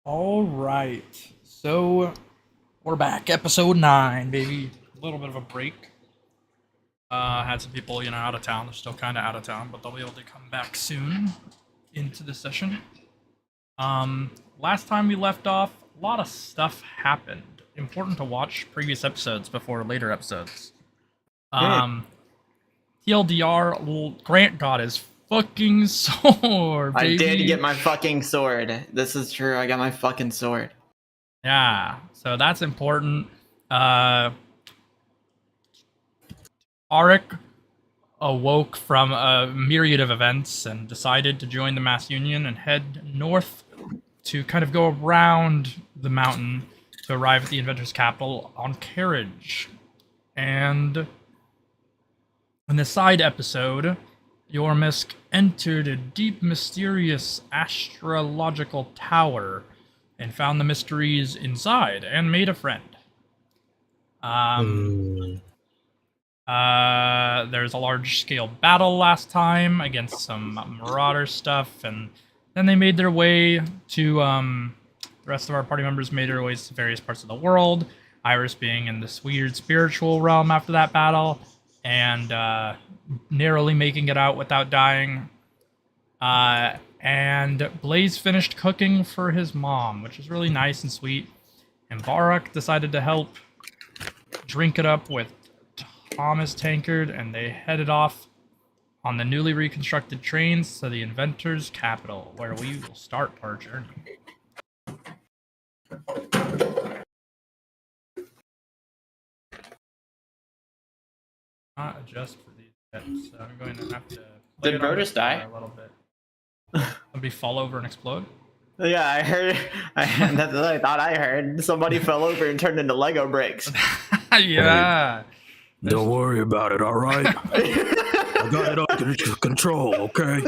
All right, so we're back, episode 9, baby. A little bit of a break. Had some people, out of town. They're still kind of out of town, but they'll be able to come back soon into the session. Last time we left off, a lot of stuff happened. Important to watch previous episodes before later episodes. TLDR, Grant got his fucking sword, baby. I did get my fucking sword. This is true. I got my fucking sword. Yeah, so that's important. Tariq awoke from a myriad of events and decided to join the mass union and head north to kind of go around the mountain to arrive at the Inventors' capital on carriage. And in the side episode, Yormisk entered a deep, mysterious astrological tower and found the mysteries inside and made a friend. There's a large-scale battle last time against some marauder stuff, and then they made their way to, the rest of our party members made their ways to various parts of the world, Iris being in this weird spiritual realm after that battle, and narrowly making it out without dying. And Blaze finished cooking for his mom, which is really nice and sweet. And Borach decided to help drink it up with Thomas Tankard, and they headed off on the newly reconstructed trains to the Inventors' capital, where we will start our journey. Not adjust for these yet, so I'm going to have to. Did Brutus die? A little bit. Somebody fall over and explode? Yeah, I heard. That's what I thought I heard. Somebody fell over and turned into Lego bricks. Yeah. Don't worry about it, all right? I got it under control, okay?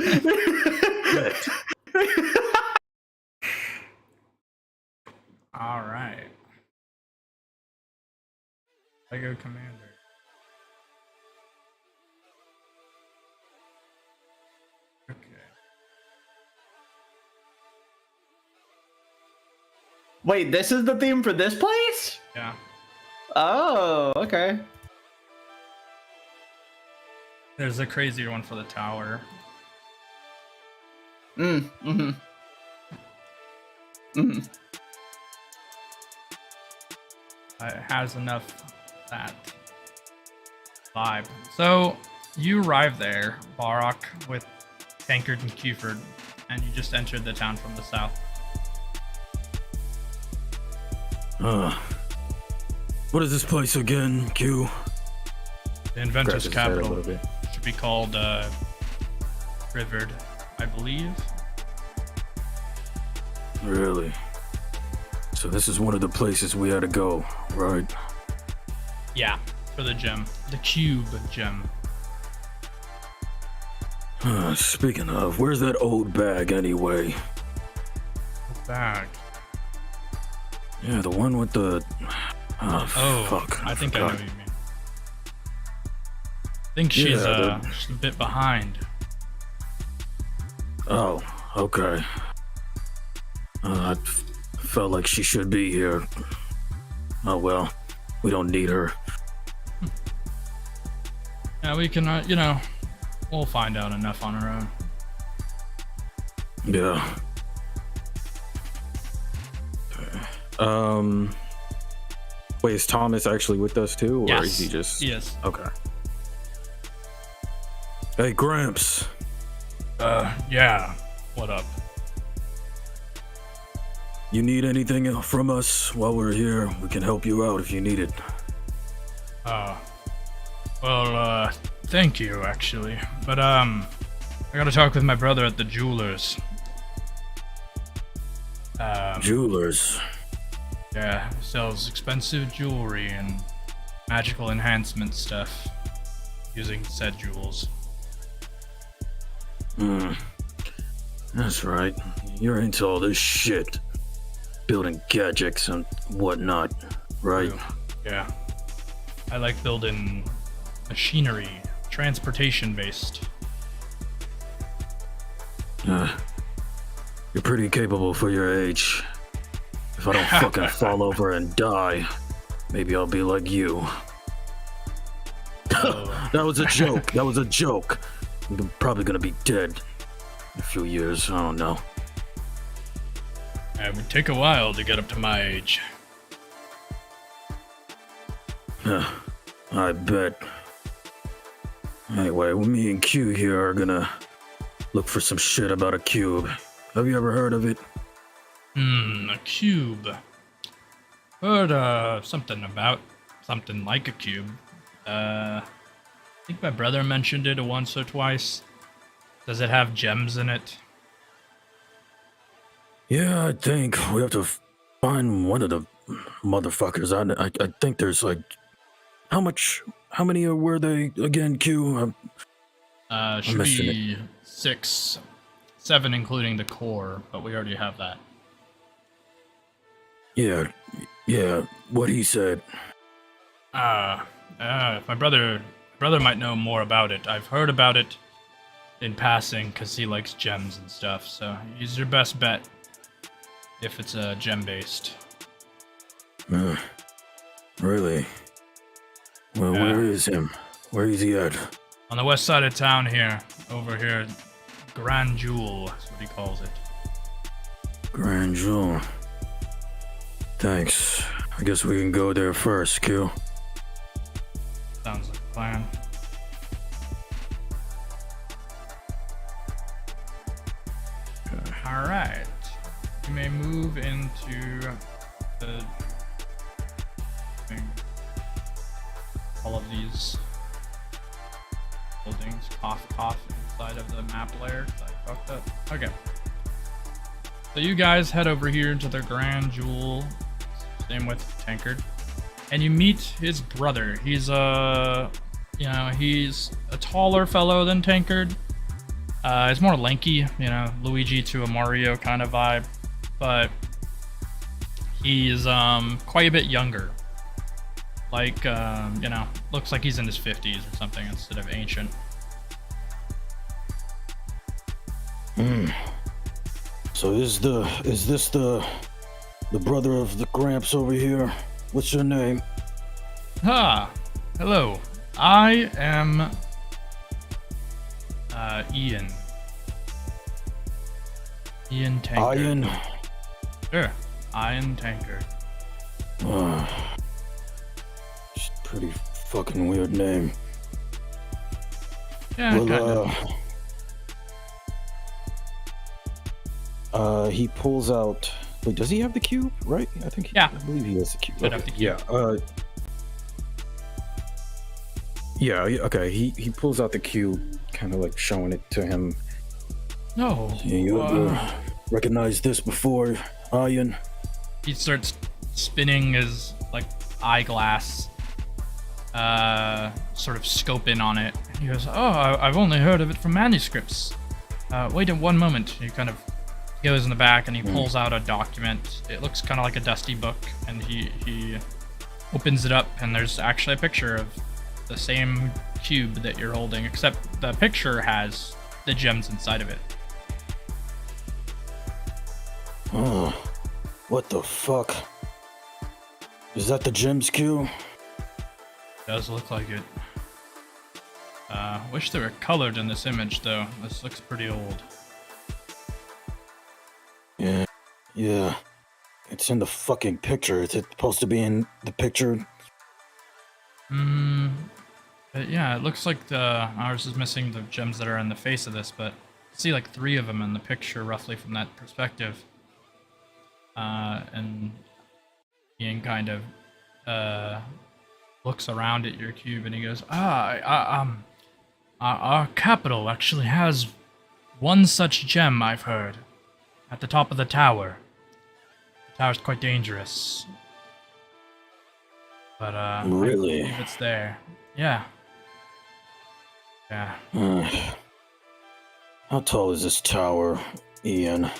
All right. Lego Commander. Okay. Wait, this is the theme for this place? Yeah. Oh, okay. There's a crazier one for the tower. Mm-hmm. It has enough that vibe. So you arrive there, Borach, with Tankard and Cuford, and you just entered the town from the south. What is this place again, Q? The Inventors' capital should be called Rivered, I believe. Really? So this is one of the places we had to go, right? Yeah, for the gem. The cube gem. Speaking of, where's that old bag anyway? The bag. Yeah, the one with the... Oh, fuck. I think I know what you mean. I think she's just a bit behind. Oh, okay. I felt like she should be here. Oh well, we don't need her. Yeah, we can, we'll find out enough on our own. Yeah. Wait, is Thomas actually with us too, or yes. is he just? Yes. Okay. Hey, Gramps. Yeah. What up? You need anything from us while we're here? We can help you out if you need it. Well, thank you, actually. But, I gotta talk with my brother at the jeweler's. Jewelers. Yeah, sells expensive jewelry and magical enhancement stuff using said jewels. That's right. You're into all this shit. Building gadgets and whatnot, right? Yeah. I like building machinery, transportation based. You're pretty capable for your age. If I don't fucking fall over and die, maybe I'll be like you. That was a joke. That was a joke. I'm probably gonna be dead in a few years. I don't know. It would take a while to get up to my age. I bet. Anyway, me and Q here are gonna look for some shit about a cube. Have you ever heard of it? A cube. Heard something about something like a cube. I think my brother mentioned it once or twice. Does it have gems in it? Yeah, I think we have to find one of the motherfuckers. I think there's like, how many were they again, Q? Should be 6, 7 including the core, but we already have that. Yeah, what he said. My brother might know more about it. I've heard about it in passing because he likes gems and stuff, so he's your best bet if it's gem-based. Really? Well, Yeah. where is him? Where is he at? On the west side of town here, over here, Grand Jewel is what he calls it. Grand Jewel. Thanks. I guess we can go there first, Q. Sounds like a plan. Alright. You may move into the all of these buildings. Cough inside of the map layer. 'Cause I fucked up. Okay. So you guys head over here to the Grand Jewel. Same with Tankard. And you meet his brother. He's he's a taller fellow than Tankard. He's more lanky, Luigi to a Mario kind of vibe, but he's quite a bit younger. Like looks like he's in his 50s or something instead of ancient. So is this the brother of the Gramps over here? What's your name? Hello. I am Ian. Ian Tankard. Ian? Sure. Ian Tankard. It's a pretty fucking weird name. Yeah, kind of. He pulls out. Wait, does he have the cube? Right? I think. Yeah. I believe he has the cube. Should have the cube. Yeah. Okay. He pulls out the cube, kind of like showing it to him. No. You ever recognize this before, Ian? He starts spinning his eyeglass, sort of scope in on it. He goes, I've only heard of it from manuscripts. Wait one moment. He kind of goes in the back and he pulls out a document. It looks kind of like a dusty book, and he opens it up, and there's actually a picture of the same cube that you're holding, except the picture has the gems inside of it. Oh, what the fuck? Is that the gems cube? Does look like it. Wish they were colored in this image, though. This looks pretty old. Yeah. It's in the fucking picture. Is it supposed to be in the picture? Yeah, it looks like ours is missing the gems that are in the face of this, but I see 3 of them in the picture, roughly from that perspective. And Ian kind of looks around at your cube and he goes, our capital actually has one such gem, I've heard, at the top of the tower. The tower's quite dangerous. But, Really? I believe it's there. Yeah. Yeah. How tall is this tower, Ian?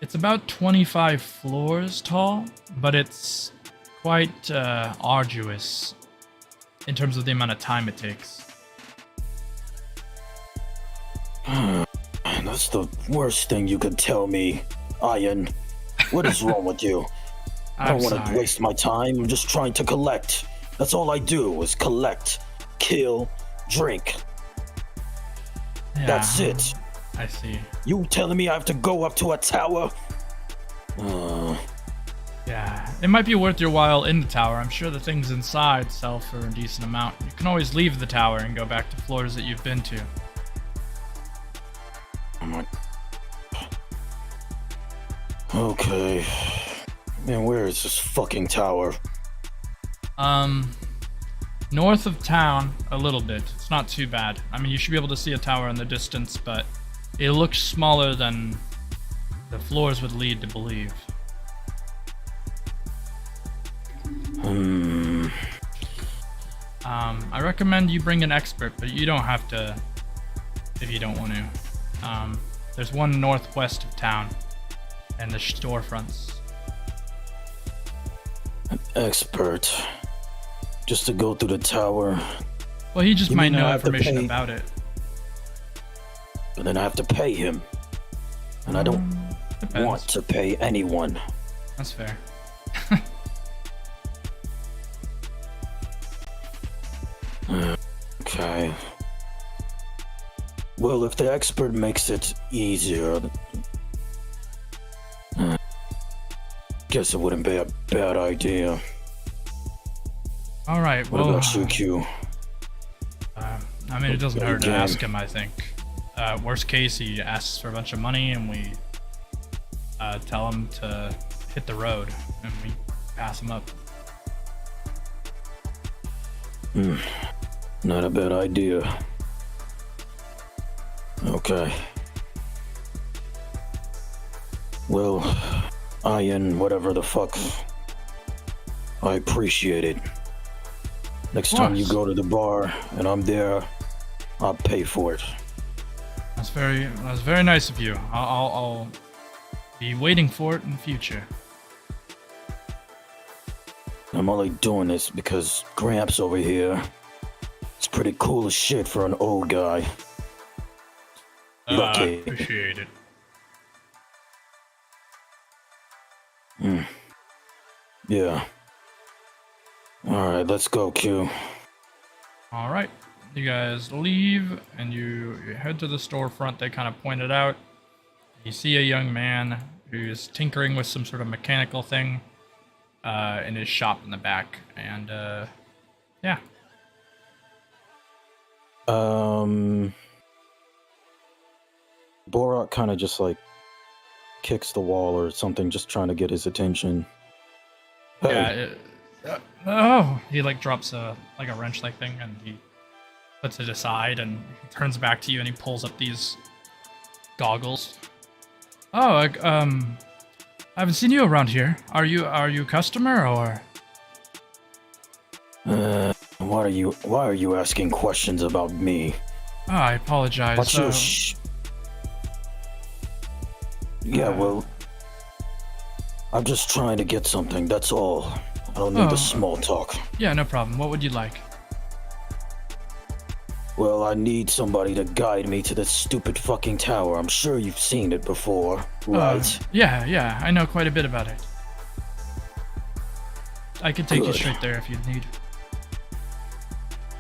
It's about 25 floors tall, but it's quite arduous in terms of the amount of time it takes. That's the worst thing you could tell me, Ian. What is wrong with you? I I'm don't want to sorry. waste my time. I'm just trying to collect. That's all I do is collect, kill, drink. Yeah, That's it. I see. You telling me I have to go up to a tower? Yeah, it might be worth your while in the tower. I'm sure the things inside sell for a decent amount. You can always leave the tower and go back to floors that you've been to. Oh my. Okay. Man, where is this fucking tower? North of town a little bit. It's not too bad. I mean, you should be able to see a tower in the distance, but it looks smaller than the floors would lead to believe. I recommend you bring an expert, but you don't have to if you don't want to. There's one northwest of town and the storefronts. An expert. Just to go through the tower. Well, he just You might mean I know have to information pay? about it. But then I have to pay him. And I don't Depends. want to pay anyone. That's fair. Okay. Well, if the expert makes it easier, guess it wouldn't be a bad idea. All right. What Well, about you, Q? I mean, it doesn't Okay, hurt to game. ask him. I think. Worst case, he asks for a bunch of money, and we tell him to hit the road, and we pass him up. Not a bad idea. Okay. Well, Ian, whatever the fuck. I appreciate it. Next time you course. go to the bar and I'm there, I'll pay for it. That's very nice of you. I'll be waiting for it in the future. I'm only doing this because Gramps over here. It's pretty cool as shit for an old guy. I Lucky. appreciate it. Yeah. Alright, let's go, Q. All right, you guys leave and you head to the storefront they kind of pointed out. You see a young man who's tinkering with some sort of mechanical thing in his shop in the back, and yeah. Borach kind of just like kicks the wall or something, just trying to get his attention. Hey, Yeah. Oh, he like drops a wrench like thing, and he puts it aside, and he turns back to you, and he pulls up these goggles. Oh, I haven't seen you around here. Are you a customer or? why are you asking questions about me? Oh, I apologize. What's your Yeah, well, I'm just trying to get something, that's all. I don't need the small talk. Yeah, no problem. What would you like? Well, I need somebody to guide me to this stupid fucking tower. I'm sure you've seen it before, right? Yeah, I know quite a bit about it. I could take you Good. straight there if you'd need.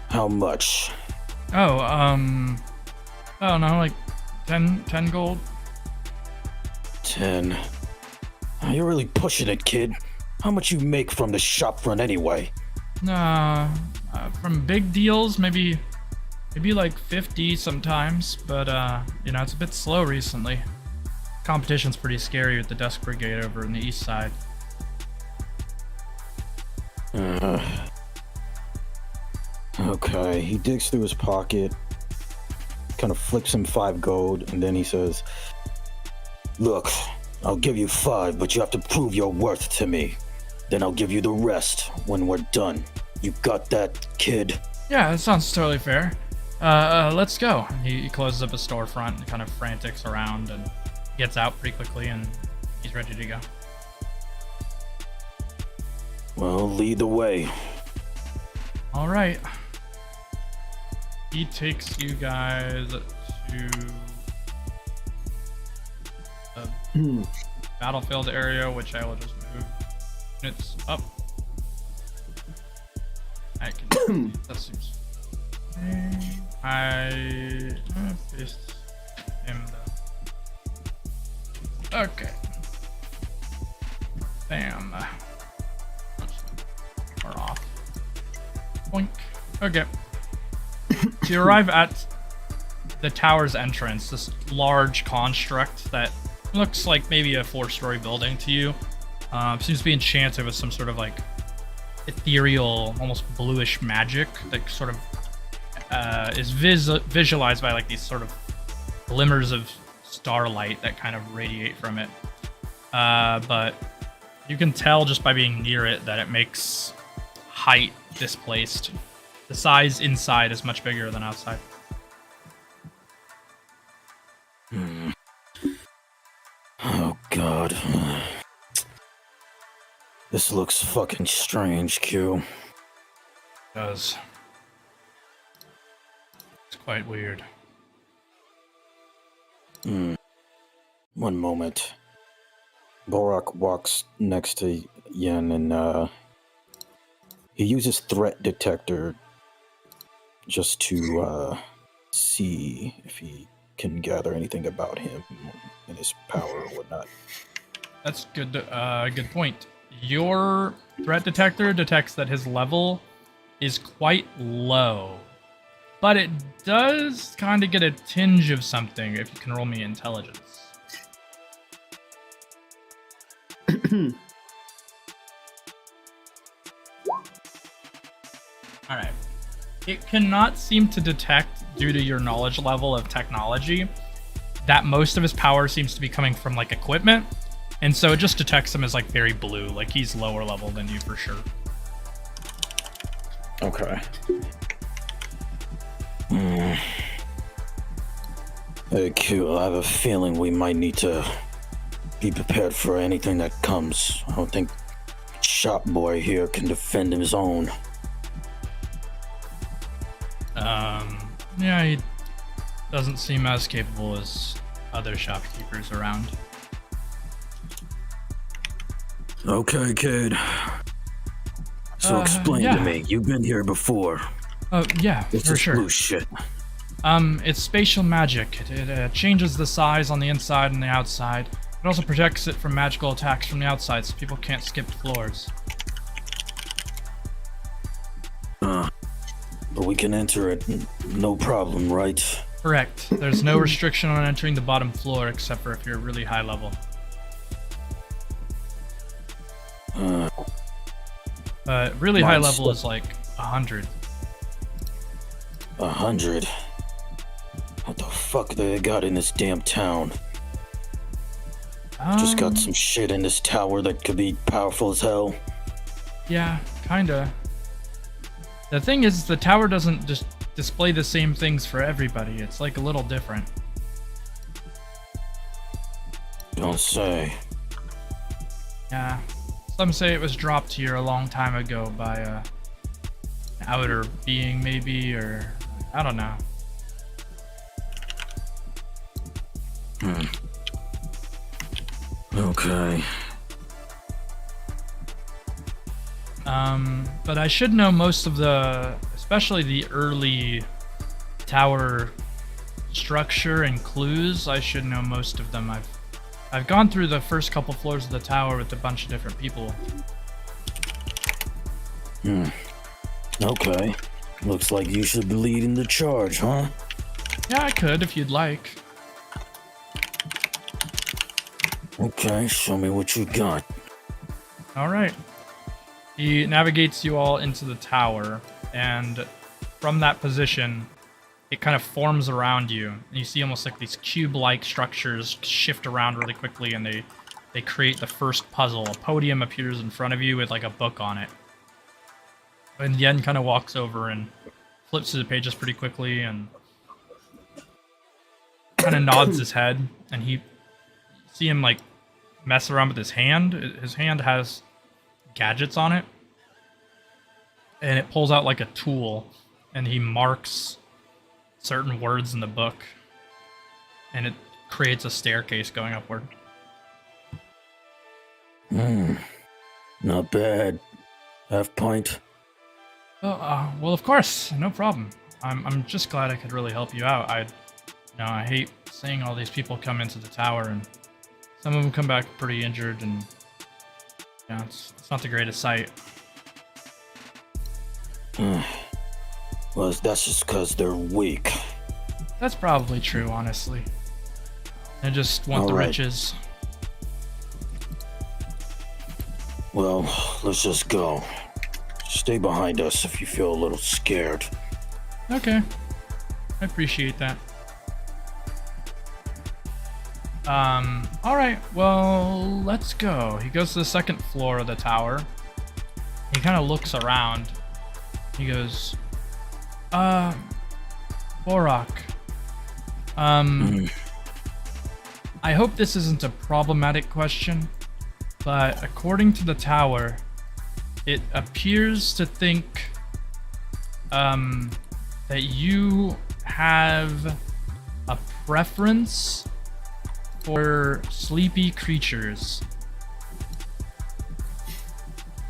How much? Oh, I don't know, like 10 gold? 10. You're really pushing it, kid. How much you make from the shop front anyway? From big deals, maybe like 50 sometimes, but it's a bit slow recently. Competition's pretty scary with the Dusk Brigade over in the east side. Okay, he digs through his pocket, kind of flips him 5 gold, and then he says, "Look, I'll give you 5, but you have to prove your worth to me. Then I'll give you the rest when we're done. You got that, kid?" Yeah, that sounds totally fair. Let's go. He closes up his storefront and kind of frantics around and gets out pretty quickly, and he's ready to go. Well, lead the way. All right. He takes you guys to battlefield area, which I will just move units up. I can. That seems. I paste him though. Okay. Bam. We're off. Boink. Okay. So you arrive at the tower's entrance, this large construct that looks like maybe a 4-story building to you. Seems to be enchanted with some sort of like ethereal, almost bluish magic that sort of is visualized by like these sort of glimmers of starlight that kind of radiate from it. But you can tell just by being near it that it makes height displaced. The size inside is much bigger than outside. Oh god. This looks fucking strange, Q. It does. It's quite weird. One moment. Borach walks next to Yen and he uses threat detector just to see if he can gather anything about him and his power or whatnot. That's good. Good point. Your threat detector detects that his level is quite low, but it does kind of get a tinge of something if you can roll me intelligence. All right. It cannot seem to detect, due to your knowledge level of technology, that most of his power seems to be coming from like equipment, and so it just detects him as like very blue, like he's lower level than you for sure. Okay. Hey Q, I have a feeling we might need to be prepared for anything that comes. I don't think Shop Boy here can defend his own. Yeah, he doesn't seem as capable as other shopkeepers around. Okay, kid. So explain yeah. to me. You've been here before. Oh, yeah, What's for this sure. blue shit? It's spatial magic. It changes the size on the inside and the outside. It also protects it from magical attacks from the outside, so people can't skip floors. But we can enter it, no problem, right? Correct. There's no restriction on entering the bottom floor except for if you're really high level. Really high level is like 100. 100? What the fuck they got in this damn town? Just got some shit in this tower that could be powerful as hell. Yeah, kinda. The thing is, the tower doesn't just display the same things for everybody. It's like a little different. Don't say. Yeah. Some say it was dropped here a long time ago by an outer being, maybe, or I don't know. Okay. But I should know most of especially the early tower structure and clues. I should know most of them. I've gone through the first couple floors of the tower with a bunch of different people. Okay. Looks like you should be leading the charge, huh? Yeah, I could if you'd like. Okay, show me what you got. All right. He navigates you all into the tower, and from that position, it kind of forms around you. And you see almost like these cube-like structures shift around really quickly, and they create the first puzzle. A podium appears in front of you with like a book on it. And Yen kind of walks over and flips through the pages pretty quickly and kind of nods his head, and you see him like mess around with his hand. His hand has gadgets on it, and it pulls out like a tool, and he marks certain words in the book, and it creates a staircase going upward. Not bad. Half pint. Well, of course, no problem. I'm just glad I could really help you out. I hate seeing all these people come into the tower, and some of them come back pretty injured, and it's not the greatest sight. Well, that's just because they're weak. That's probably true, honestly. They just want the riches. Well, let's just go. Stay behind us if you feel a little scared. Okay. I appreciate that. Alright, well, let's go. He goes to the second floor of the tower. He kind of looks around. He goes, Borach. I hope this isn't a problematic question, but according to the tower, it appears to think, that you have a preference for sleepy creatures.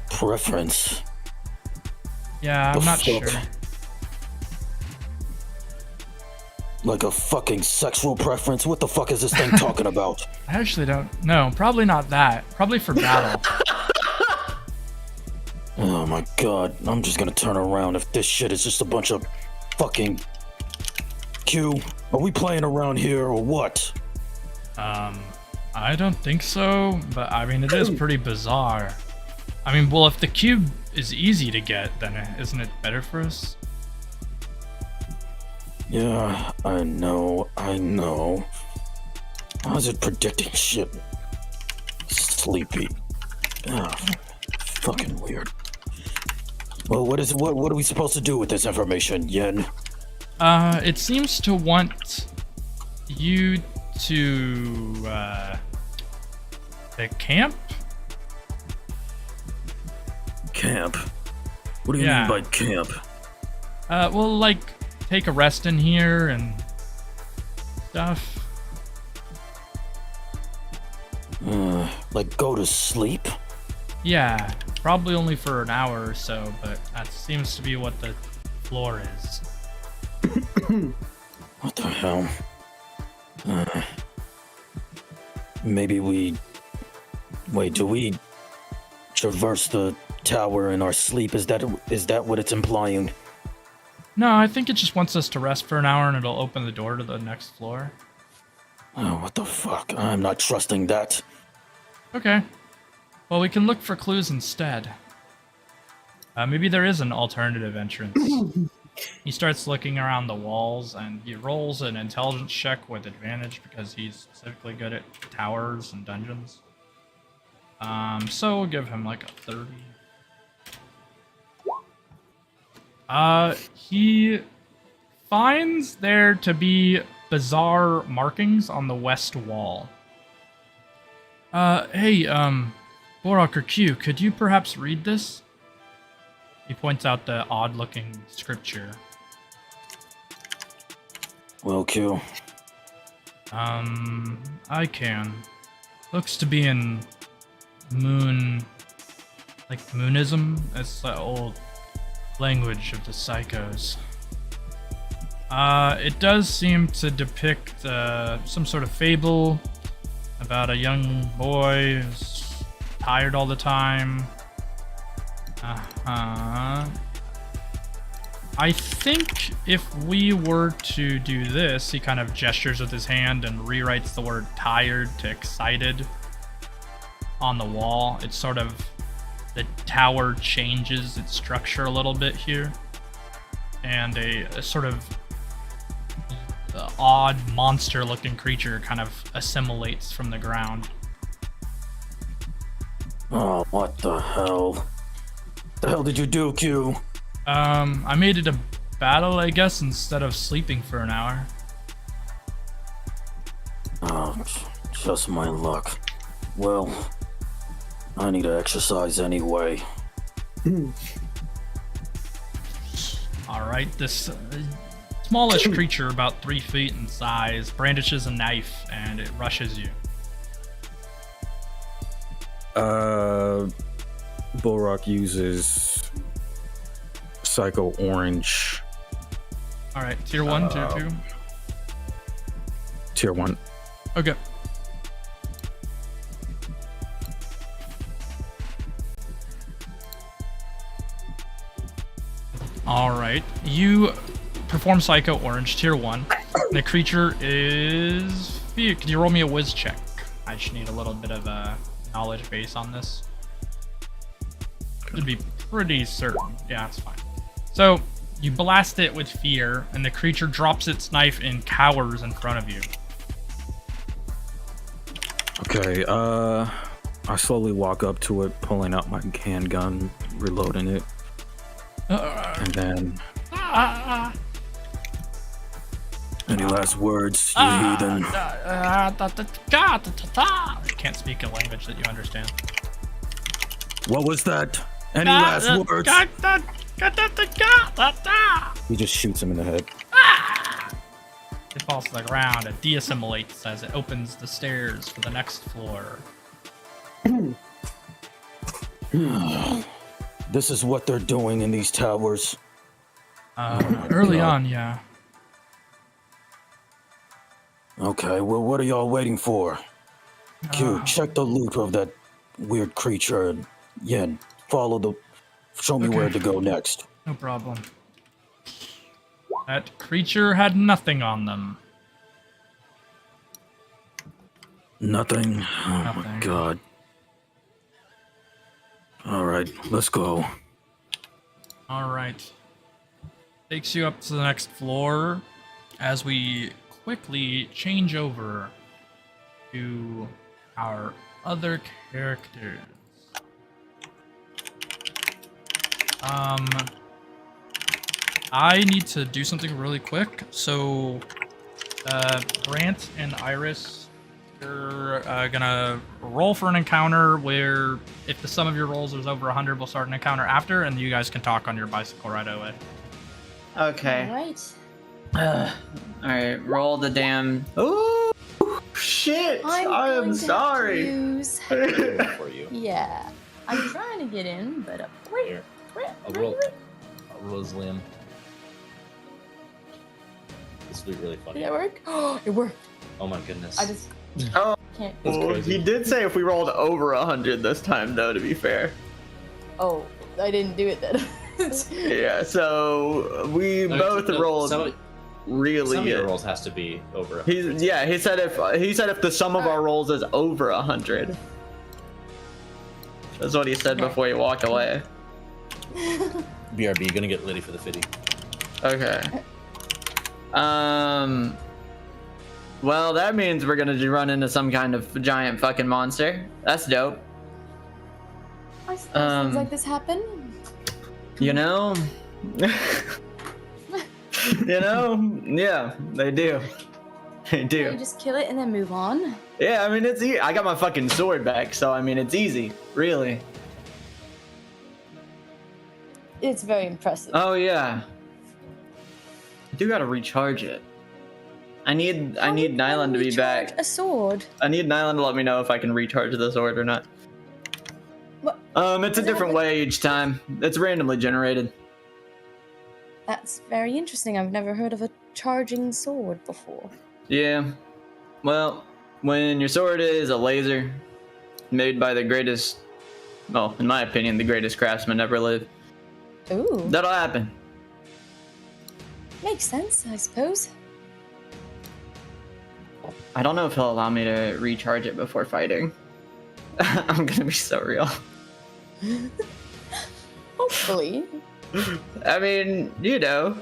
Preference? Yeah, I'm not sure. Like a fucking sexual preference? What the fuck is this thing talking about? I actually don't know. Probably not that. Probably for battle. Oh my god, I'm just gonna turn around if this shit is just a bunch of fucking... Q, are we playing around here or what? I don't think so, but I mean, it is pretty bizarre. I mean, well, if the cube is easy to get, then isn't it better for us? Yeah, I know. How's it predicting shit? Sleepy. Oh, fucking weird. Well, what are we supposed to do with this information, Yen? It seems to want you to, the camp? Camp? What do you mean by camp? Well, like, take a rest in here and stuff. Like go to sleep? Yeah, probably only for an hour or so, but that seems to be what the floor is. What the hell? Maybe we... Wait, do we traverse the tower in our sleep? Is that what it's implying? No, I think it just wants us to rest for an hour and it'll open the door to the next floor. Oh, what the fuck? I'm not trusting that. Okay. Well, we can look for clues instead. Maybe there is an alternative entrance. He starts looking around the walls and he rolls an intelligence check with advantage because he's specifically good at towers and dungeons. So we'll give him like a 30. He finds there to be bizarre markings on the west wall. Hey, Borach or Q, could you perhaps read this? He points out the odd-looking scripture. Well, Q. I can. Looks to be in moonism. It's the old language of the psychos. It does seem to depict some sort of fable about a young boy who's tired all the time. I think if we were to do this, he kind of gestures with his hand and rewrites the word tired to excited on the wall. It's sort of, the tower changes its structure a little bit here. And a sort of odd monster-looking creature kind of assimilates from the ground. Oh, what the hell? The hell did you do, Q? I made it a battle, I guess, instead of sleeping for an hour. Oh, just my luck. Well, I need to exercise anyway. Alright, this smallish creature, about 3 feet in size, brandishes a knife and it rushes you. Borach uses Psycho Orange. All right, tier 1, tier 2. Tier 1. Okay. All right, you perform Psycho Orange, tier 1. The creature is... Could you roll me a whiz check? I just need a little bit of a knowledge base on this. Should be pretty certain. Yeah, it's fine. So, you blast it with fear, and the creature drops its knife and cowers in front of you. Okay, I slowly walk up to it, pulling out my handgun, reloading it. And then... Any last words, you heathen? I can't speak a language that you understand. What was that? Any last words? He just shoots him in the head. It falls to the ground and de-assimilates as it opens the stairs for the next floor. This is what they're doing in these towers. Early on, yeah. Okay, well, what are y'all waiting for? Q, check the loop of that weird creature, and Yen, show me where to go next. No problem. That creature had nothing on them. Nothing? Oh Nothing. my god. Alright, let's go. Alright. Takes you up to the next floor as we quickly change over to our other characters. I need to do something really quick. So, Brant and Iris, you're gonna roll for an encounter where if the sum of your rolls is over 100, we'll start an encounter after, and you guys can talk on your bicycle right away. Okay. Alright. Alright, roll the damn... Ooh! Shit! I am sorry! For you. Yeah. I'm trying to get in, but Here. I'll roll Liam. This will be really funny. Did that work? Oh, it worked. Oh my goodness. I just Oh, can't. That's well, crazy. he did say if we rolled over 100 this time, though, to be fair. Oh, I didn't do it then. Yeah, so we both rolled really some of your good. rolls has to be over. He said if the sum of our rolls is over 100. That's what he said before he walked away. BRB, gonna get ready for the fitty. Okay. Well, that means we're gonna run into some kind of giant fucking monster. That's dope. Why do things like this happen? You know? Yeah, they do. They You do. just kill it and then move on. Yeah, I mean, it's easy. I got my fucking sword back, so I mean, it's easy, really. It's very impressive. Oh, yeah. I do gotta recharge it. I need Nyland to be Recharge back. A sword. I need Nyland to let me know if I can recharge the sword or not. What? It's a different way each time. It's randomly generated. That's very interesting. I've never heard of a charging sword before. Yeah. Well, when your sword is a laser made by the greatest, well, in my opinion, the greatest craftsman ever lived, Ooh. that'll happen. Makes sense, I suppose. I don't know if he'll allow me to recharge it before fighting. I'm gonna be so real. Hopefully. I mean, you know,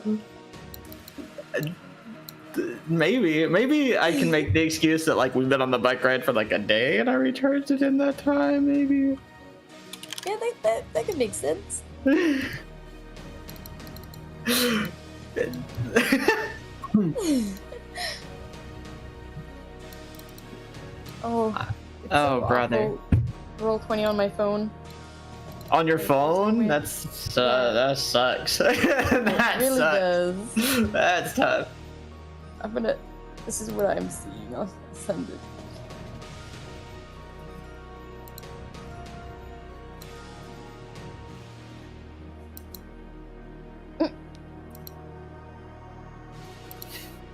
maybe I can make the excuse that like we've been on the bike ride for like a day and I recharged it in that time. Maybe. Yeah, that could make sense. Oh. It's Oh, so brother. awful. Roll 20 on my phone. On your phone? That sucks. That It really sucks. does. That's tough. This is what I'm seeing. I'll send it.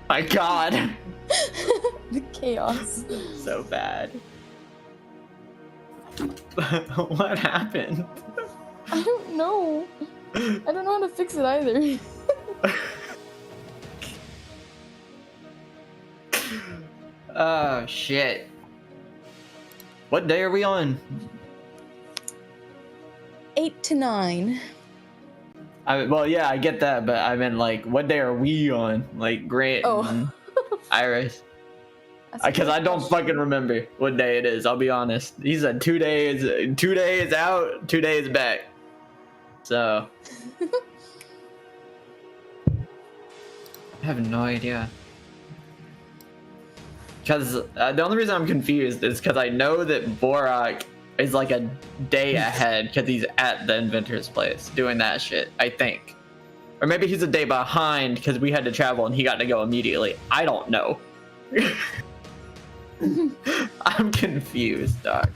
My God. The chaos. So bad. What happened? I don't know. I don't know how to fix it either. Oh shit. What day are we on? 8 to 9. Well, yeah, I get that, but I meant like, what day are we on? Like, Grant and Iris. That's a Because good I don't question. fucking remember what day it is. I'll be honest. He said 2 days, 2 days out, 2 days back. So I have no idea. Because the only reason I'm confused is because I know that Borach is like a day ahead because he's at the Inventors place doing that shit, I think. Or maybe he's a day behind because we had to travel and he got to go immediately. I don't know. I'm confused, dog.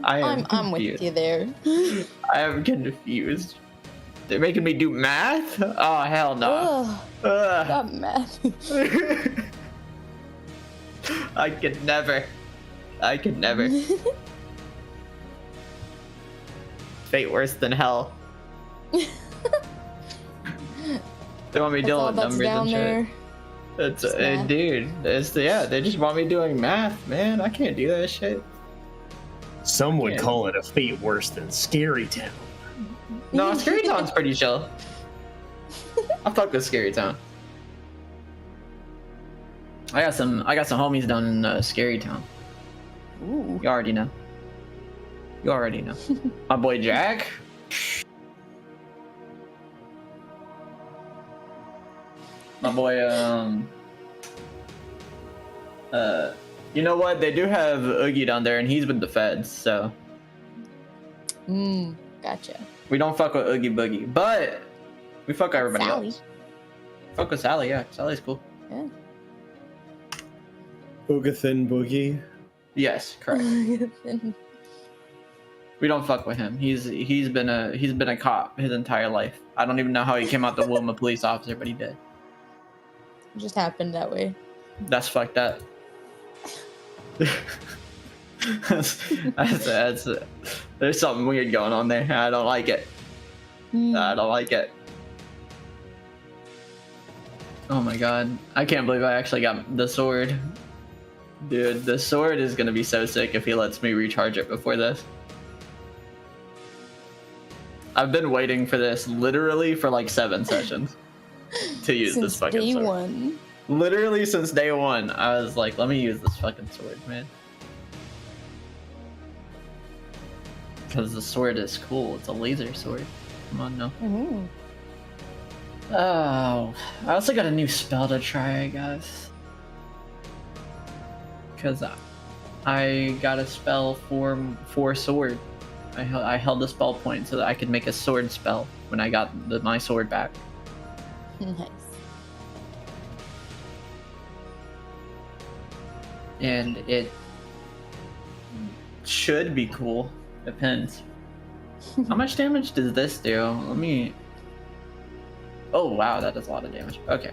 I'm with you there. I am confused. They're making me do math? Oh, hell no. Ugh, not math. I could never. Fate worse than hell. They want me That's all dealing with that's numbers down and there. shit. It's math. dude. They just want me doing math, man. I can't do that shit. Some would Yeah. call it a fate worse than Scary Town. No, Scary Town's pretty chill. I fuck with Scary Town. I got some homies down in Scary Town. Ooh. You already know. My boy Jack. My boy, you know what? They do have Oogie down there, and he's with the feds, so Gotcha. we don't fuck with Oogie Boogie, but we fuck everybody Sally. else. Fuck with Sally, yeah. Sally's cool. Yeah. Oogathin Boogie. Yes, correct. We don't fuck with him. He's been a cop his entire life. I don't even know how he came out the womb a police officer, but he did. It just happened that way. That's fucked up. that's there's something weird going on there. I don't like it. I don't like it. Oh my god. I can't believe I actually got the sword. Dude, the sword is gonna be so sick if he lets me recharge it before this. I've been waiting for this literally for like 7 sessions to use Since this fucking day sword. one. Literally since day one, I was like, let me use this fucking sword, man. Because the sword is cool. It's a laser sword. Come on, no. Mm-hmm. Oh, I also got a new spell to try, I guess. Because I got a spell for sword. I held a spell point so that I could make a sword spell when I got my sword back. Nice. And it should be cool. Depends. How much damage does this do? Let me... Oh wow, that does a lot of damage. Okay.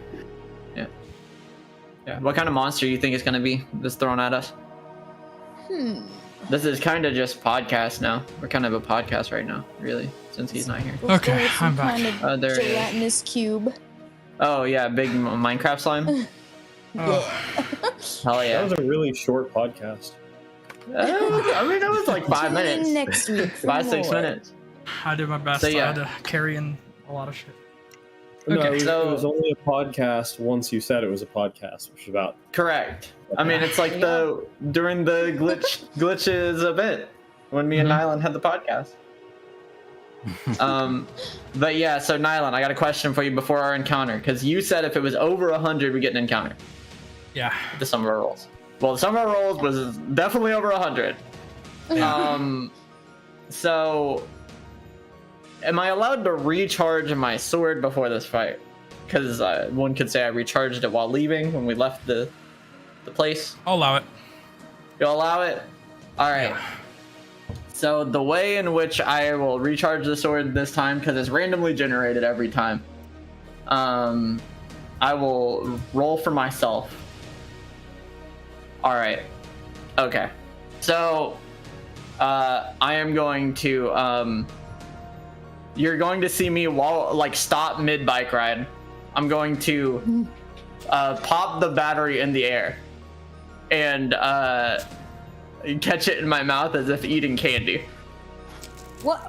Yeah. What kind of monster do you think it's gonna be that's thrown at us? This is kind of just podcast now. We're kind of a podcast right now, really, since he's not here. Let's go Okay, with some I'm back. kind of Oh, there he is. gelatinous cube. Oh yeah, big Minecraft slime. Oh, Hell That yeah. was a really short podcast. I mean, that was like 5 Tune in minutes. next week for 5-6 more. minutes. I did my best. So, yeah. I had to carry in a lot of shit. No, Okay, it was only a podcast once you said it was a podcast, which is about. Correct. I mean, it's like during the glitches event when me and Nylan had the podcast. But yeah, so Nylan, I got a question for you before our encounter, because you said if it was over 100, we get an encounter. Yeah. The sum of our rolls. Well, the sum of our rolls was definitely over 100. So am I allowed to recharge my sword before this fight? Because one could say I recharged it while leaving when we left the place. I'll allow it. You'll allow it? Alright. So the way in which I will recharge the sword this time, because it's randomly generated every time, I will roll for myself. All right. Okay. So, I am going to, you're going to see me stop mid bike ride. I'm going to, pop the battery in the air and, catch it in my mouth as if eating candy. What?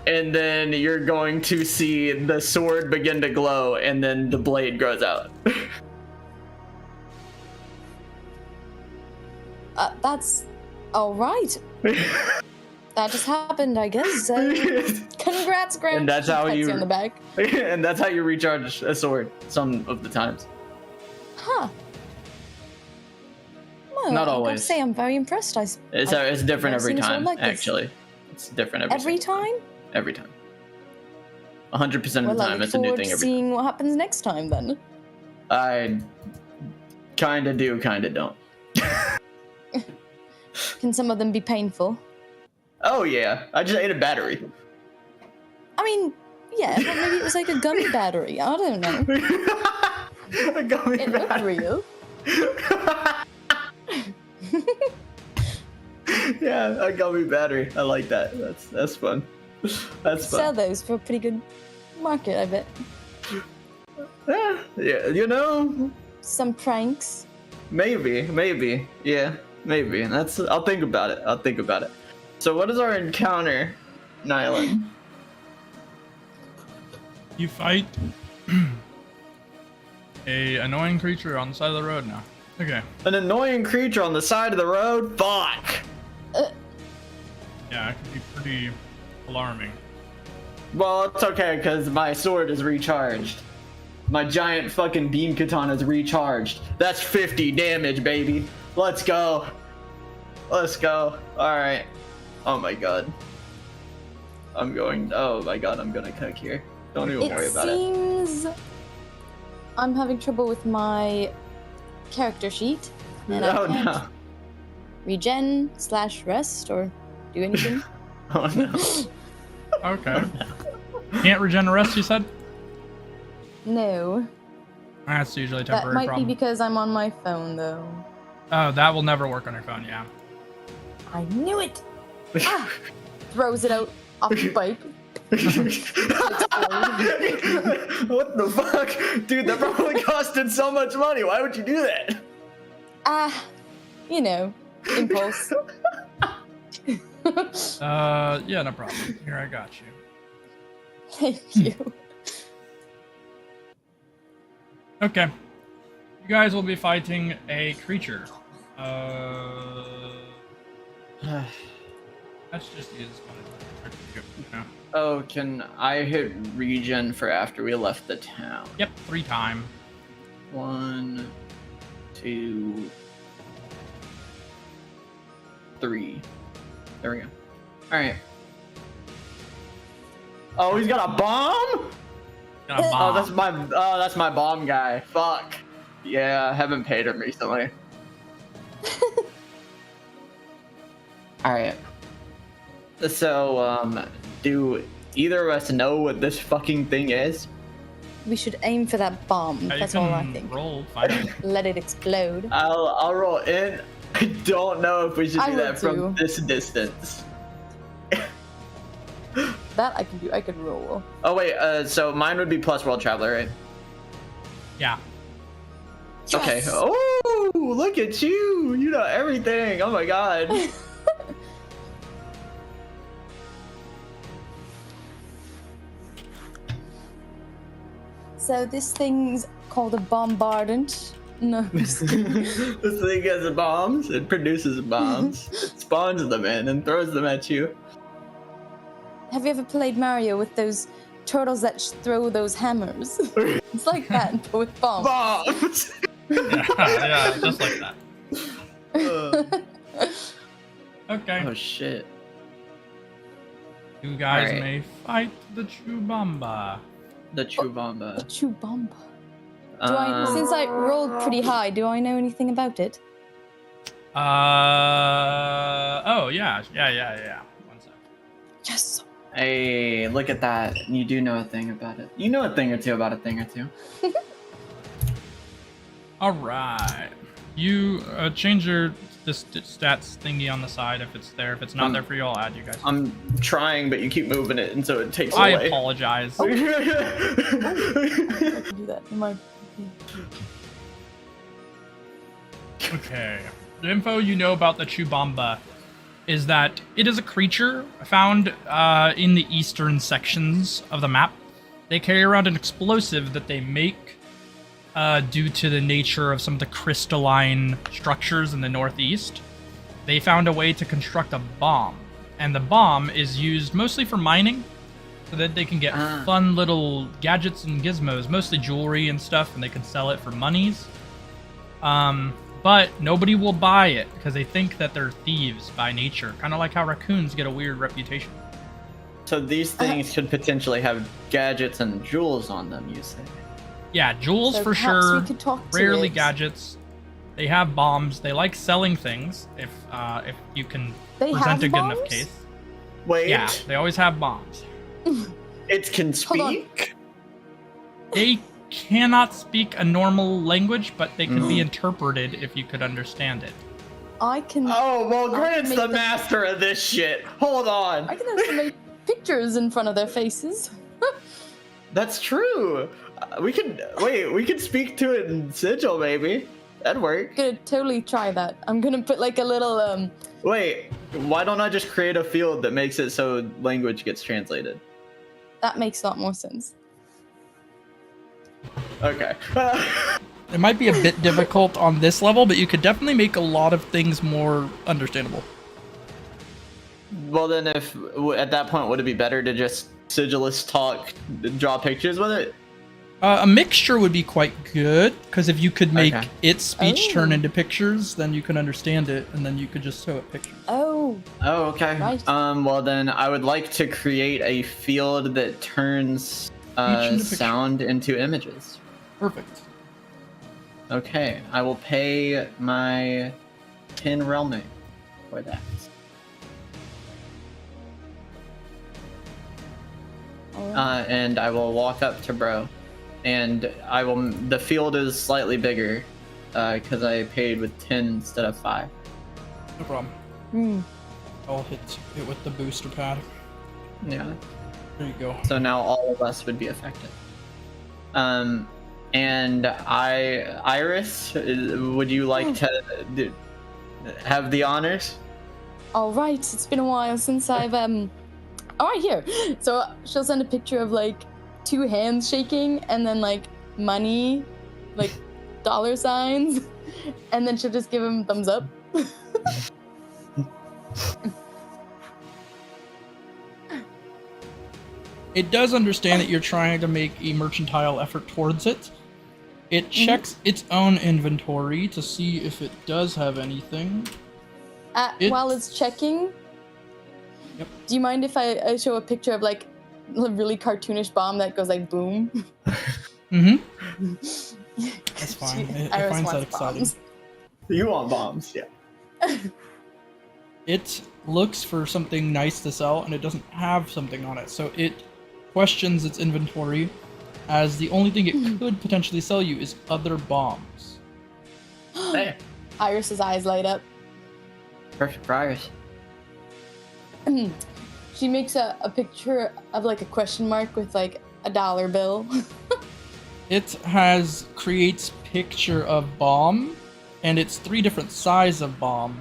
And then you're going to see the sword begin to glow, and then the blade grows out. That's all right. That just happened, I guess. Congrats, Grant. And that's how Pats you on the back. And that's how you recharge a sword some of the times. Huh. Well, Not I gotta always. say, I'm very impressed. It's different every never seen a sword time, like this. actually. It's different Every time? Every time. 100% of the Well, I time, look it's a new forward thing to every time. seeing what happens next time, then. I kinda do, kinda don't. Can some of them be painful? Oh yeah, I just ate a battery. I mean, yeah, but maybe it was like a gummy battery. I don't know. A gummy It looked battery. real. Yeah, a gummy battery. I like that. That's fun. That's Sell fun. those for a pretty good market, I bet. Yeah, you know, Some pranks. maybe. Yeah, maybe. I'll think about it. So what is our encounter, Nylan? You fight a annoying creature on the side of the road now. Okay. An annoying creature on the side of the road? Fuck! Yeah, it can be pretty alarming. Well, it's okay, because my sword is recharged. My giant fucking beam katana is recharged. That's 50 damage, baby. Let's go. Alright. Oh my god. I'm gonna cook here. Don't even worry about it. It seems I'm having trouble with my character sheet. And I Oh can't no. regen/rest or do anything. Oh no. Okay. Can't regen rest, you said? No. That's usually a That temporary might problem. be because I'm on my phone, though. Oh, that will never work on your phone, yeah. I knew it! Ah! Throws it out off the bike. What the fuck? Dude, that probably costed so much money. Why would you do that? You know, impulse. Yeah, no problem. Here, I got you. Thank you. Okay. You guys will be fighting a creature. Let's just use one of the yeah. Oh, can I hit regen for after we left the town? Yep, 3 times. 1, 2, 3. There we go. Alright. Oh, he's got a bomb? Got a bomb. That's my bomb guy. Fuck. Yeah, I haven't paid him recently. Alright. So, do either of us know what this fucking thing is? We should aim for that bomb. Yeah, That's you all I can think. roll, find it. Let it explode. I'll roll in. I don't know if we should I do will that from too. this distance. That I can do. I can roll. Oh wait, so mine would be plus World Traveler, right? Yeah. Okay. Yes! Oh, look at you! You know everything. Oh my god. So this thing's called a bombardant. No. I'm just kidding. This thing has bombs. It produces bombs. It spawns them in and throws them at you. Have you ever played Mario with those turtles that throw those hammers? It's like that, but with bombs. Bombs. Yeah, just like that. Uh, Okay. oh shit. You guys Alright. may fight the Chubamba. The Chubamba. Chubamba. Since I rolled pretty high, do I know anything about it? Oh, yeah. One sec. Yes. Hey, look at that. You do know a thing about it. You know a thing or two about a thing or two. All right. You change your stats thingy on the side if it's there. If it's not there for you, I'll add you guys. I'm trying, but you keep moving it, and so it takes I away. apologize. I can do that. Am I? Okay. The info you know about the Chubamba is that it is a creature found in the eastern sections of the map. They carry around an explosive that they make due to the nature of some of the crystalline structures in the northeast. They found a way to construct a bomb, and the bomb is used mostly for mining, so that they can get fun little gadgets and gizmos, mostly jewelry and stuff, and they can sell it for monies. But nobody will buy it because they think that they're thieves by nature, kind of like how raccoons get a weird reputation. So these things could potentially have gadgets and jewels on them, you say? Yeah, jewels So for perhaps sure. we could talk to Rarely it. gadgets. They have bombs. They like selling things if you can They present have a good enough bombs? case. Wait, Yeah, they always have bombs. it can Hold on. speak? They cannot speak a normal language, but they can be interpreted if you could understand it. I can. Oh, well, I can Grant's make the them- master of this shit. Hold on. I can also make pictures in front of their faces. That's true. We could speak to it in sigil, maybe. That'd work. I'm gonna totally try that. I'm gonna put like a little Wait, why don't I just create a field that makes it so language gets translated? That makes a lot more sense. Okay. It might be a bit difficult on this level, but you could definitely make a lot of things more understandable. Well, then, if at that point, would it be better to just sigillist talk, draw pictures with it? A mixture would be quite good, because if you could make Okay. its speech turn Oh. into pictures, then you can understand it, and then you could just show it pictures. Oh, Oh, okay. Right. Well, then I would like to create a field that turns into picture. sound into images. Perfect. Okay, I will pay my 10 realm for that. alright. And I will walk up to bro, and the field is slightly bigger because I paid with 10 instead of 5. No problem. Hmm. I'll hit it with the booster pad. Yeah. There you go. So now all of us would be affected. And Iris, would you like to have the honors? All right, it's been a while since I've All right, here. So she'll send a picture of like 2 hands shaking, and then like money, like dollar signs, and then she'll just give him thumbs up. It does understand that you're trying to make a mercantile effort towards it. It checks its own inventory to see if it does have anything. While it's checking, Yep. do you mind if I show a picture of like a really cartoonish bomb that goes like boom? Mm-hmm. That's fine. It Iris finds that wants exciting. bombs. You want bombs, yeah. It looks for something nice to sell, and it doesn't have something on it. So it questions its inventory, as the only thing it could potentially sell you is other bombs. Hey, Iris's eyes light up. perfect for Iris. She makes a picture of like a question mark with like a dollar bill. It creates picture of bomb, and it's 3 different size of bomb,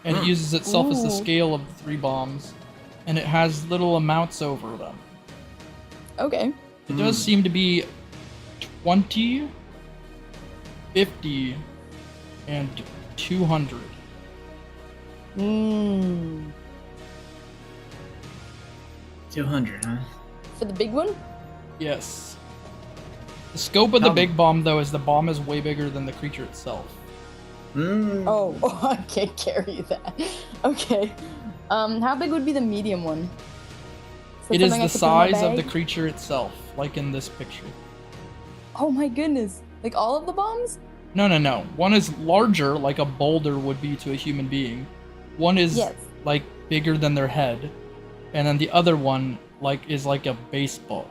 and it uses itself as the Ooh. scale of the 3 bombs, and it has little amounts over them. Okay. It does seem to be 20, 50, and 200. Hmm. 200, huh? For the big one? Yes. The scope of the big bomb, though, is the bomb is way bigger than the creature itself. Oh, I can't carry that. Okay. How big would be the medium one? So It is something I the could put in my size of the bag? creature itself, like in this picture. Oh my goodness. Like all of the bombs? No. One is larger, like a boulder would be to a human being. One is Yes. like bigger than their head. and then the other one is like a baseball.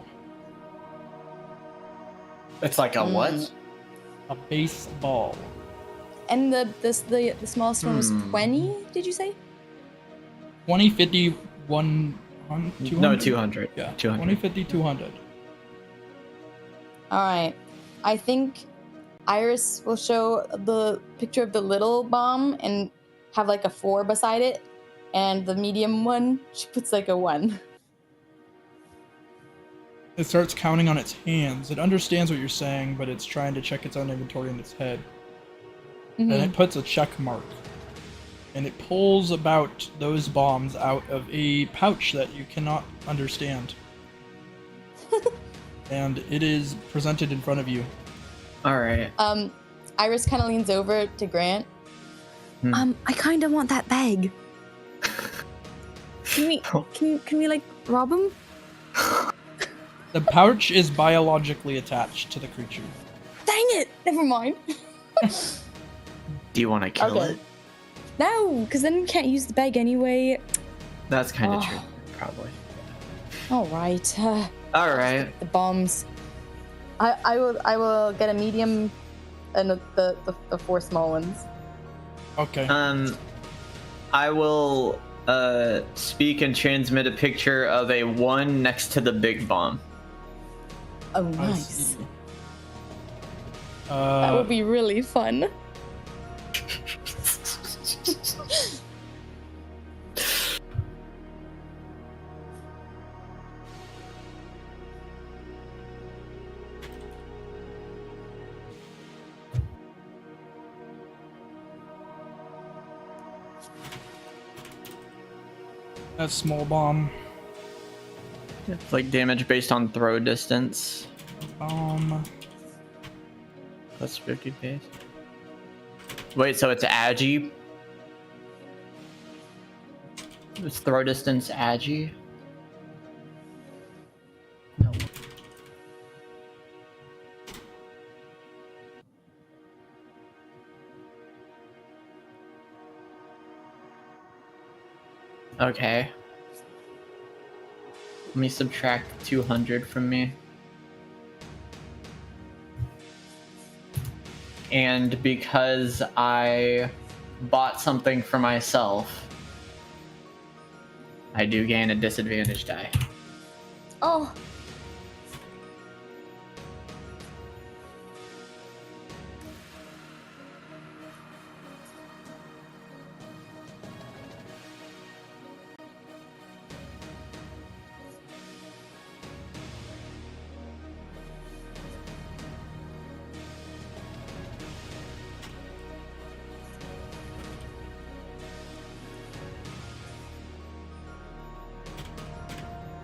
It's like a what? A baseball. And the smallest one was 20, did you say? 20, 50, 200? No, 200. Yeah, 200. 20, 50, 200. Alright. I think Iris will show the picture of the little bomb and have like a 4 beside it. And the medium one, she puts like a 1. It starts counting on its hands. It understands what you're saying, but it's trying to check its own inventory in its head. And it puts a check mark. And it pulls about those bombs out of a pouch that you cannot understand. And it is presented in front of you. All right. Iris kind of leans over to Grant. I kind of want that bag. Can we like rob him? The pouch is biologically attached to the creature. Dang it! Never mind. Do you want to kill it? No, because then we can't use the bag anyway. That's kind of true, probably. All right. All right. The bombs. I will get a medium and the 4 small ones. Okay. I will speak and transmit a picture of a 1 next to the big bomb. Oh, I nice. see. That would be really fun. That small bomb. It's like damage based on throw distance. That's 50 pace. Wait, so it's agi? It's throw distance agi? No. Okay. Let me subtract 200 from me. And because I bought something for myself, I do gain a disadvantage die. Oh.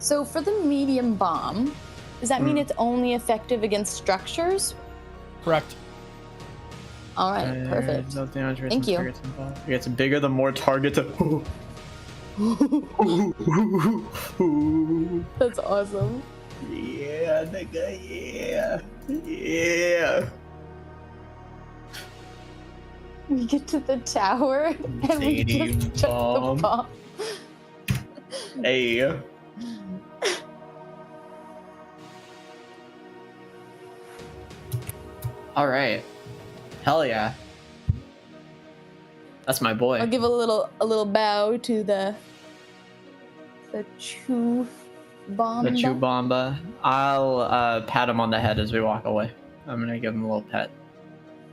So for the medium bomb, does that mean it's only effective against structures? Correct. All right, perfect. No damage raised Thank on you. targets involved. It gets bigger the more targets. That's awesome. Yeah, nigga, yeah. Yeah. We get to the tower and we Stadium just chuck bomb. the bomb. Hey. All right. Hell yeah. That's my boy. I'll give a little bow to the chew bomb. The Chewbamba. I'll pat him on the head as we walk away. I'm gonna give him a little pet.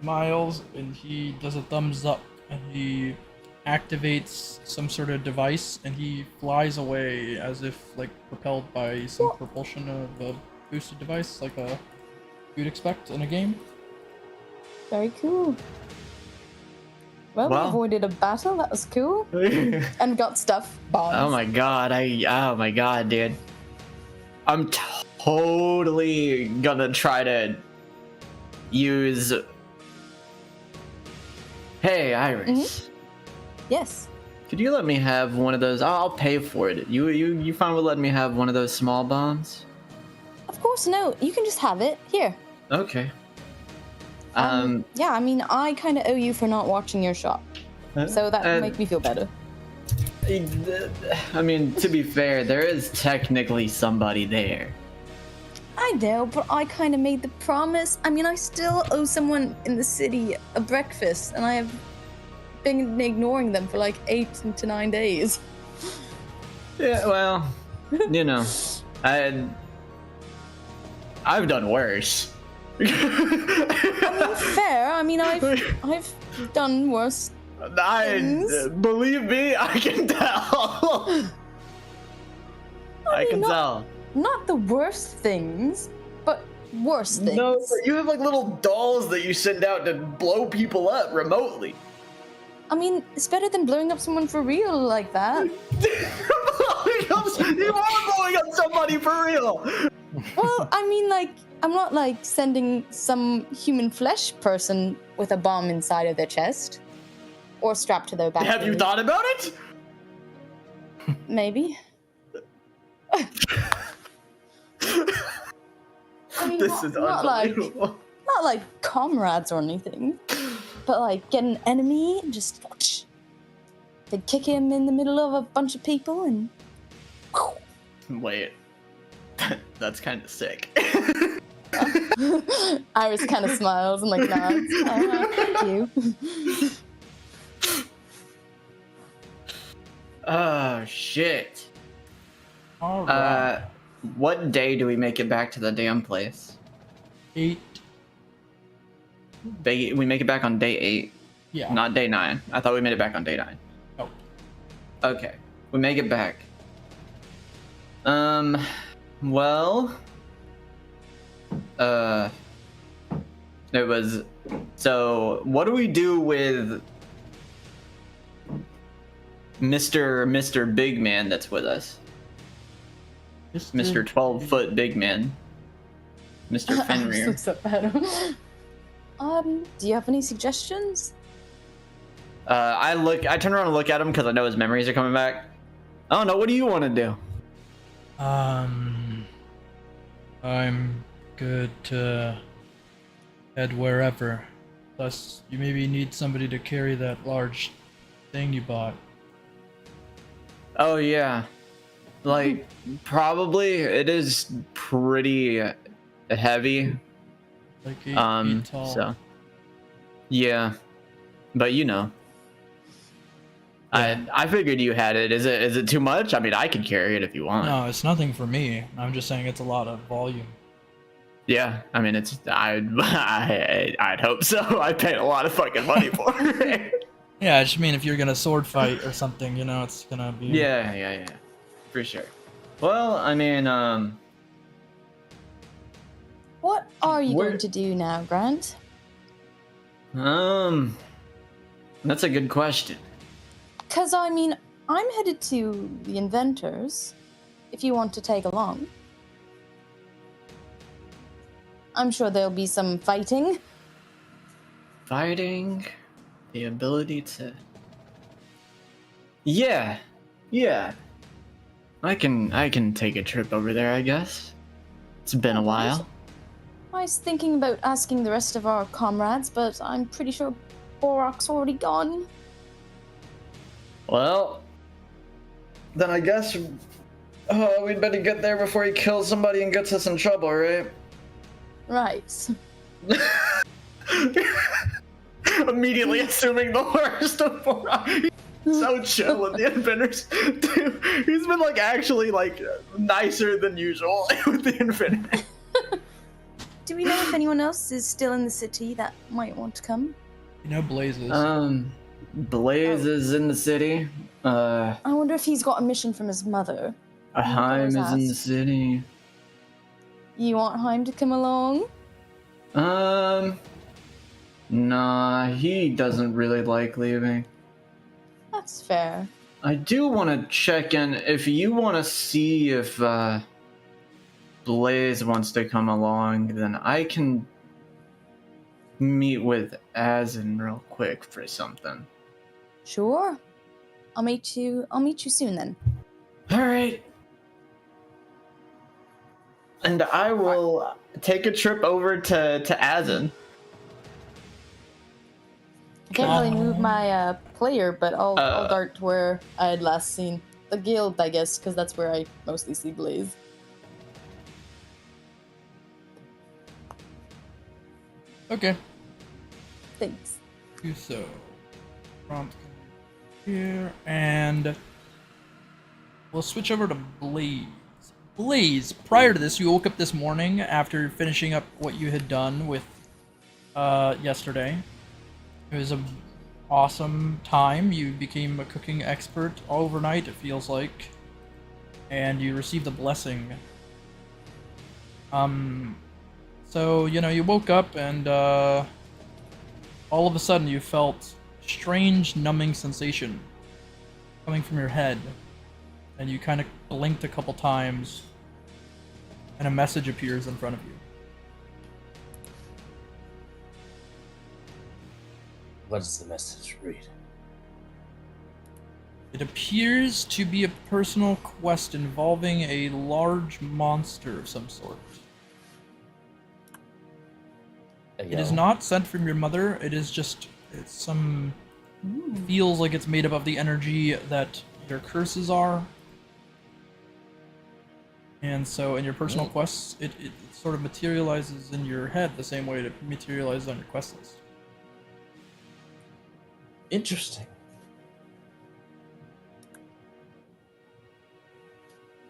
Miles, and he does a thumbs up, and he activates some sort of device, and he flies away as if like propelled by some propulsion of a boosted device, like you'd expect in a game. Very cool. Well, we Wow. avoided a battle. That was cool. And got stuff. Bombs. Oh my god, oh my god, dude. I'm totally gonna try to use... Hey, Iris. Yes. Could you let me have one of those? I'll pay for it. You fine with letting me have one of those small bombs? Of course, no. You can just have it. Here. Okay. Yeah, I mean, I kind of owe you for not watching your shop. So that will make me feel better. I mean, to be fair, there is technically somebody there. I know, but I kind of made the promise. I mean, I still owe someone in the city a breakfast, and I have been ignoring them for like 8 to 9 days. Yeah, well, you know, I've done worse. I mean, fair. I mean, I've done worse. Things? Believe me, I can tell. I can tell. Not the worst things, but worse things. No, but you have like little dolls that you send out to blow people up remotely. I mean, it's better than blowing up someone for real like that. You are blowing up somebody for real. Well, I mean, like, I'm not like sending some human flesh person with a bomb inside of their chest or strapped to their back. Have you thought about it? Maybe. I mean, This is unbelievable. Not like comrades or anything, but like get an enemy and just they'd kick him in the middle of a bunch of people and. Wait, that's kind of sick. Iris kind of smiles and like nods. Thank you. Oh shit. All right. What day do we make it back to the damn place? 8. We make it back on day 8, Yeah. not day 9. I thought we made it back on day 9. Oh. Okay, we make it back. Well, it was. So, what do we do with Mr. Big Man that's with us? Mr. 12-foot big man. Mr. Iris Fenrir. looks up at him. Do you have any suggestions? I turn around and look at him because I know his memories are coming back. I don't know, what do you want to do? I'm good to head wherever. Plus, you maybe need somebody to carry that large thing you bought. Oh yeah. Like, probably it is pretty heavy. Like 8 feet tall. So. Yeah. But you know. Yeah. I figured you had it. Is it too much? I mean, I can carry it if you want. No, it's nothing for me. I'm just saying it's a lot of volume. Yeah, I mean, I'd hope so. I paid a lot of fucking money for it. Yeah, I just mean if you're gonna sword fight or something, you know, it's gonna be. Yeah. For sure. Well, I mean, What are you Where- going to do now, Grant? that's a good question. Because, I mean, I'm headed to the Inventors, if you want to tag along. I'm sure there'll be some fighting. Fighting, the ability to. Yeah. I can take a trip over there, I guess. It's been a while. I was thinking about asking the rest of our comrades, but I'm pretty sure Borach's already gone. Well, then I guess we'd better get there before he kills somebody and gets us in trouble, right? Right. Immediately assuming the worst of Borach. He's so chill with the Inventors. Dude, he's been like actually like nicer than usual with the Inventors. Do we know if anyone else is still in the city that might want to come? You know, Blazes. Blaze is in the city. I wonder if he's got a mission from his mother. Heim is in the asked. city. You want Heim to come along? Nah, he doesn't really like leaving. That's fair. I do want to check in if you want to see if Blaze wants to come along, then I can meet with Azin real quick for something. Sure. I'll meet you soon then. All right. And I will take a trip over to Azin. I can't really move my player, but I'll Uh. dart to where I had last seen the guild, I guess, because that's where I mostly see Blaze. Okay. Thanks. Do so. Prompt here, and we'll switch over to Blaze. Blaze, prior to this, you woke up this morning after finishing up what you had done with yesterday. It was an awesome time. You became a cooking expert overnight, it feels like, and you received a blessing. So, you woke up and all of a sudden you felt strange numbing sensation coming from your head, and you kind of blinked a couple times and a message appears in front of you. What does the message read? It appears to be a personal quest involving a large monster of some sort. It is not sent from your mother. It's some... feels like it's made up of the energy that your curses are. And so in your personal quests, it sort of materializes in your head the same way it materializes on your quest list. Interesting.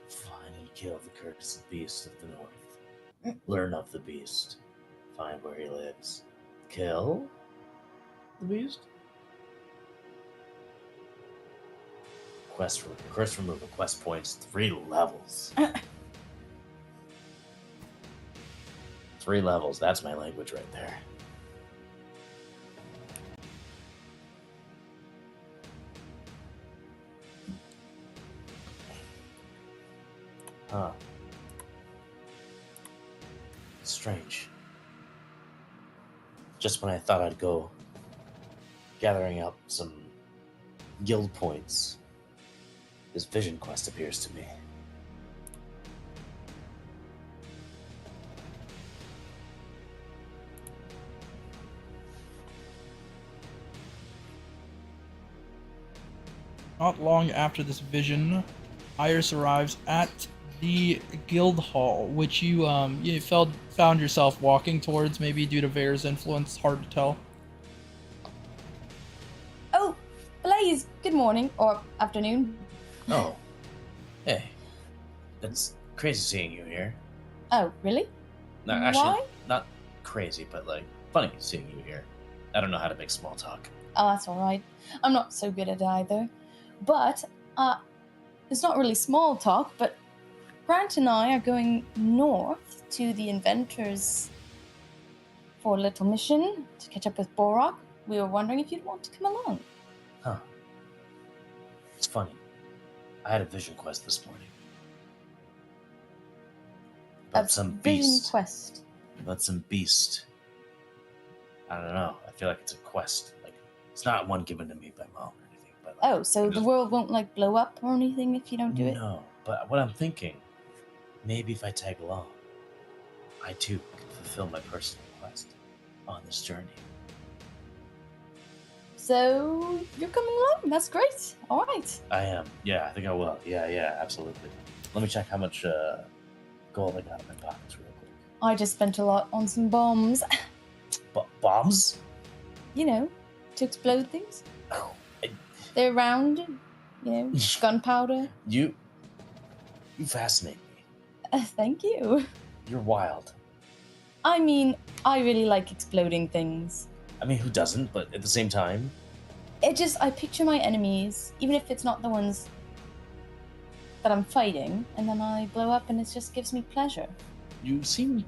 Find and kill the cursed beast of the north. Learn of the beast. Find where he lives. Kill the beast? Quest removal. Quest points 3 levels. 3 levels. That's my language right there. Huh. Strange. Just when I thought I'd go gathering up some guild points, this vision quest appears to me. Not long after this vision, Iris arrives at the guild hall, which you found yourself walking towards, maybe due to Vare's influence, hard to tell. Oh, Blaze, good morning, or afternoon. Oh. Hey. It's crazy seeing you here. Oh, really? No, actually, Why? not crazy, but funny seeing you here. I don't know how to make small talk. Oh, that's alright. I'm not so good at it either. But, it's not really small talk, but Grant and I are going north to the Inventors for a little mission to catch up with Borach. We were wondering if you'd want to come along. Huh. It's funny. I had a vision quest this morning. About some Vision beast. quest. About some beast. I don't know. I feel like it's a quest. It's not one given to me by mom or anything. But Oh, so the world won't blow up or anything if you don't do it? No, but what I'm thinking, maybe if I tag along, I too can fulfill my personal quest on this journey. So you're coming along? That's great. All right. I am. Yeah, I think I will. Yeah, absolutely. Let me check how much gold I got in my pockets real quick. I just spent a lot on some bombs. Bombs? To explode things. Oh, They're round, gunpowder. You fascinate me. Thank you. You're wild. I mean, I really like exploding things. I mean, who doesn't? But at the same time, I picture my enemies, even if it's not the ones that I'm fighting, and then I blow up and it just gives me pleasure. you seem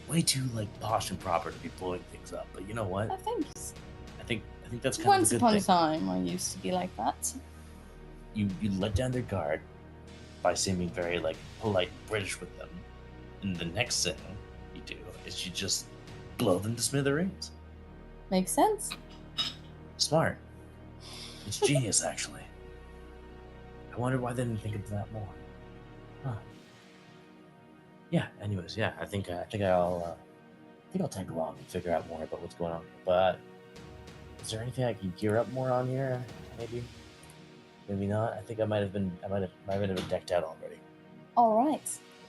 way too posh and proper to be blowing things up. But you know what? Oh, thanks. I think that's kind Once of a good upon a thing. time, I used to be like that. You let down their guard by seeming very polite British with them, and the next thing you do is you just blow them to smithereens. Makes sense. Smart. It's genius, actually. I wonder why they didn't think of that more. Huh. Yeah. Anyways, yeah. I think I'll tag along and figure out more about what's going on. But Is there anything I can gear up more on here? Maybe. Maybe not. I think I might have been decked out already. All right.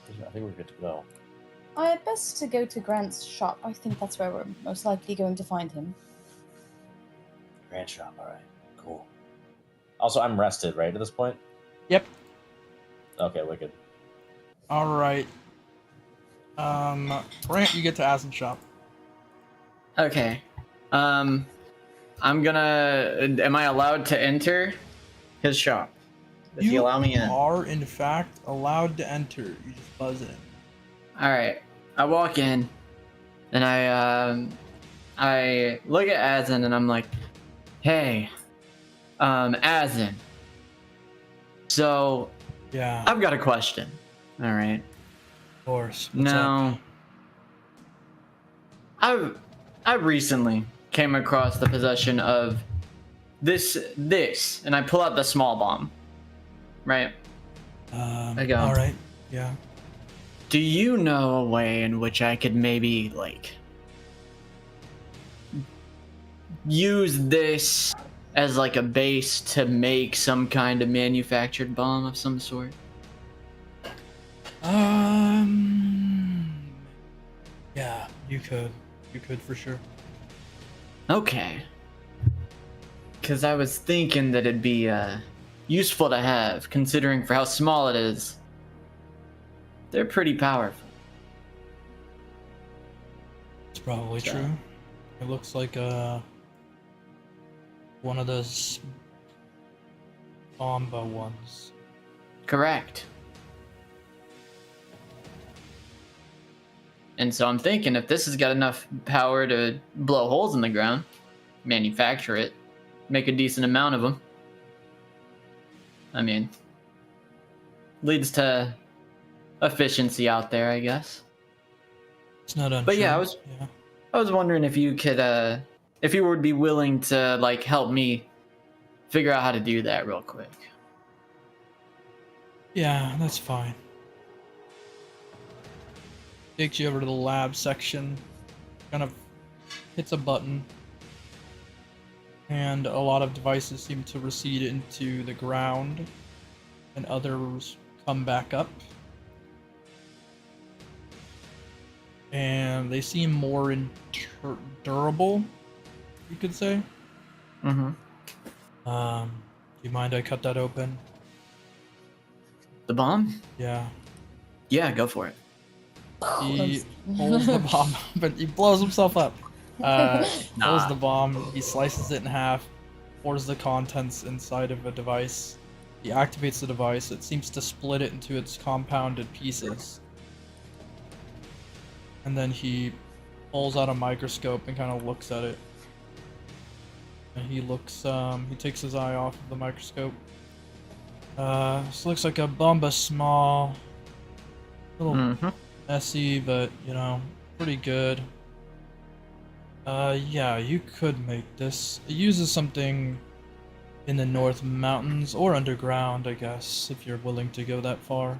I think we're good to go. Best to go to Grant's shop. I think that's where we're most likely going to find him. Grand shop. All right. Cool. Also, I'm rested, right, at this point? Yep. Okay, wicked. All right. Grant, you get to Asin shop. Okay. I'm gonna. Am I allowed to enter his shop? Does he You allow me in? are, in fact, allowed to enter. You just buzz in. All right. I walk in, and I look at Asin, and I'm like, "Hey, Asin. So Yeah, I've got a question. All right. of course. What's Now, up? I recently came across the possession of this, and I pull out the small bomb. Right. I go. All right. Yeah. Do you know a way in which I could maybe like use this as like a base to make some kind of manufactured bomb of some sort? Yeah, you could. You could for sure. Okay. Because I was thinking that it'd be useful to have, considering for how small it is. They're pretty powerful. It's probably So- true. It looks like one of those Bomba ones. Correct. And so I'm thinking if this has got enough power to blow holes in the ground, manufacture it, make a decent amount of them. I mean, leads to efficiency out there, I guess. It's not untrue. But yeah, I was wondering if you could, if you would be willing to like help me figure out how to do that real quick. Yeah, that's fine. Takes you over to the lab section, kind of hits a button, and a lot of devices seem to recede into the ground, and others come back up. And they seem more durable, you could say. Mm-hmm. Do you mind I cut that open? The bomb? Yeah. Yeah, go for it. He pulls the bomb, but he blows himself up. Pulls the bomb, he slices it in half, pours the contents inside of a device. He activates the device, it seems to split it into its compounded pieces. And then he pulls out a microscope and kind of looks at it. And he looks, he takes his eye off of the microscope. This looks like a bomba small. Little messy, but, you know, pretty good. Yeah, you could make this. It uses something in the North Mountains, or underground, I guess, if you're willing to go that far.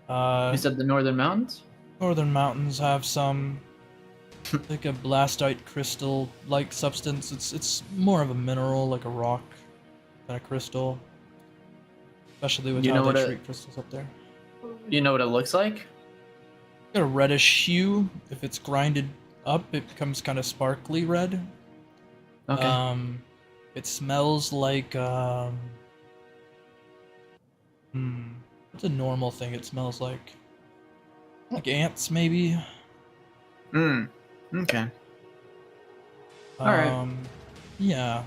You said the Northern Mountains? Northern Mountains have some, like a blastite crystal-like substance. It's more of a mineral, like a rock, than a crystal. Especially with how they treat crystals up there. You know what it looks like? Got a reddish hue. If it's grinded up, it becomes kind of sparkly red. Okay. It smells like what's a normal thing it smells like? Like ants, maybe? Okay. Alright. Yeah.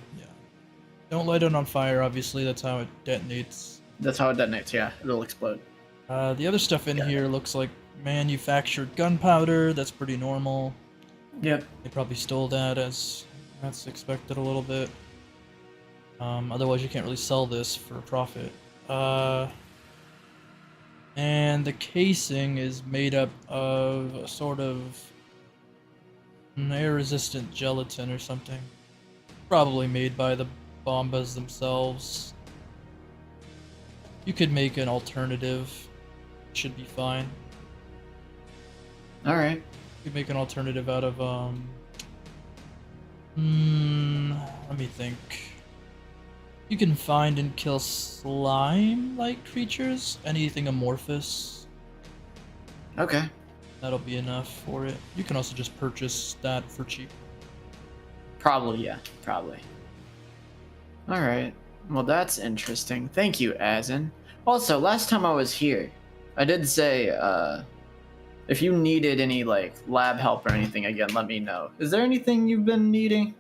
Don't light it on fire, obviously, that's how it detonates. That's how it detonates, yeah. It'll explode. The other stuff in here looks like manufactured gunpowder, that's pretty normal. Yep. They probably stole that, as that's expected a little bit. Otherwise you can't really sell this for profit. And the casing is made up of a sort of air-resistant gelatin or something. Probably made by the bombas themselves. You could make an alternative. Should be fine. Alright. You could make an alternative out of Let me think. You can find and kill slime-like creatures, anything amorphous. Okay. That'll be enough for it. You can also just purchase that for cheap. Probably, yeah. Probably. Alright. Well, that's interesting. Thank you, Azin. Also, last time I was here, I did say, if you needed any, like, lab help or anything, again, let me know. Is there anything you've been needing?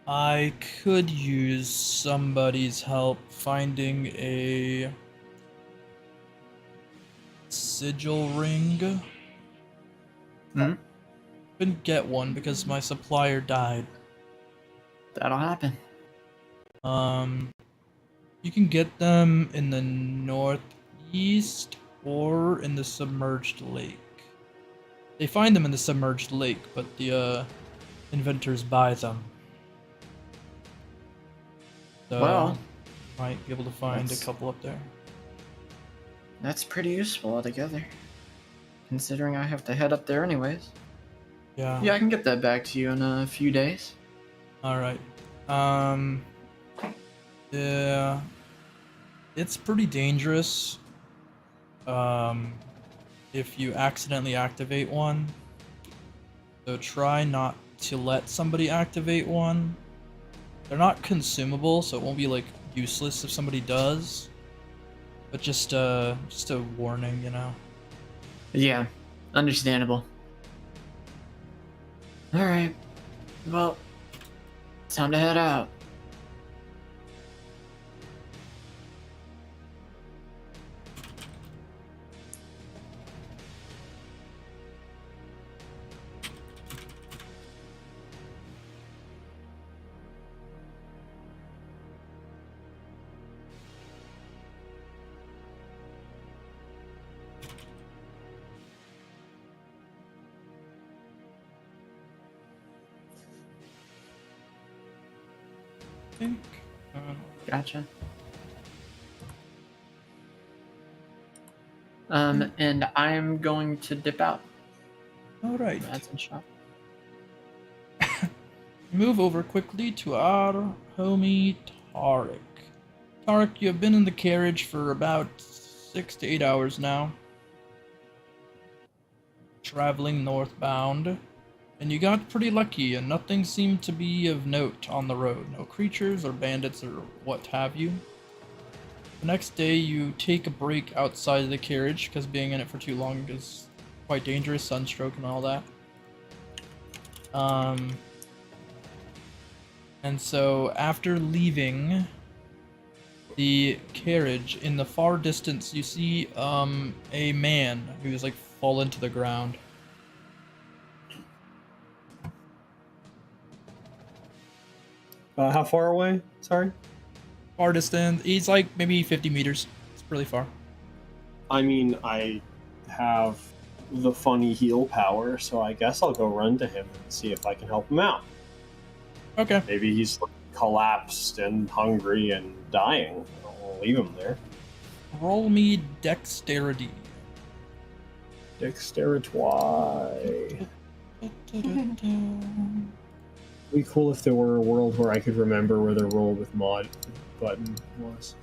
I could use somebody's help finding a sigil ring. Couldn't get one because my supplier died. That'll happen. You can get them in the northeast or in the submerged lake. They find them in the submerged lake, but the inventors buy them. So Well, might be able to find a that's- couple up there. That's pretty useful altogether. Considering I have to head up there anyways. Yeah. Yeah, I can get that back to you in a few days. All right. Yeah. It's pretty dangerous. If you accidentally activate one. So try not to let somebody activate one. They're not consumable, so it won't be like useless if somebody does. But just a warning, you know. Yeah, understandable. Alright. Well, it's time to head out. Think. Gotcha. And I'm going to dip out. All right. That's in shop. Move over quickly to our homie Tariq. Tariq, you have been in the carriage for about 6 to 8 hours now. Traveling northbound. And you got pretty lucky, and nothing seemed to be of note on the road. No creatures or bandits or what have you. The next day, you take a break outside of the carriage, because being in it for too long is quite dangerous, sunstroke and all that. And so, after leaving the carriage, in the far distance, you see a man who's like fallen to the ground. How far away? Sorry. Far distance. He's like maybe 50 meters. It's really far. I mean, I have the funny heal power, so I guess I'll go run to him and see if I can help him out. Okay. Maybe he's collapsed and hungry and dying. I'll leave him there. Roll me dexterity. Dexterity. It'd be cool if there were a world where I could remember where the roll with mod button was.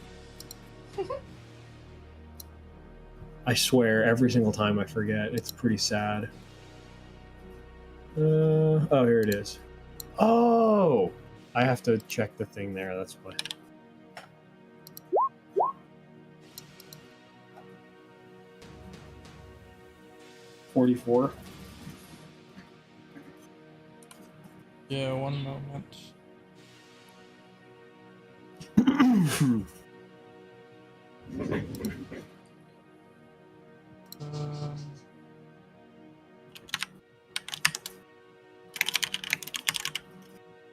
I swear, every single time I forget. It's pretty sad. Oh, here it is. Oh! I have to check the thing there, that's why. $44. Yeah, one moment.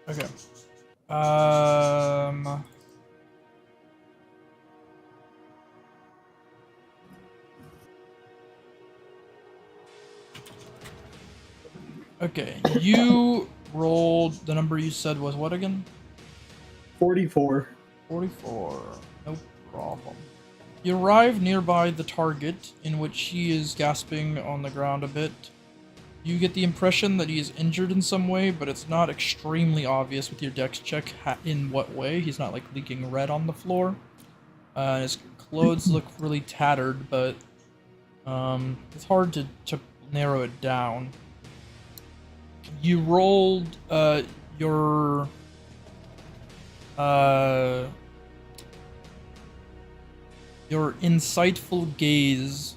Okay. Okay, you rolled, the number you said was what again? 44. 44. No problem. You arrive nearby the target, in which he is gasping on the ground a bit. You get the impression that he is injured in some way, but it's not extremely obvious with your dex check in what way. He's not like leaking red on the floor. His clothes look really tattered, but it's hard to narrow it down. You rolled your insightful gaze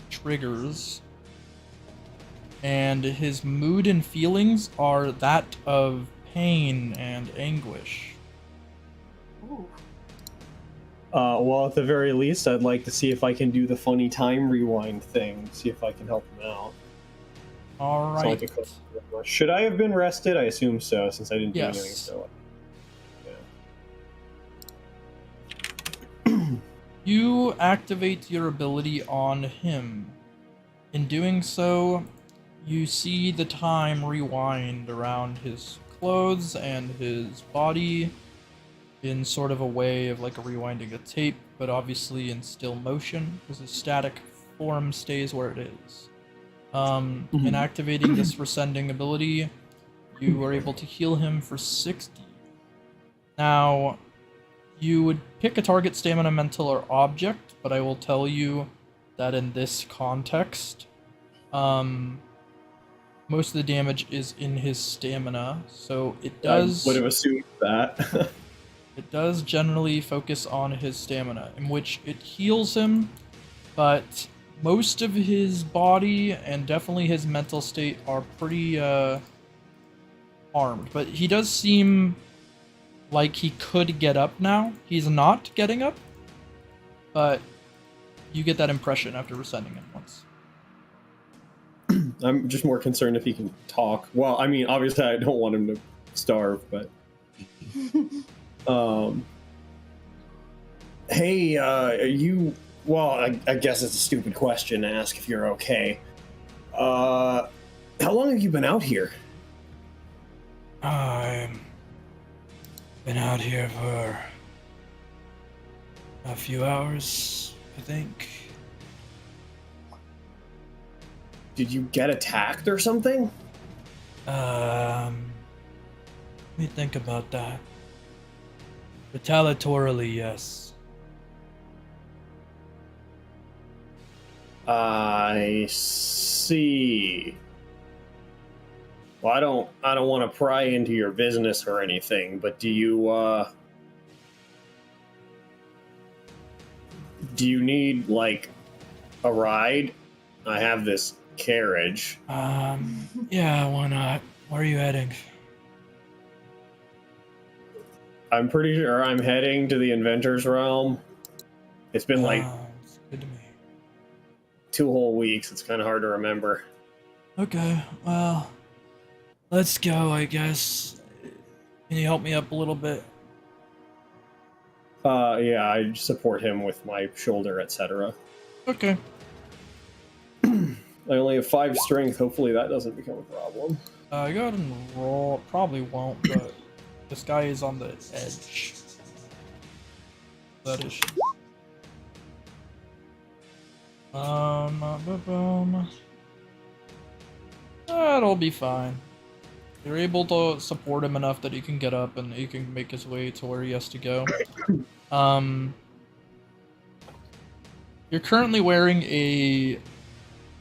triggers, and his mood and feelings are that of pain and anguish. Well, at the very least, I'd like to see if I can do the funny time rewind thing. See if I can help him out. All So I right. can should I have been rested? I assume so, since I didn't do anything. Yes. So, You activate your ability on him. In doing so, you see the time rewind around his clothes and his body in sort of a way of like rewinding a tape, but obviously in still motion, because the static form stays where it is. In activating this rescending ability, you are able to heal him for 60. Now, you would pick a target, stamina, mental, or object, but I will tell you that in this context, most of the damage is in his stamina, so it does... I would have assumed that. It does generally focus on his stamina, in which it heals him, but most of his body and definitely his mental state are pretty harmed. But he does seem like he could get up now. He's not getting up, but you get that impression after rescinding him once. I'm just more concerned if he can talk. Well, I mean, obviously I don't want him to starve, but... Hey, are you... Well, I guess it's a stupid question to ask if you're okay. How long have you been out here? I've been out here for a few hours, I think. Did you get attacked or something? Let me think about that. Retaliatorily, yes. I see. Well, I don't want to pry into your business or anything, but do you need like a ride? I have this carriage. Yeah, why not? Where are you heading? I'm pretty sure I'm heading to the Inventors realm. It's been like It's good to me. 2 whole weeks. It's kind of hard to remember. Okay, well, let's go, I guess. Can you help me up a little bit? Yeah, I support him with my shoulder, etc. Okay. I only have 5 strength. Hopefully that doesn't become a problem. Go ahead and roll. Probably won't, but this guy is on the edge. That is. That'll be fine. You're able to support him enough that he can get up and he can make his way to where he has to go. You're currently wearing a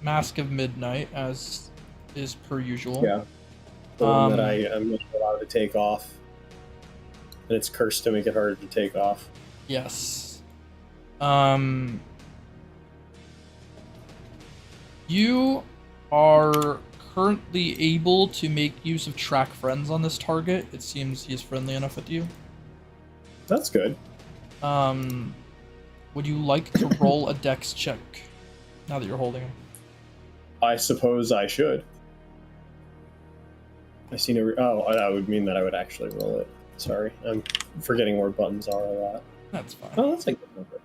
Mask of Midnight, as is per usual. Yeah. The one that I am not allowed to take off. And it's cursed to make it harder to take off. Yes. You are currently able to make use of track friends on this target. It seems he is friendly enough with you. That's good. Would you like to roll a dex check now that you're holding him? I suppose I should. I see no... Oh, that would mean that I would actually roll it. Sorry, I'm forgetting where buttons are a lot. That's fine. Oh, that's a good number.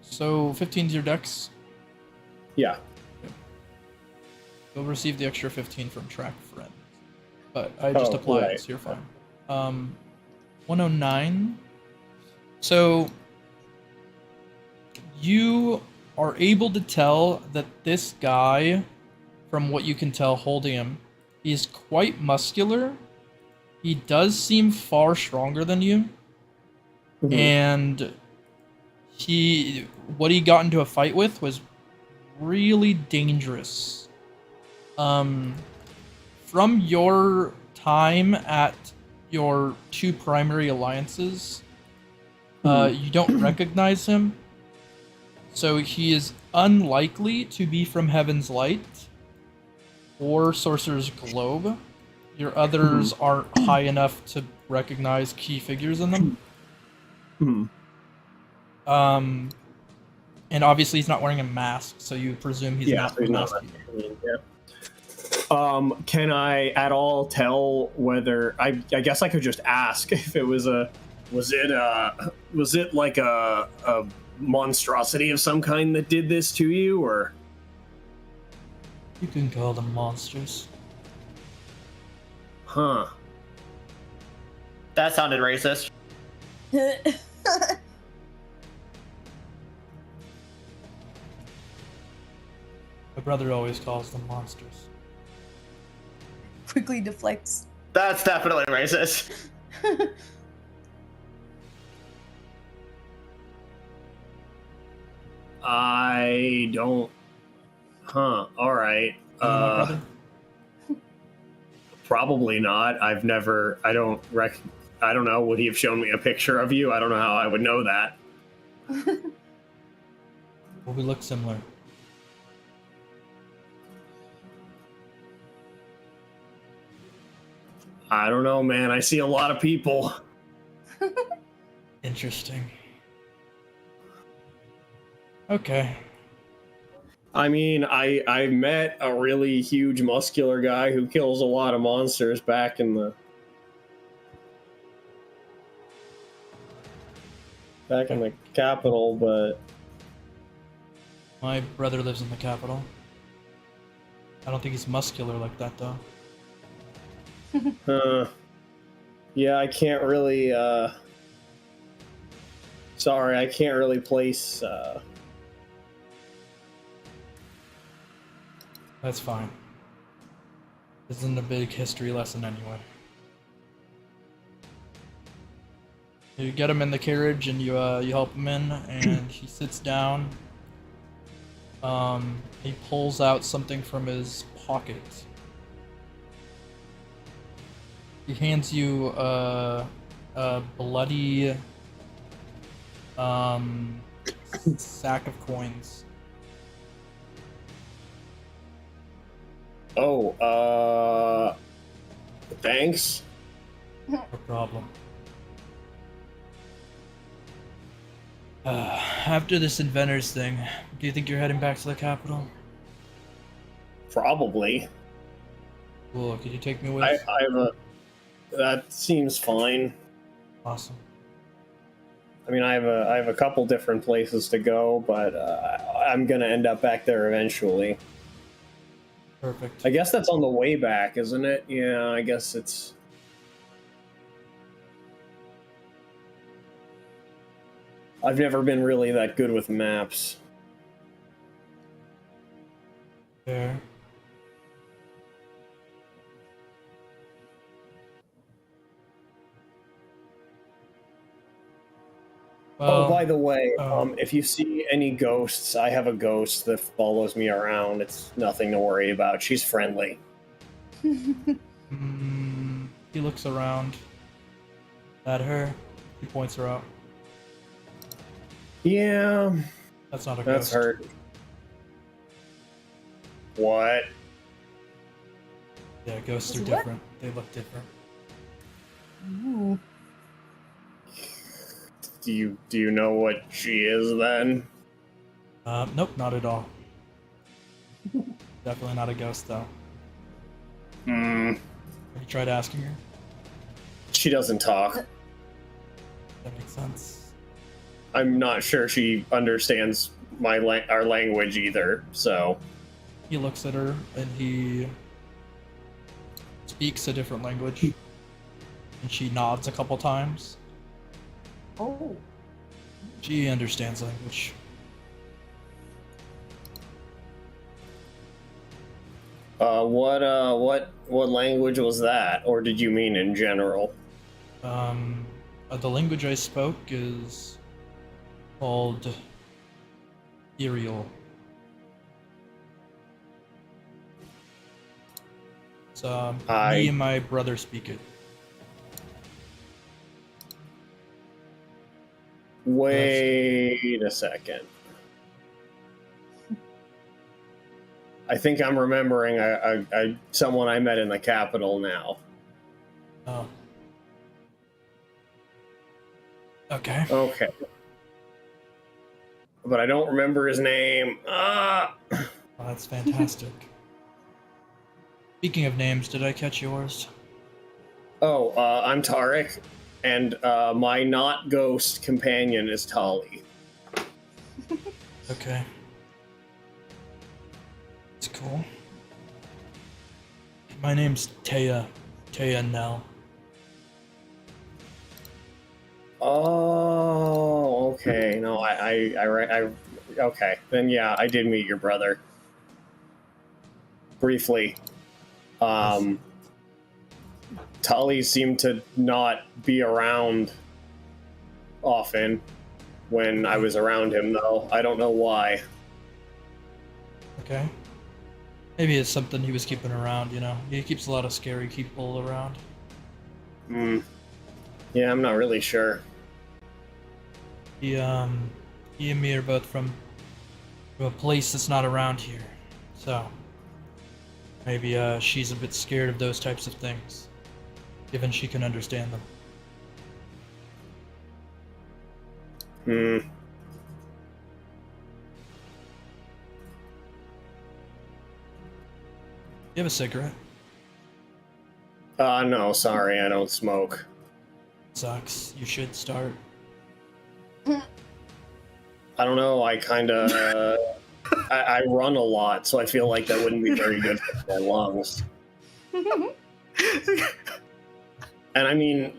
So 15's your dex. Yeah. You'll receive the extra 15 from track friends. But I just applied it, so you're fine. 109 So you are able to tell that this guy, from what you can tell holding him, is quite muscular. He does seem far stronger than you. And what he got into a fight with was really dangerous. From your time at your two primary alliances, you don't recognize him. So he is unlikely to be from Heaven's Light or Sorcerer's Globe. Your others aren't high enough to recognize key figures in them. And obviously he's not wearing a mask, so you presume he's not from mask. Can I at all tell whether I guess I could just ask if it was it like a monstrosity of some kind that did this to you, or You can call them monsters. huh? That sounded racist. My brother always calls them monsters. Quickly deflects. That's definitely racist. I don't. Huh. All right. You know my brother? Probably not. I've never. I don't know. Would he have shown me a picture of you? I don't know how I would know that. Well, we look similar. I don't know, man. I see a lot of people. Interesting. Okay. I mean, I met a really huge muscular guy who kills a lot of monsters back in the capital, but My brother lives in the capital. I don't think he's muscular like that, though. yeah, I can't really sorry, I can't really place That's fine. This isn't a big history lesson anyway. You get him in the carriage and you help him in, and he sits down. He pulls out something from his pocket. He hands you a bloody sack of coins. Oh, thanks. No problem. After this Inventors thing, do you think you're heading back to the capital? Probably. Cool, could you take me with? I have a. That seems fine. Awesome. I mean, I have a couple different places to go, but I'm gonna end up back there eventually. Perfect. I guess that's on the way back, isn't it? Yeah, I guess it's. I've never been really that good with maps. Fair. Oh, by the way, oh. if you see any ghosts, I have a ghost that follows me around. It's nothing to worry about. She's friendly. He looks around at her. He points her out. Yeah, That's not a that's ghost. her. What? Yeah, ghosts are What? different. They look different. Ooh. Do you know what she is then? Nope, not at all. Definitely not a ghost, though. Hmm. Have you tried asking her? She doesn't talk. That makes sense. I'm not sure she understands our language either. So He looks at her and he speaks a different language. And she nods a couple times. Oh. She understands language. What language was that, or did you mean in general? The language I spoke is called Ethereal. So me and my brother speak it. Wait a second. I think I'm remembering someone I met in the capital now. Oh. Okay. Okay. But I don't remember his name. Well, that's fantastic. Speaking of names, did I catch yours? I'm Tariq, and my not ghost companion is Tali. Okay. It's cool. My name's Taya Nell. Oh, okay. No, I okay. Then yeah, I did meet your brother. Briefly. Tali seemed to not be around often when I was around him, though. I don't know why. Okay. Maybe it's something he was keeping around, you know? He keeps a lot of scary people around. Yeah, I'm not really sure. He and me are both from a place that's not around here. So, maybe she's a bit scared of those types of things, given she can understand them. You have a cigarette? No, sorry, I don't smoke. Sucks. You should start. I don't know, I kinda... I run a lot, so I feel like that wouldn't be very good for my lungs. And I mean,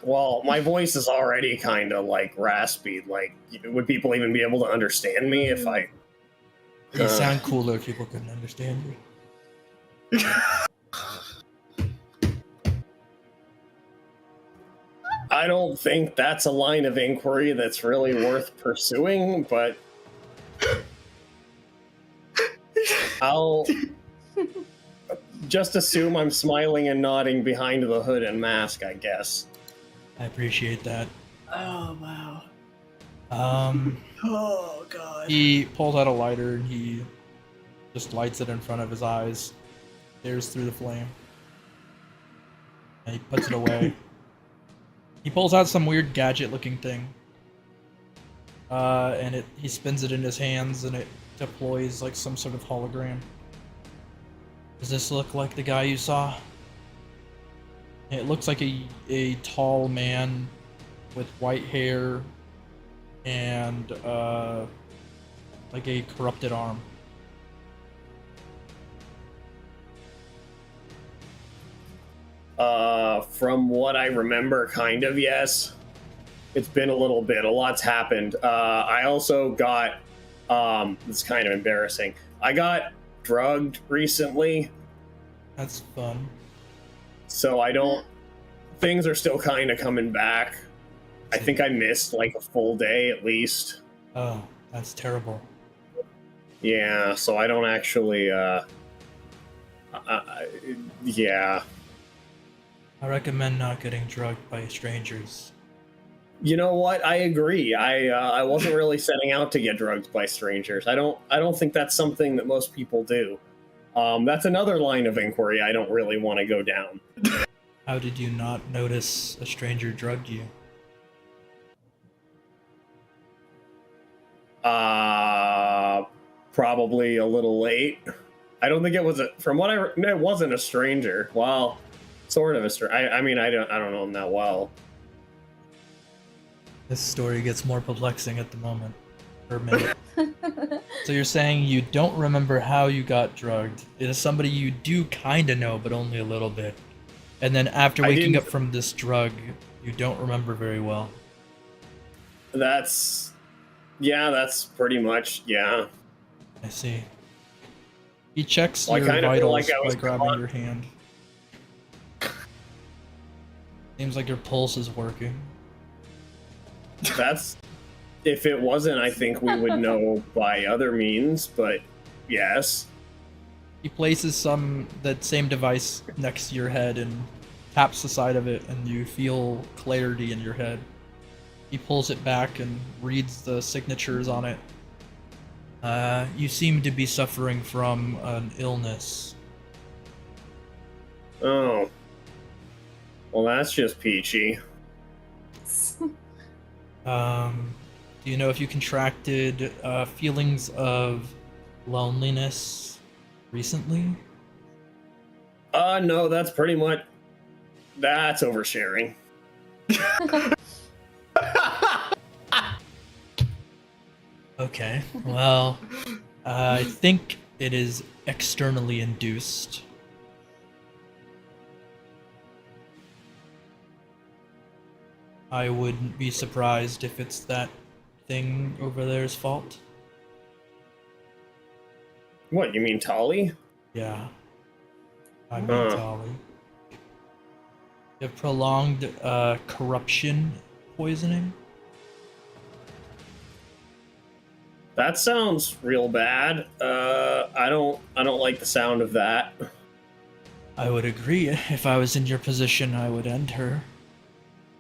well, my voice is already kinda, like, raspy. Like, would people even be able to understand me if I... You sound cooler if people couldn't understand you. I don't think that's a line of inquiry that's really worth pursuing, but I'll just assume I'm smiling and nodding behind the hood and mask, I guess. I appreciate that. Oh, wow. Oh, God. He pulls out a lighter and he just lights it in front of his eyes, stares through the flame, and he puts it away. He pulls out some weird gadget-looking thing, and he spins it in his hands, and it deploys like some sort of hologram. Does this look like the guy you saw? It looks like a tall man with white hair and like a corrupted arm. From what I remember, kind of, yes. It's been a little bit. A lot's happened. I also got, it's kind of embarrassing. I got drugged recently. That's fun. So things are still kind of coming back. I think I missed like a full day at least. Oh, that's terrible. Yeah, so I don't actually, yeah. I recommend not getting drugged by strangers. You know what? I agree. I wasn't really setting out to get drugged by strangers. I don't think that's something that most people do. That's another line of inquiry I don't really want to go down. How did you not notice a stranger drugged you? Probably a little late. I don't think it was it wasn't a stranger. Well, sort of a stranger. I mean, I don't know him that well. This story gets more perplexing at the moment. Per minute. So you're saying you don't remember how you got drugged. It is somebody you do kind of know, but only a little bit. And then after waking up from this drug, you don't remember very well. That's pretty much, yeah. I see. He checks Well, I your kinda feel vitals like I by was grabbing caught. your hand. Seems like your pulse is working. That's, if it wasn't, I think we would know by other means, but yes. He places that same device next to your head and taps the side of it, and you feel clarity in your head. He pulls it back and reads the signatures on it. You seem to be suffering from an illness. Oh. Well, that's just peachy. Do you know if you contracted feelings of loneliness recently? No, that's pretty much, that's oversharing. Okay, well, I think it is externally induced. I wouldn't be surprised if it's that thing over there's fault. What, you mean Tali? Yeah. I mean, Huh. Tali. You have prolonged corruption poisoning? That sounds real bad. I don't like the sound of that. I would agree. If I was in your position, I would end her.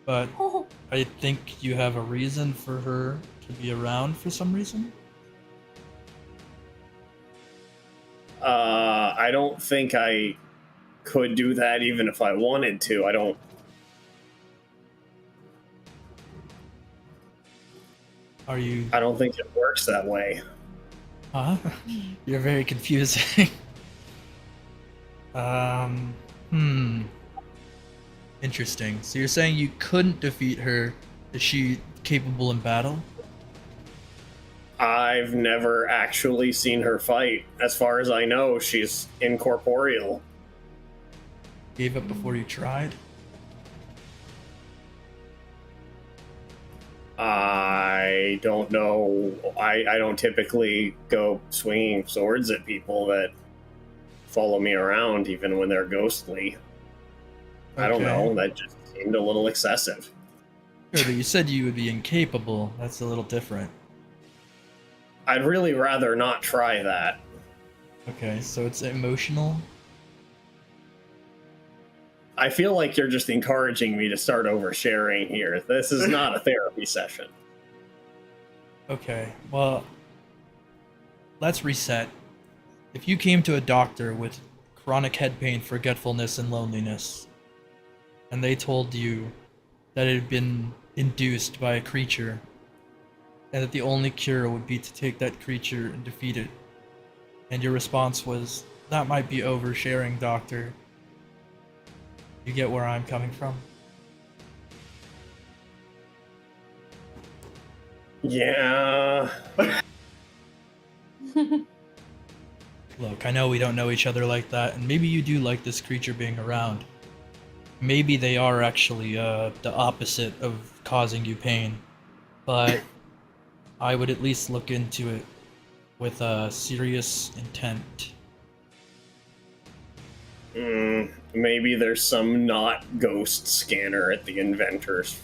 But I think you have a reason for her to be around for some reason. I don't think I could do that even if I wanted to. I don't think it works that way. Huh? You're very confusing. Interesting. So you're saying you couldn't defeat her? Is she capable in battle? I've never actually seen her fight. As far as I know, she's incorporeal. Gave up before you tried? I don't know. I don't typically go swinging swords at people that follow me around, even when they're ghostly. I don't Okay. know. That just seemed a little excessive. Sure, but you said you would be incapable. That's a little different. I'd really rather not try that. Okay, so it's emotional? I feel like you're just encouraging me to start oversharing here. This is not a therapy session. Okay, well, let's reset. If you came to a doctor with chronic head pain, forgetfulness, and loneliness, and they told you that it had been induced by a creature, and that the only cure would be to take that creature and defeat it, and your response was, that might be oversharing, doctor. You get where I'm coming from? Yeah. Look, I know we don't know each other like that, and maybe you do like this creature being around. Maybe they are actually the opposite of causing you pain, but I would at least look into it with a serious intent. Maybe there's some not ghost scanner at the Inventors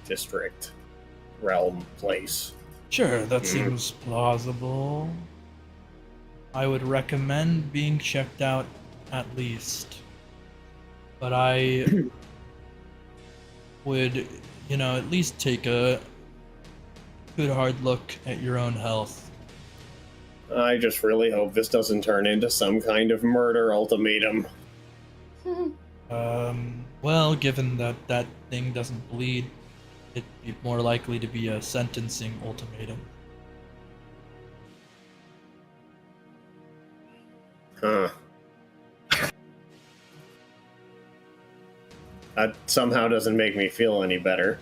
district realm place. Sure, that seems plausible. I would recommend being checked out at least. But I would, at least take a good hard look at your own health. I just really hope this doesn't turn into some kind of murder ultimatum. Well, given that that thing doesn't bleed, it'd be more likely to be a sentencing ultimatum. Huh. That somehow doesn't make me feel any better.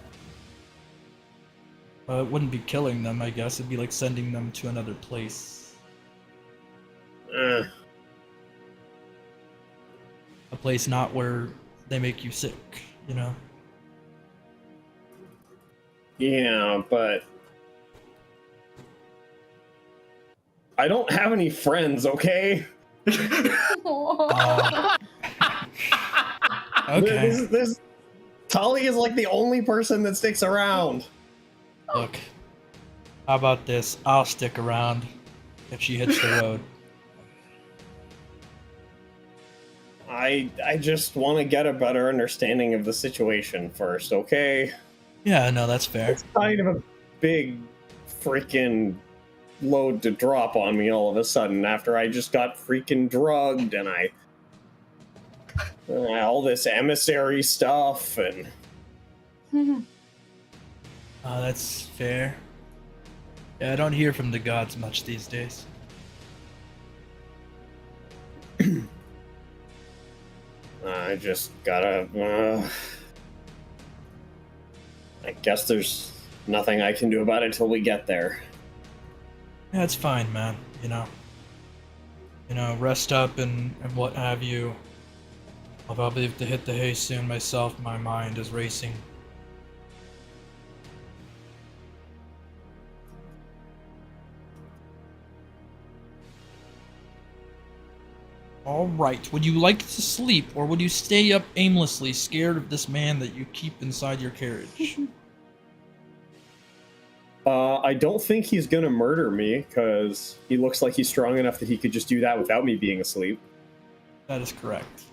It wouldn't be killing them, I guess. It'd be like sending them to another place. A place not where they make you sick, Yeah, but I don't have any friends, okay? Okay. This Tali is like the only person that sticks around. Look, how about this? I'll stick around if she hits the road. I just want to get a better understanding of the situation first, okay? Yeah, no, that's fair. It's kind of a big freaking load to drop on me all of a sudden after I just got freaking drugged and all this emissary stuff and Oh, that's fair. Yeah, I don't hear from the gods much these days. I just gotta. I guess there's nothing I can do about it till we get there. Yeah, it's fine, man. You know, rest up and what have you. I'll probably have to hit the hay soon myself. My mind is racing. Alright, would you like to sleep, or would you stay up aimlessly, scared of this man that you keep inside your carriage? I don't think he's gonna murder me, because he looks like he's strong enough that he could just do that without me being asleep. That is correct.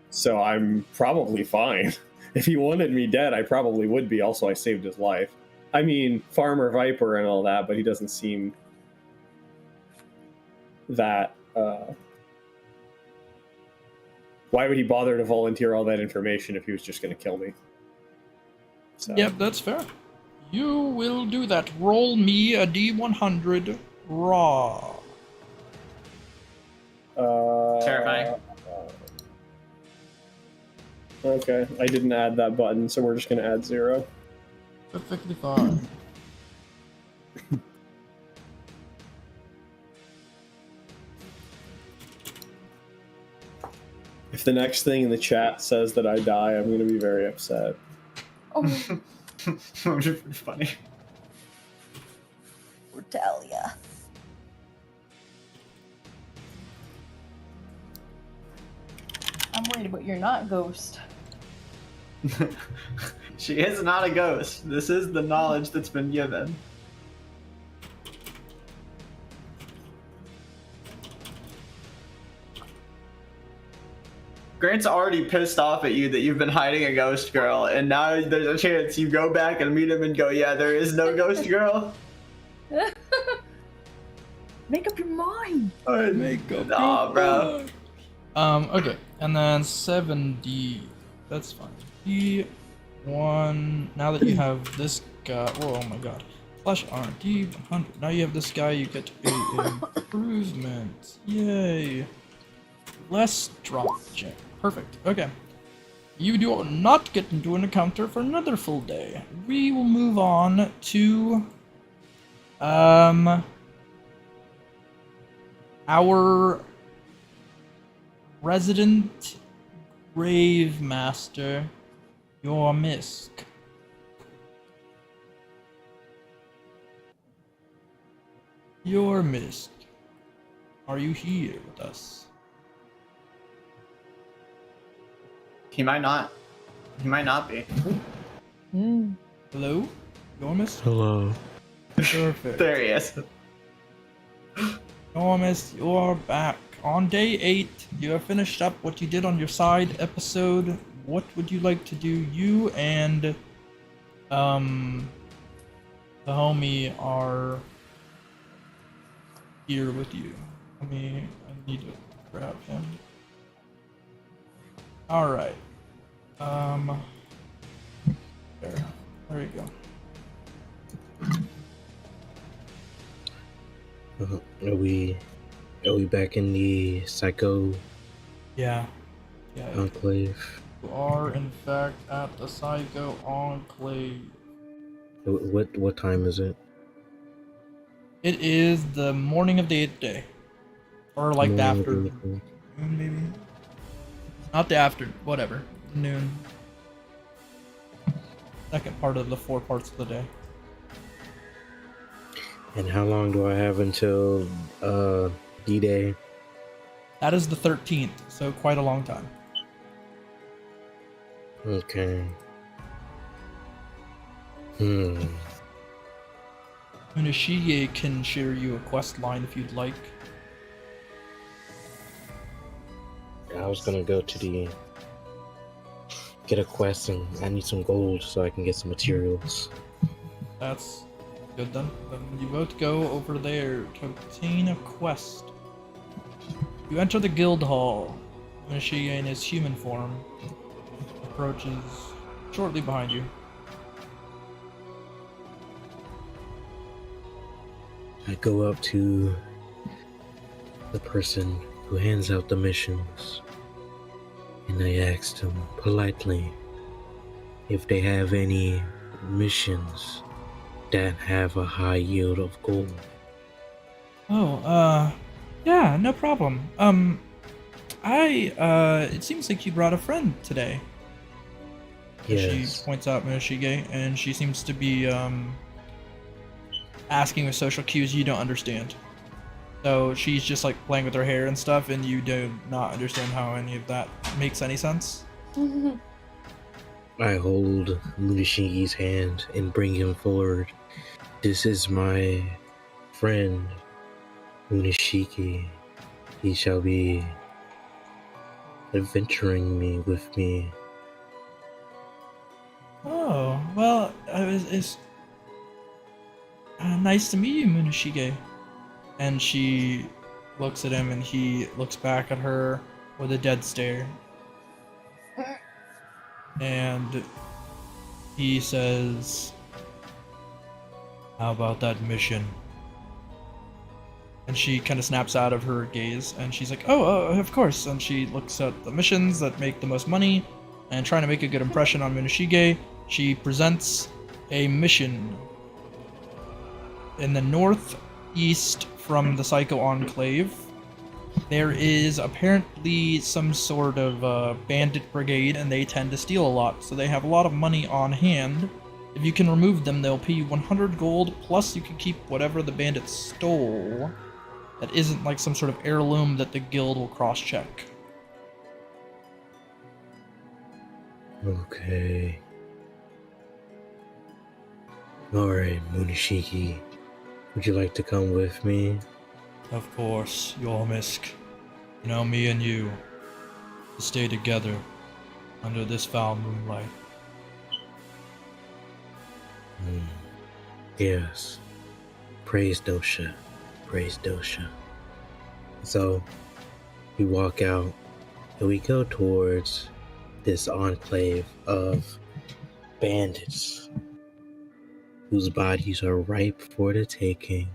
So I'm probably fine. If he wanted me dead, I probably would be. Also, I saved his life. I mean, Farmer Viper and all that, but he doesn't seem that... Why would he bother to volunteer all that information if he was just going to kill me? So. Yep, that's fair. You will do that. Roll me a D100 raw. Terrifying. Okay, I didn't add that button, so we're just going to add 0. Perfectly fine. If the next thing in the chat says that I die, I'm going to be very upset. Oh, That would be pretty funny. Cordelia. I'm worried about you're not ghost. She is not a ghost. This is the knowledge that's been given. Grant's already pissed off at you that you've been hiding a ghost girl, and now there's a chance you go back and meet him and go, yeah, there is no ghost girl. Make up your mind. Make up Nah, your bro. mind. Okay, and then 7D. That's fine. D1. Now that you have this guy. Oh my god. Slash R. D100. Now you have this guy, you get a improvement. Yay. Less drop check. Perfect. Okay. You do not get into an encounter for another full day. We will move on to our resident grave master, Yormisk. Yormisk, are you here with us? He might not. He might not be. Hello? Yormisk? Hello. Perfect. There he is. Yormisk, you're back. On day 8, you have finished up what you did on your side episode. What would you like to do? You and the homie are here with you. I need to grab him. Alright. There you go. Are we back in the Psycho Yeah. Enclave? You are in fact at the Psycho Enclave. What time is it? It is the morning of the 8th day. Or like the Morning of afternoon, maybe? Not the after, whatever. Noon. second part of the 4 parts of the day. And how long do I have until D-Day? That is the 13th, so quite a long time. Okay. Munishige can share you a quest line if you'd like. I was gonna go to get a quest, and I need some gold so I can get some materials. That's good then. Then you both go over there to obtain a quest. You enter the guild hall. Munishige in his human form approaches shortly behind you. I go up to the person who hands out the missions, and I asked them politely if they have any missions that have a high yield of gold. Oh, yeah, no problem. It seems like you brought a friend today. Yes. She points out Munishige, and she seems to be, asking with social cues you don't understand. So she's just like playing with her hair and stuff, and you do not understand how any of that makes any sense. I hold Munishigi's hand and bring him forward. This is my friend, Munishigi. He shall be adventuring me with me. Oh, well, it's nice to meet you, Munishige. And she looks at him, and he looks back at her with a dead stare. And he says, "How about that mission?" And she kind of snaps out of her gaze, and she's like, oh, of course. And she looks at the missions that make the most money, and trying to make a good impression on Munishige, she presents a mission in the northeast from the Psycho Enclave. There is apparently some sort of bandit brigade, and they tend to steal a lot, so they have a lot of money on hand. If you can remove them, they'll pay you 100 gold, plus you can keep whatever the bandits stole that isn't like some sort of heirloom that the guild will cross-check. Okay. Alright, Munishigi. Would you like to come with me? Of course, Yormisk. You know, me and you stay together under this foul moonlight. Yes. Praise Dosha. Praise Dosha. So, we walk out and we go towards this enclave of bandits whose bodies are ripe for the taking.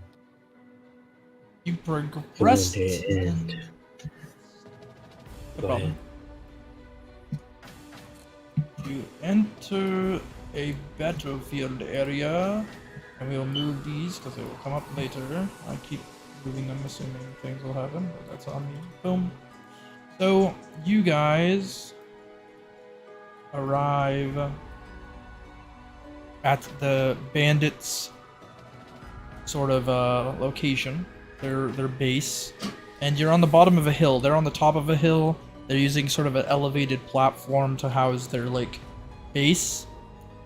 You progress. And when they end. No Go problem. You enter a battlefield area, and we'll move these because they will come up later. I keep moving them, assuming things will happen, but that's on me. Boom. So you guys arrive at the bandits' sort of location, their base, and you're on the bottom of a hill. They're on the top of a hill. They're using sort of an elevated platform to house their like base,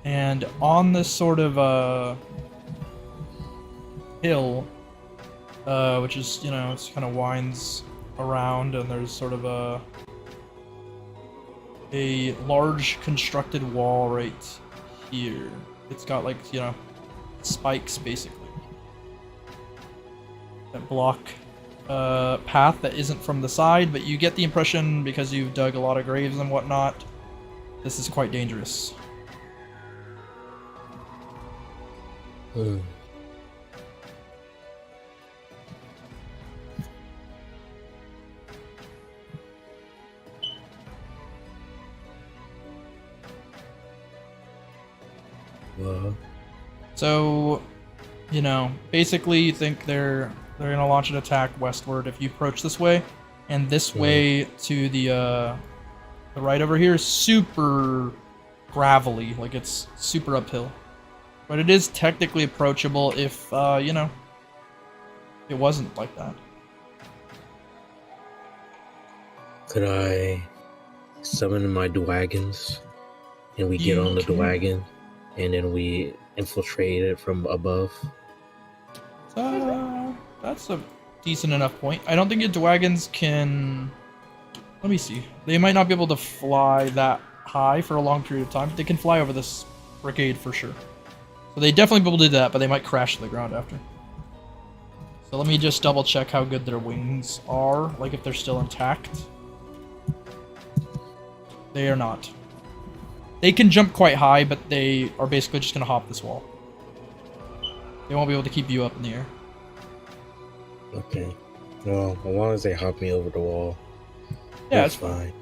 and on this sort of hill, which is, you know, it's kind of winds around, and there's sort of a large constructed wall right here. It's got like, you know, spikes basically that block path that isn't from the side, but you get the impression, because you've dug a lot of graves and whatnot, this is quite dangerous. Well, So, you know, basically you think they're gonna launch an attack westward if you approach this way, and this way to the right over here is super gravelly, like it's super uphill. But it is technically approachable if, you know, it wasn't like that. Could I summon my dwagons and we get You on the can. dwagon and then we infiltrate it from above? That's a decent enough point. I don't think your wagons can... Let me see. They might not be able to fly that high for a long period of time, but they can fly over this brigade for sure. So they definitely be able to do that, but they might crash to the ground after. So let me just double check how good their wings are, like if they're still intact. They are not. They can jump quite high, but they are basically just going to hop this wall. They won't be able to keep you up in the air. Okay. Well, as long as they hop me over the wall, Yeah, that's it's fine. fine.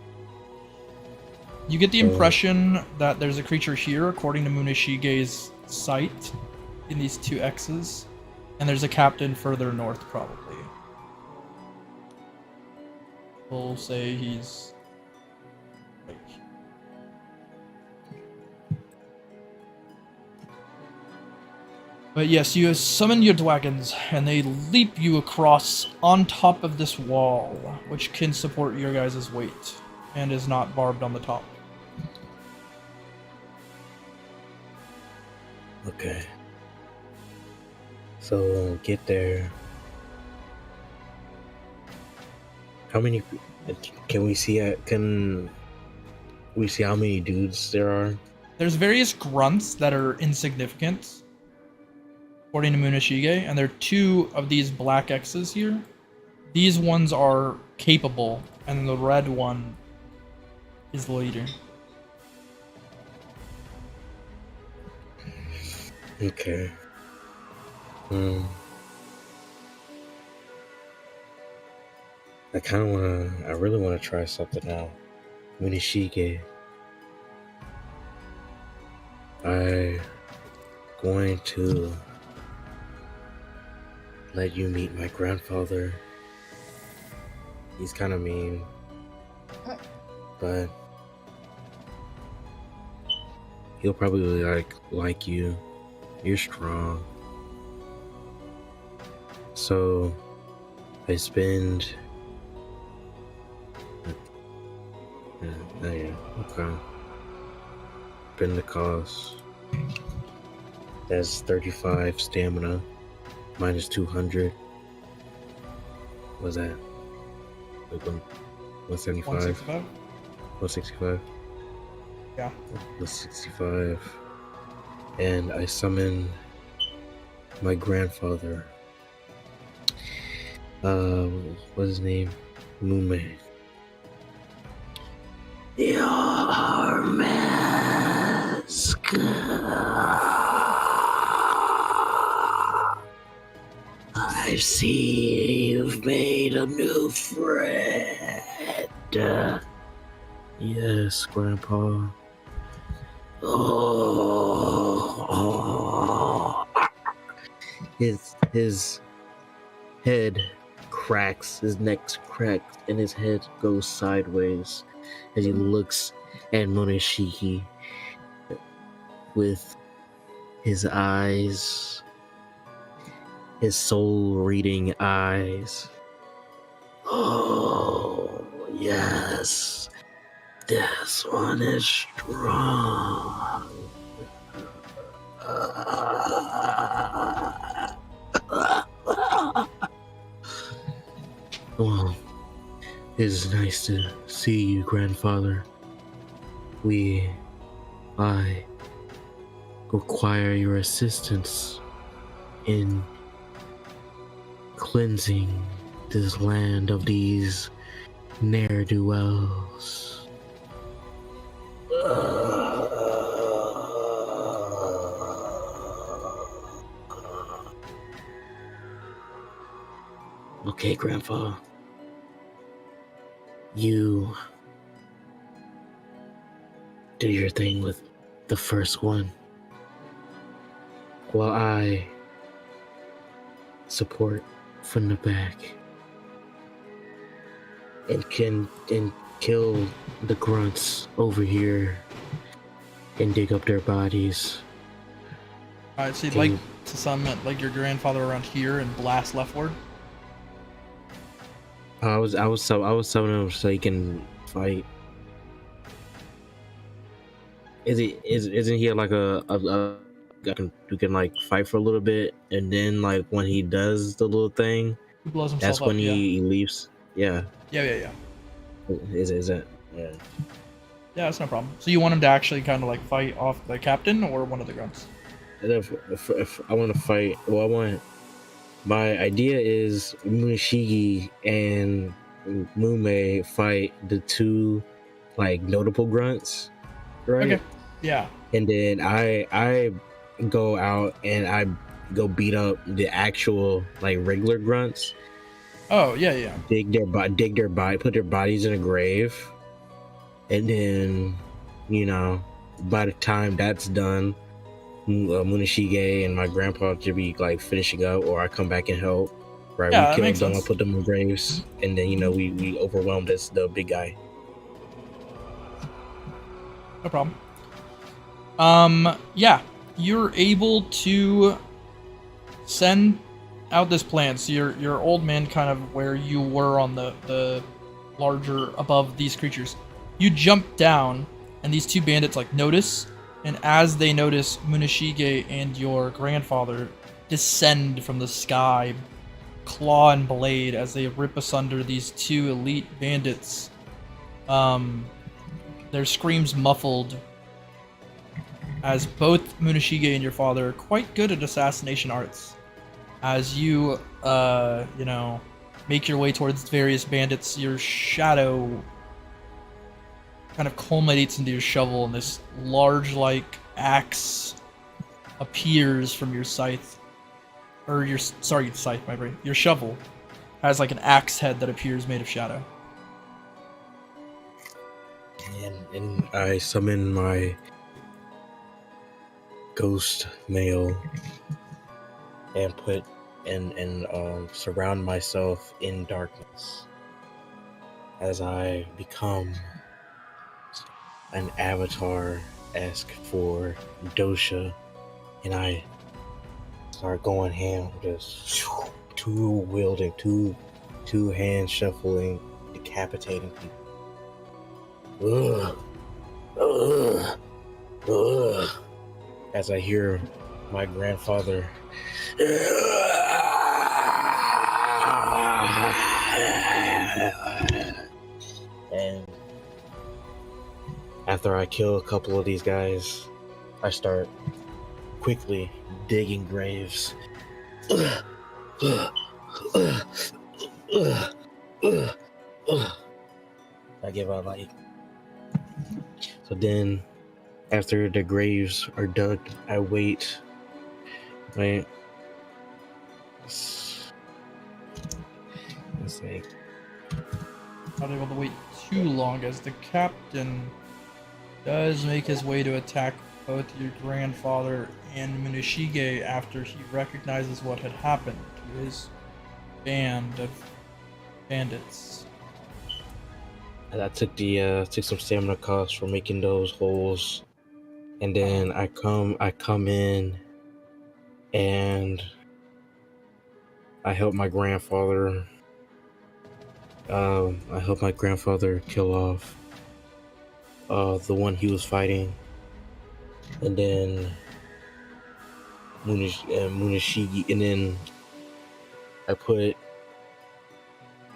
You get the impression that there's a creature here, according to Munishige's sight, in these two X's, and there's a captain further north, probably. We'll say he's... like... But yes, you summon your dragons, and they leap you across on top of this wall, which can support your guys' weight, and is not barbed on the top. Okay. So get there. How many? Can we see? Can we see how many dudes there are? There's various grunts that are insignificant, according to Munishige, and there are two of these black X's here. These ones are capable, and the red one is the leader. Okay. I really wanna try something out. Munishige. I'm going to let you meet my grandfather. He's kind of mean, but he'll probably like you. You're strong. So I spend... yeah, okay. Spend the cost. That's 35 stamina. Minus 200. What's that? Like 175? 165? 165? Yeah. 165. And I summon my grandfather. What's his name? Mume. Yormisk. I see you've made a new friend. Yes, Grandpa. Oh. His head cracks, his neck cracks, and his head goes sideways as he looks at Moneshiki with his eyes, his soul-reading eyes. Oh, yes. This one is strong. Well, it's nice to see you, Grandfather. I require your assistance in cleansing this land of these ne'er-do-wells. Okay, Grandpa. You do your thing with the first one, while I support from the back and kill the grunts over here and dig up their bodies. Alright, so you'd like to summon like your grandfather around here and blast leftward? I was summoning him so he can fight. Isn't he like a who can like fight for a little bit, and then like when he does the little thing, He blows himself that's up, when he leaves. Yeah. Yeah. Is it? Yeah. Yeah, that's no problem. So you want him to actually kind of like fight off the captain or one of the grunts? And if I want to fight, my idea is Munishigi and Mume fight the two like notable grunts, right? Okay. Yeah. And then I go out and I go beat up the actual like regular grunts. Oh yeah. Dig their body, put their bodies in a grave, and then by the time that's done, Munishige and my grandpa should be like finishing up, or I come back and help. Right, Yeah, we that kill makes them, sense. I put them in graves, and then we overwhelm the big guy. No problem. Yeah, you're able to send out this plan. So your old man kind of where you were on the larger above these creatures. You jump down, and these two bandits like notice, and as they notice, Munishige and your grandfather descend from the sky, claw and blade, as they rip asunder these two elite bandits. Their screams muffled as both Munishige and your father are quite good at assassination arts. As you, make your way towards various bandits, your shadow kind of culminates into your shovel, and this large, like, axe appears from your scythe. Or your scythe, my brain. Your shovel has, like, an axe head that appears made of shadow. And I summon my ghost male and put and surround myself in darkness as I become an avatar-esque for Dosha, and I start going ham, just two hands shuffling, decapitating people. As I hear my grandfather and after I kill a couple of these guys, I start quickly digging graves. I give out like. So then, after the graves are dug, I wait. Right. Let's see. Not able to wait too long, as the captain does make his way to attack both your grandfather and Munishige after he recognizes what had happened to his band of bandits. And I took some stamina costs for making those holes, and then I come in, and I help my grandfather. Kill off the one he was fighting, and then Munishige, and then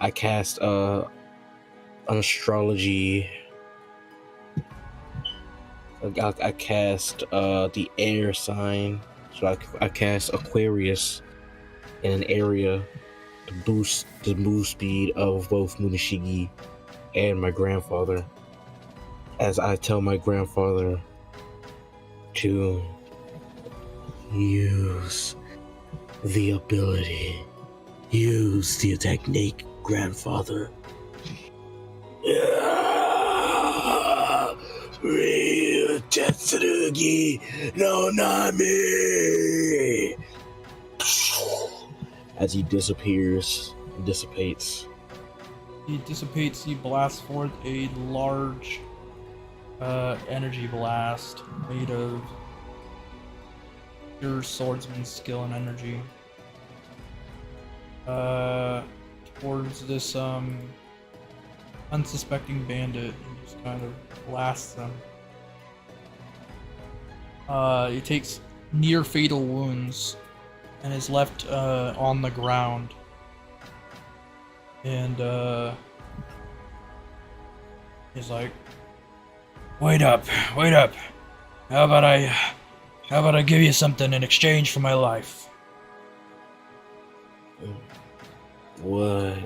I cast an astrology. I cast the air sign, so I cast Aquarius in an area to boost the move speed of both Munishige and my grandfather, as I tell my grandfather to use the ability, use the technique, grandfather. Tetsurugi no Nami, as he dissipates. He dissipates, he blasts forth a large Energy blast made of pure swordsman skill and energy. Towards this unsuspecting bandit and just kind of blasts them. He takes near fatal wounds and is left on the ground. And he's like, wait up. How about I give you something in exchange for my life? What?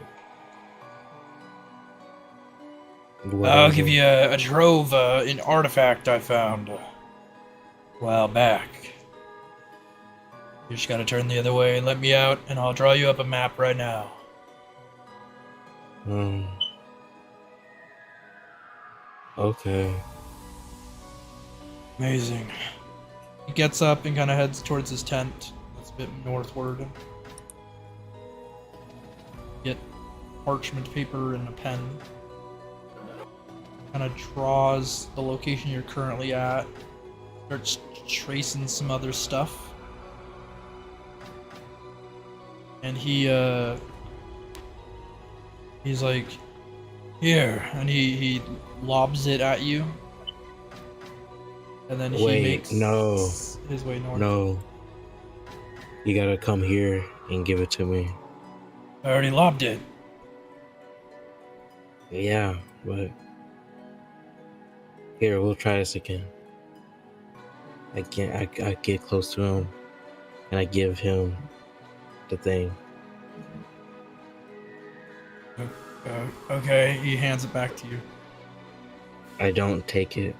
I'll give you a trove, an artifact I found a while back. You just gotta turn the other way and let me out, and I'll draw you up a map right now. Okay. Amazing. He gets up and kind of heads towards his tent. That's a bit northward. Get parchment paper and a pen. Kind of draws the location you're currently at. Starts tracing some other stuff. And he's like, here, and he lobs it at you. And then he makes his way north. No. You gotta come here and give it to me. I already lobbed it. Yeah, but here, we'll try this again. I get close to him and I give him the thing. Okay, he hands it back to you. I don't take it.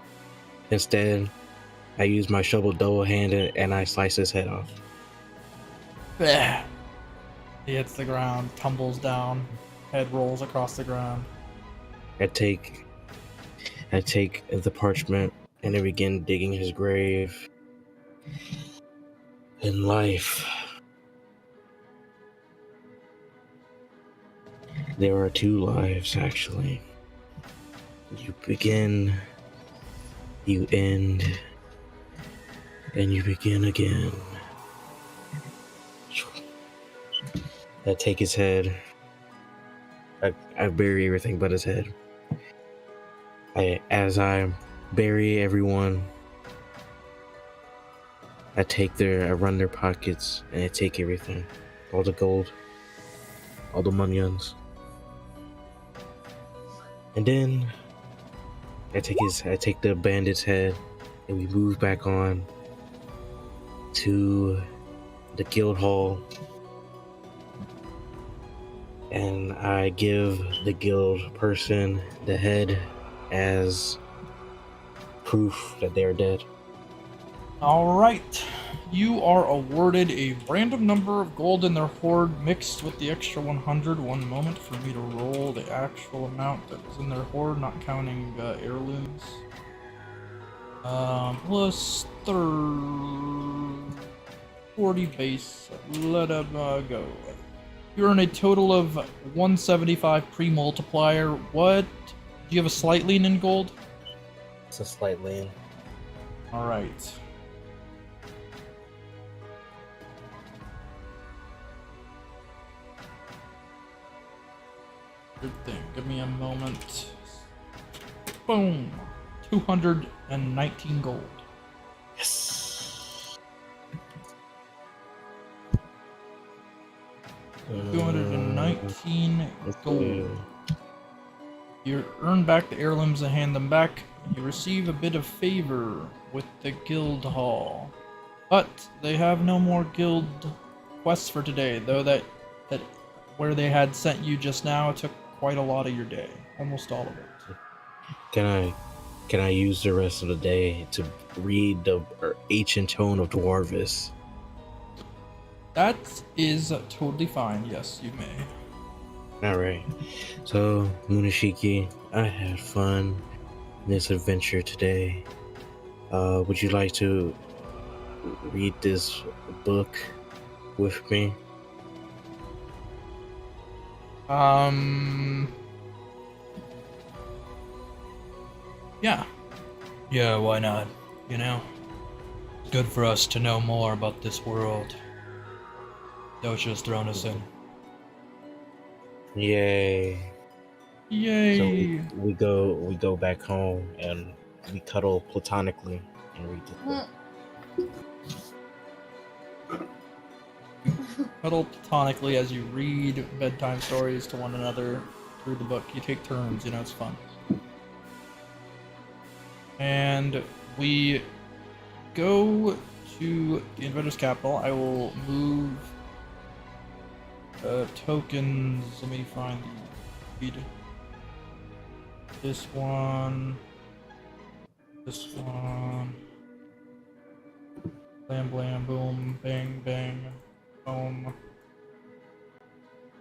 Instead, I use my shovel double-handed and I slice his head off. Bleh. He hits the ground, tumbles down, head rolls across the ground. I take the parchment and I begin digging his grave. In life, there are two lives, actually. You begin, you end, and you begin again. I take his head. I bury everything but his head. As I bury everyone, I run their pockets and I take everything. All the gold, all the munions. And then I take the bandit's head and we move back on to the guild hall. And I give the guild person the head as proof that they're dead. Alright. You are awarded a random number of gold in their hoard mixed with the extra 100. 1 moment for me to roll the actual amount that was in their hoard, not counting heirlooms. Plus 40 base. Let him go. You earn a total of 175 pre-multiplier. What? Do you have a slight lean in gold? It's a slight lean. Alright. Good thing. Give me a moment. Boom! 219 gold. Yes. 219 gold. You earn back the heirlooms and hand them back. You receive a bit of favor with the guild hall. But they have no more guild quests for today, though that where they had sent you just now took quite a lot of your day. Almost all of it. Can I use the rest of the day to read the ancient tone of Dwarvis? That is totally fine. Yes, you may. Alright. So, Munashiki, I had fun in this adventure today. Would you like to read this book with me? Yeah. Yeah, why not? You know? Good for us to know more about this world Dosha's thrown us in. Yay. Yay! So we go back home and we cuddle platonically and read the book. Cuddle platonically as you read bedtime stories to one another through the book. You take turns, you know, it's fun. And we go to the Inventors Capital. I will move tokens. Let me find the feed. This one. Blam blam boom bang bang boom.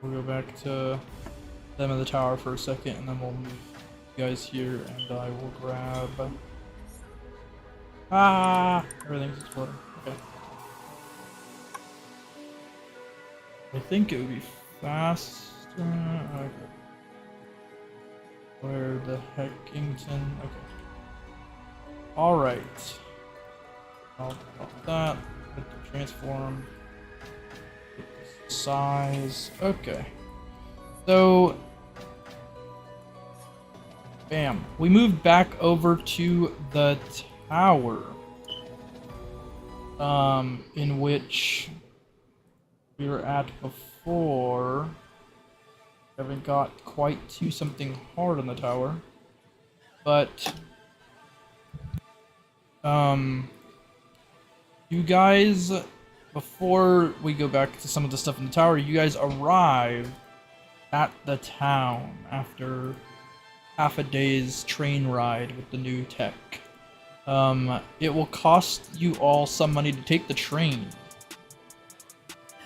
We'll go back to them in the tower for a second, and then we'll move you guys here, and I will grab. Everything's exploding. Okay. I think it would be faster. Okay. Where the Heckington? Okay. Alright. I'll pop that. Hit the transform. Hit the size. Okay. So. Bam. We moved back over to the tower. In which we were at before. Haven't got quite to something hard on the tower. But you guys, before we go back to some of the stuff in the tower, you guys arrive at the town after half a day's train ride with the new tech. It will cost you all some money to take the train.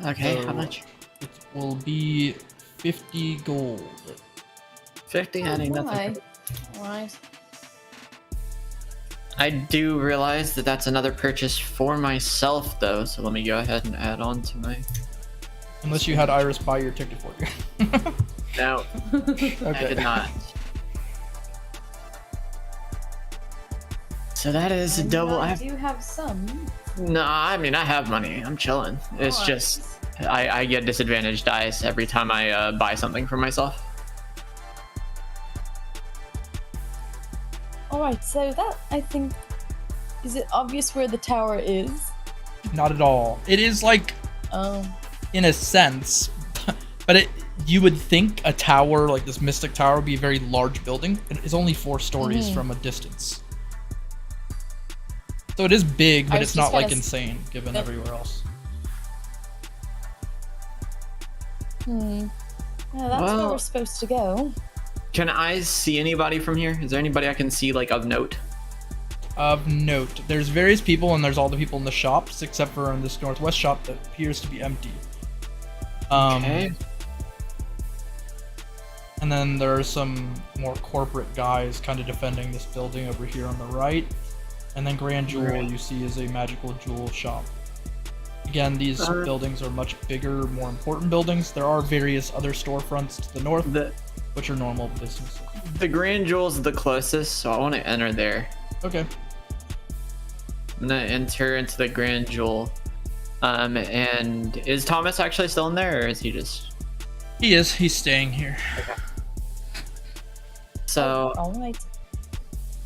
Okay, So how much? It will be 50 gold. 50? I think nothing. Alright. I do realize that that's another purchase for myself, though, so let me go ahead and add on to my... Unless you had Iris buy your ticket for you. No, I did not. So that is a double... I do have some. No, I mean, I have money. I'm chilling. It's Alright. just... I get disadvantaged dice every time I buy something for myself. Alright, so that, I think... Is it obvious where the tower is? Not at all. It is like, Oh. in a sense, but you would think a tower, like this mystic tower, would be a very large building. It's only 4 stories from a distance. So it is big, but I was it's not just like gonna insane, given everywhere else. Yeah, that's where Well- we're supposed to go. Can I see anybody from here? Is there anybody I can see, like, of note? Of note, there's various people, and there's all the people in the shops, except for in this northwest shop that appears to be empty. Okay. And then there are some more corporate guys kind of defending this building over here on the right. And then Grand Jewel, you see, is a magical jewel shop. Again, these buildings are much bigger, more important buildings. There are various other storefronts to the north, which are normal businesses. The Grand Jewel's the closest, so I want to enter there. Okay. I'm gonna enter into the Grand Jewel. And is Thomas actually still in there, or is he just... He is. He's staying here. So, Alright.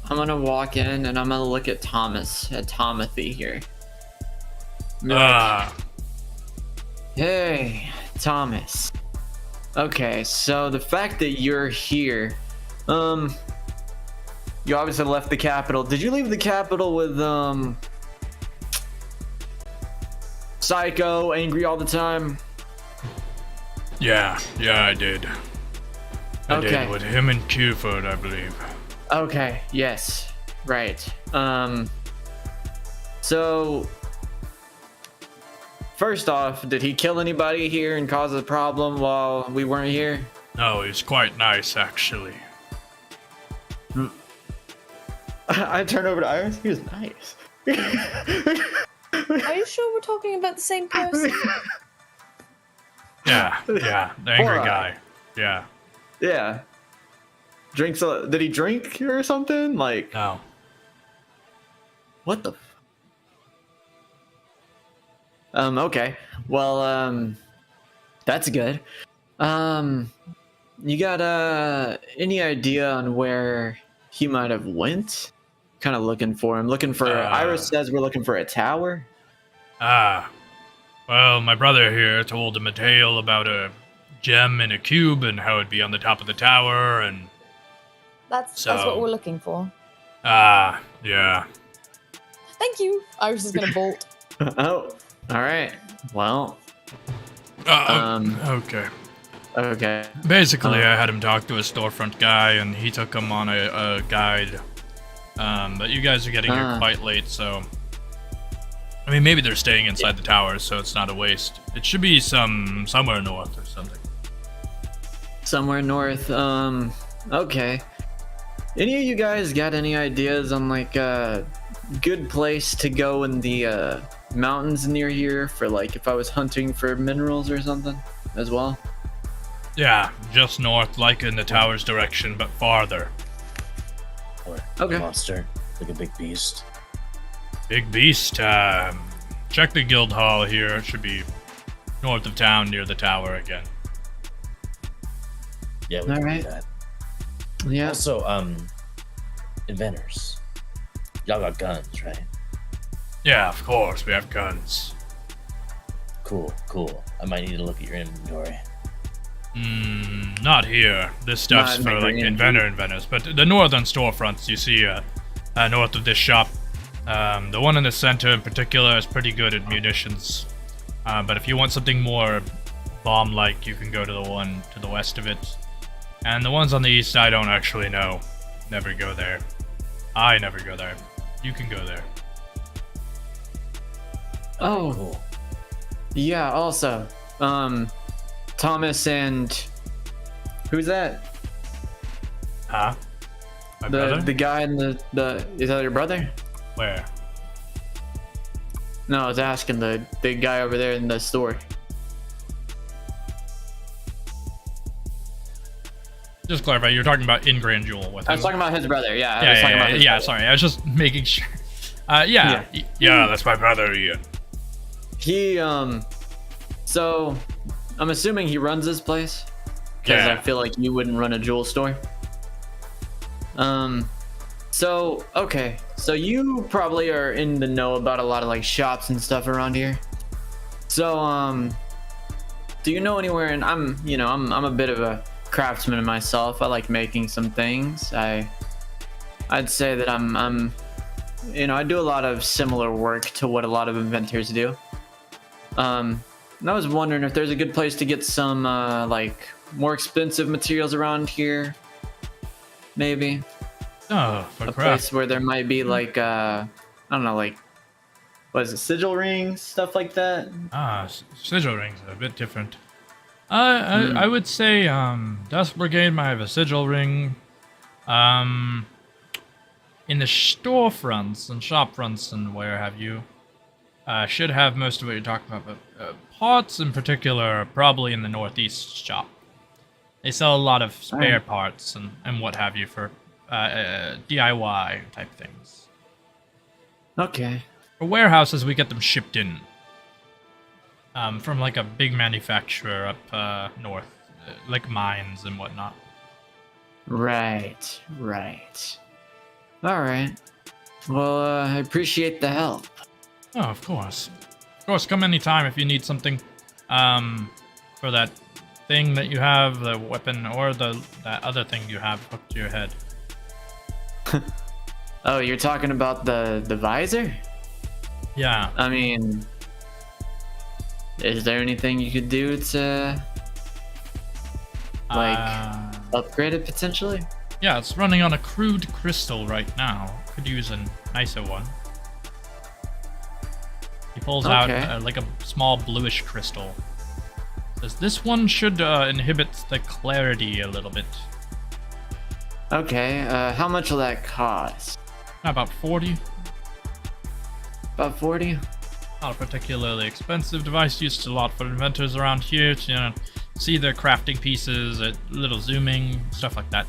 I'm gonna walk in, and I'm gonna look at Thomas, at Tomothy here. Hey, Thomas. Okay, so the fact that you're here, you obviously left the capital. Did you leave the capital with, Psycho, angry all the time? Yeah, I did. I Okay. did with him and Cuford, I believe. Okay, yes, right. So, first off, did he kill anybody here and cause a problem while we weren't here? No, he's quite nice, actually. I turned over to Iris. He was nice. Are you sure we're talking about the same person? Yeah, the angry Borach. guy. Yeah. Yeah. Drinks. Did he drink or something? Like. No. What the? Okay. Well, that's good. You got any idea on where he might have went? Kind of looking for him. Looking for. Iris says we're looking for a tower. Well, my brother here told him a tale about a gem in a cube and how it'd be on the top of the tower, and That's So- what we're looking for. yeah. Thank you. Iris is gonna bolt. Oh, all right. Well, Okay. okay. Basically, I had him talk to a storefront guy, and he took him on a guide. But you guys are getting here quite late, so... I mean, maybe they're staying inside the tower, so it's not a waste. It should be somewhere north or something. Somewhere north. Okay. Any of you guys got any ideas on like a good place to go in the mountains near here for like if I was hunting for minerals or something as well? Yeah, just north, like in the tower's direction, but farther. Or Okay. a monster, like a big beast. Big beast. Check the guild hall here. It should be north of town near the tower again. Yeah, we can Alright. do that. Yeah. Also, inventors. Y'all got guns, right? Yeah, of course, we have guns. Cool. I might need to look at your inventory. Not here. This stuff's Not for like Maggie. inventors, but the northern storefronts you see north of this shop. The one in the center in particular is pretty good at munitions. But if you want something more bomb-like, you can go to the one to the west of it. And the ones on the east, I don't actually know. Never go there. I never go there. You can go there. Oh, Cool. yeah. Also, Thomas and who's that? Huh? My brother? The guy in the is that your brother? Where? No, I was asking the guy over there in the store. Just clarify, you're talking about in Grand Jewel with I was him. talking about his brother. Yeah, I was talking about his brother. Sorry, I was just making sure. Yeah, that's my brother, Ian. He so I'm assuming he runs this place because Yeah. I feel like you wouldn't run a jewel store. So okay, so you probably are in the know about a lot of like shops and stuff around here. So do you know anywhere? And I'm a bit of a craftsman myself. I like making some things. I'd say that I'm I do a lot of similar work to what a lot of inventors do. And I was wondering if there's a good place to get some like more expensive materials around here. Maybe Oh, for a craft. place where there might be like I don't know, like what is it, sigil rings, stuff like that. Sigil rings are a bit different. I would say Dust Brigade might have a sigil ring. In the storefronts and shop fronts and where have you, should have most of what you're talking about, but parts in particular are probably in the northeast shop. They sell a lot of spare parts and what have you for DIY type things. Okay. For warehouses, we get them shipped in from like a big manufacturer up north, like mines and whatnot. Right. All right. Well, I appreciate the help. Oh, of course. Of course, come anytime if you need something for that thing that you have, the weapon, or that other thing you have hooked to your head. Oh, you're talking about the visor? Yeah. I mean, is there anything you could do to like upgrade it potentially? Yeah, it's running on a crude crystal right now. Could use a nicer one. He pulls out Okay. like a small bluish crystal. Says this one should inhibit the clarity a little bit. Okay, how much will that cost? About 40. About 40? Not a particularly expensive device, used a lot for inventors around here to, see their crafting pieces, a little zooming, stuff like that,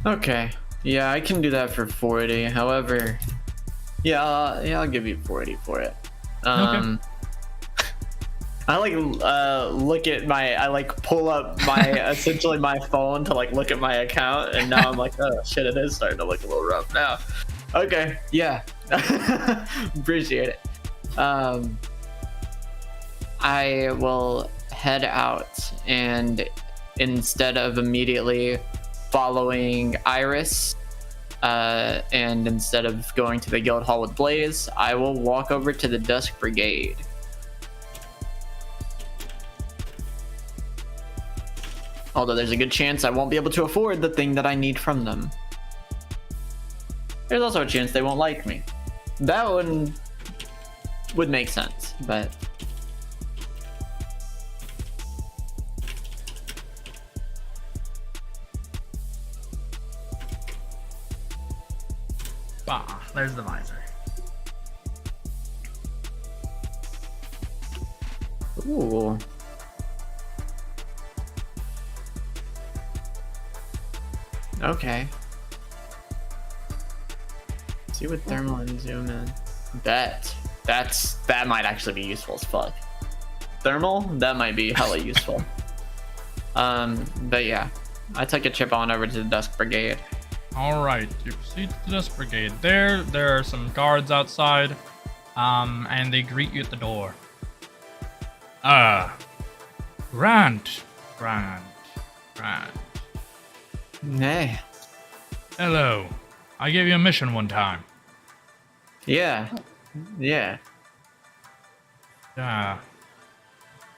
Okay. Yeah, I can do that for 40. However, Yeah, I'll give you 40 for it. Okay. I look at I pull up my essentially my phone to look at my account, and now I'm like, oh shit, it is starting to look a little rough now. Okay, yeah, appreciate it. I will head out, and instead of immediately following Iris, and instead of going to the guild hall with Blaze, I will walk over to the Dusk Brigade. Although there's a good chance I won't be able to afford the thing that I need from them. There's also a chance they won't like me. That one would make sense, but... Ah, there's the visor. Ooh. Okay. See what thermal and zoom in. That might actually be useful as fuck. Thermal, that might be hella useful. But yeah, I took a chip on over to the Dusk Brigade. All right, you proceed to the Dusk Brigade. There are some guards outside, and they greet you at the door. Grant. Hey. Hello. I gave you a mission one time. Yeah.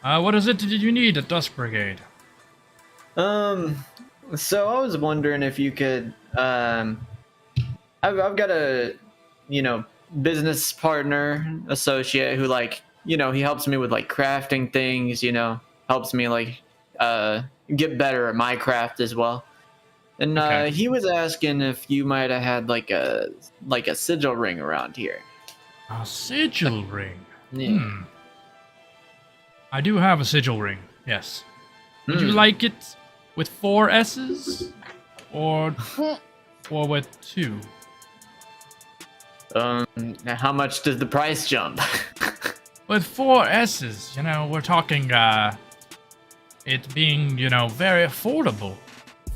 What is it did you need at Dusk Brigade? So I was wondering if you could, I've got a, business partner, associate who he helps me with crafting things, helps me get better at my craft as well. And Okay. he was asking if you might have had a sigil ring around here. A sigil ring. Yeah. I do have a sigil ring, yes. Would you like it with 4 S's? Or with 2? How much does the price jump? With 4 S's, we're talking, it being, very affordable.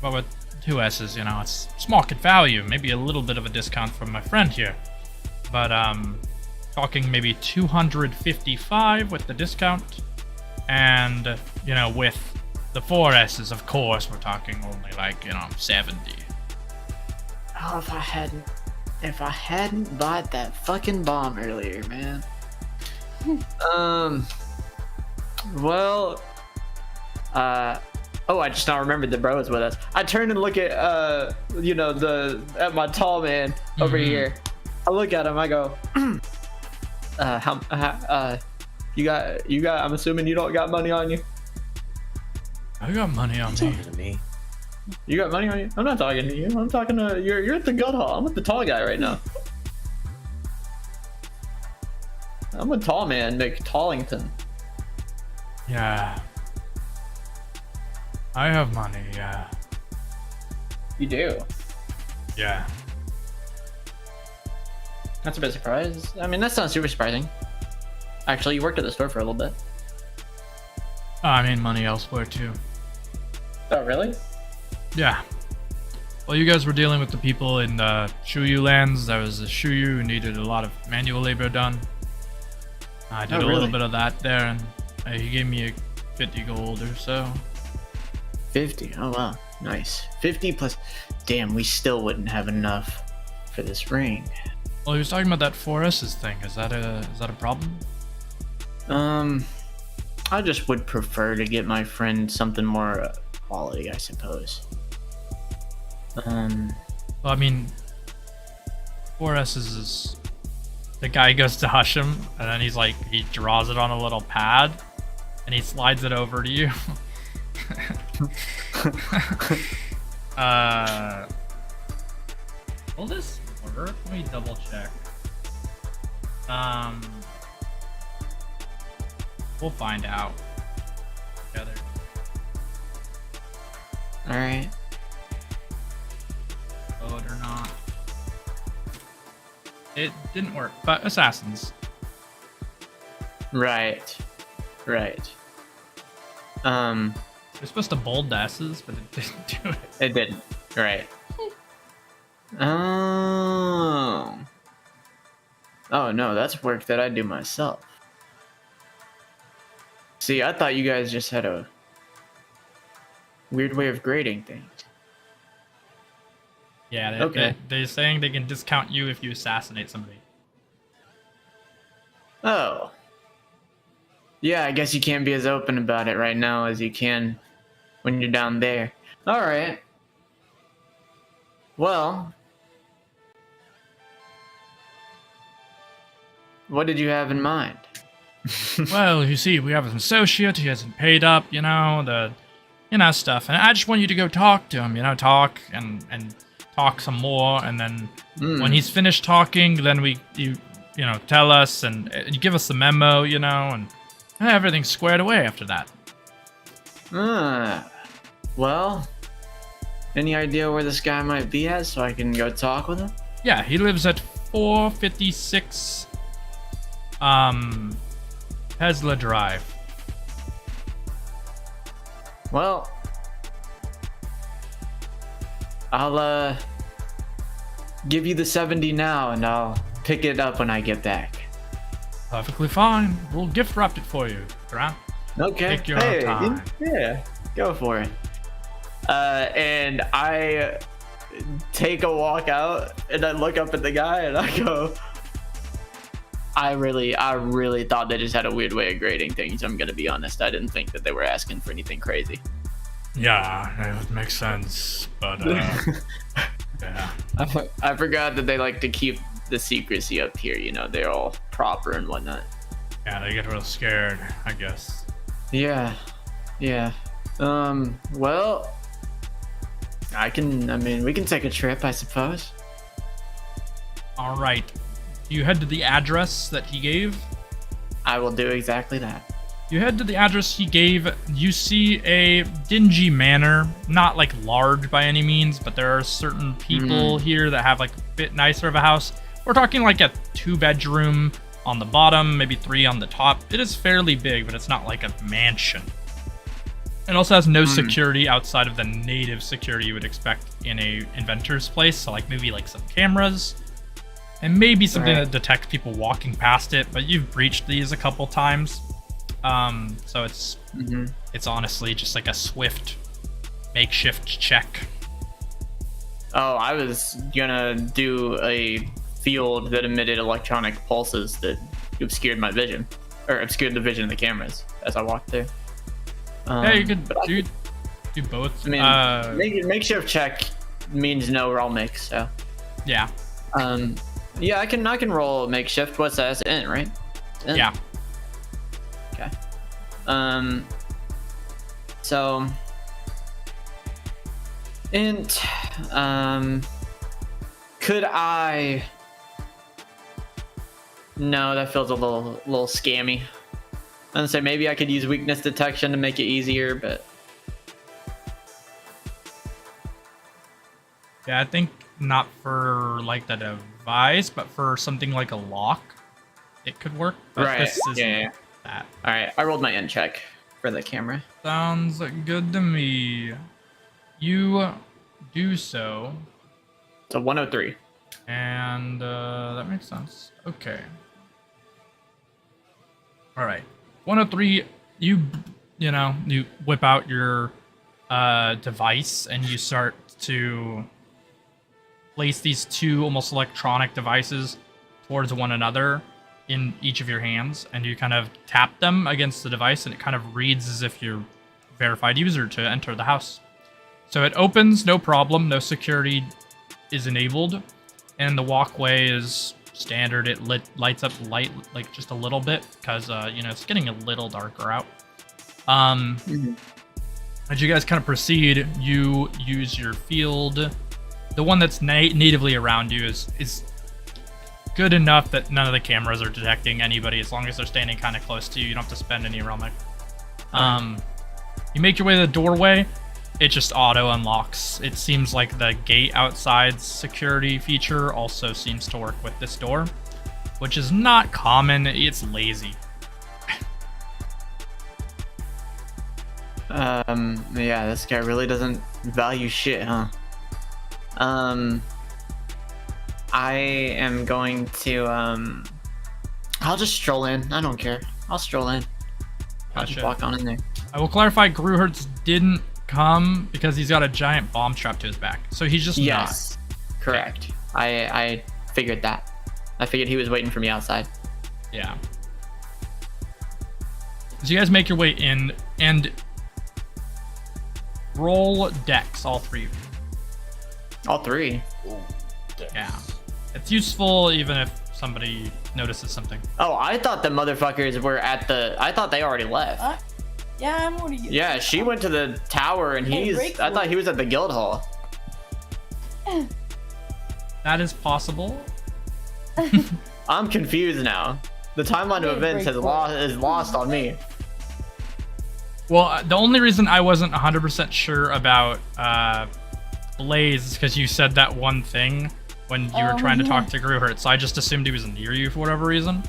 But with 2 S's, it's market value. Maybe a little bit of a discount from my friend here. But, talking maybe 255 with the discount. And, with the 4 S's, of course, we're talking only 70. Oh, if I hadn't bought that fucking bomb earlier, man. Oh, I just now remembered the bro is with us. I turn and look at, at my tall man over here. I look at him, I go, you got, I'm assuming you don't got money on you? I got money on me. Talking to me. You got money on you? I'm not talking to you. I'm talking to, you're at the guild hall. I'm with the tall guy right now. I'm a tall man, Nick Tollington. Yeah. I have money, yeah. You do? Yeah. That's a bit surprised. I mean, that's not super surprising. Actually, you worked at the store for a little bit. I mean money elsewhere too. Oh, really? Yeah. Well, you guys were dealing with the people in the Shuyu lands. There was a Shuyu who needed a lot of manual labor done. I did a little bit of that there, and he gave me 50 gold or so. 50? Oh, wow. Nice. 50 plus... Damn, we still wouldn't have enough for this ring. Well, he was talking about that 4S's thing. Is that a problem? I just would prefer to get my friend something more quality, I suppose. Well, I mean, 4S's is... The guy goes to hush him, and then he draws it on a little pad, and he slides it over to you. Will this work? Let me double check. We'll find out together. Alright. Code or not. It didn't work, but assassins. Right. They're supposed to bold asses, but it didn't do it. It didn't. Right. Oh. Oh no, that's work that I do myself. See, I thought you guys just had a weird way of grading things. Yeah, Okay. they're saying they can discount you if you assassinate somebody. Oh. Yeah, I guess you can't be as open about it right now as you can when you're down there. Alright. Well. What did you have in mind? Well, you see, we have an associate. He hasn't paid up, stuff. And I just want you to go talk to him, talk and talk some more. And then when he's finished talking, then you tell us and you give us the memo, and everything's squared away after that. Well, any idea where this guy might be at so I can go talk with him? Yeah, he lives at 456 Tesla Drive. Well, I'll give you the 70 now and I'll pick it up when I get back. Perfectly fine. We'll gift wrap it for you, right? Okay. Take your own time. Yeah, go for it. And I take a walk out and I look up at the guy and I go, I really thought they just had a weird way of grading things. I'm gonna be honest. I didn't think that they were asking for anything crazy. Yeah, it makes sense. But yeah. I forgot that they like to keep the secrecy up here. They're all proper and whatnot. Yeah, they get real scared, I guess. Yeah. Well, we can take a trip, I suppose. All right. You head to the address that he gave. I will do exactly that. You head to the address he gave. You see a dingy manor, not like large by any means, but there are certain people here that have like a bit nicer of a house. We're talking like a 2-bedroom on the bottom, maybe 3 on the top. It is fairly big, but it's not like a mansion. It also has no security outside of the native security you would expect in a inventor's place. So like maybe like some cameras and maybe something that detects people walking past it, but you've breached these a couple times. So it's honestly just like a swift makeshift check. Oh, I was gonna do a field that emitted electronic pulses that obscured my vision, or obscured the vision of the cameras as I walked through. Yeah, you could do both. I mean, makeshift check means no roll mix, so. Yeah. Yeah, I can roll makeshift. What's that? It's int, right? Int? Yeah. Okay. So int. Could I? No, that feels a little scammy. I'm gonna say maybe I could use weakness detection to make it easier, but Yeah, I think not for like the device, but for something like a lock, it could work. But right. This isn't Yeah. that. All right, I rolled my int check for the camera. Sounds good to me. You do so. It's a 103. And that makes sense. Okay. All right. 103. You whip out your device and you start to place these two almost electronic devices towards one another in each of your hands, and you kind of tap them against the device, and it kind of reads as if you're a verified user to enter the house. So it opens, no problem. No security is enabled. And the walkway is standard. It lights up like just a little bit because it's getting a little darker out. As you guys kind of proceed, you use your field. The one that's natively around you is good enough that none of the cameras are detecting anybody as long as they're standing kind of close to you. You don't have to spend any realmic. You make your way to the doorway. it just auto unlocks. It seems like the gate outside's security feature also seems to work with this door, which is not common. It's lazy. Yeah, this guy really doesn't value shit, huh? I am going to, I'll just stroll in. I don't care. I'll stroll in. I'll just Gotcha. walk on in there. I will clarify, Gruhertz didn't come because he's got a giant bomb strapped to his back. So he's just Yes, correct. I figured that. I figured he was waiting for me outside. not. Yeah. So you guys make your way in and roll dex, all three of you. All three. Yeah. It's useful even if somebody notices something. Oh, I thought the motherfuckers were at the. I thought they already left. Yeah, I'm already. Yeah, she went to the tower and Hey, he's. break I thought he was at the guild hall. That is possible. I'm confused now. The timeline of Hey, events break is lost on me. Well, the only reason I wasn't 100% sure about Blaze is because you said that one thing when you were trying to yeah. talk to Gruhertz, so I just assumed he was near you for whatever reason.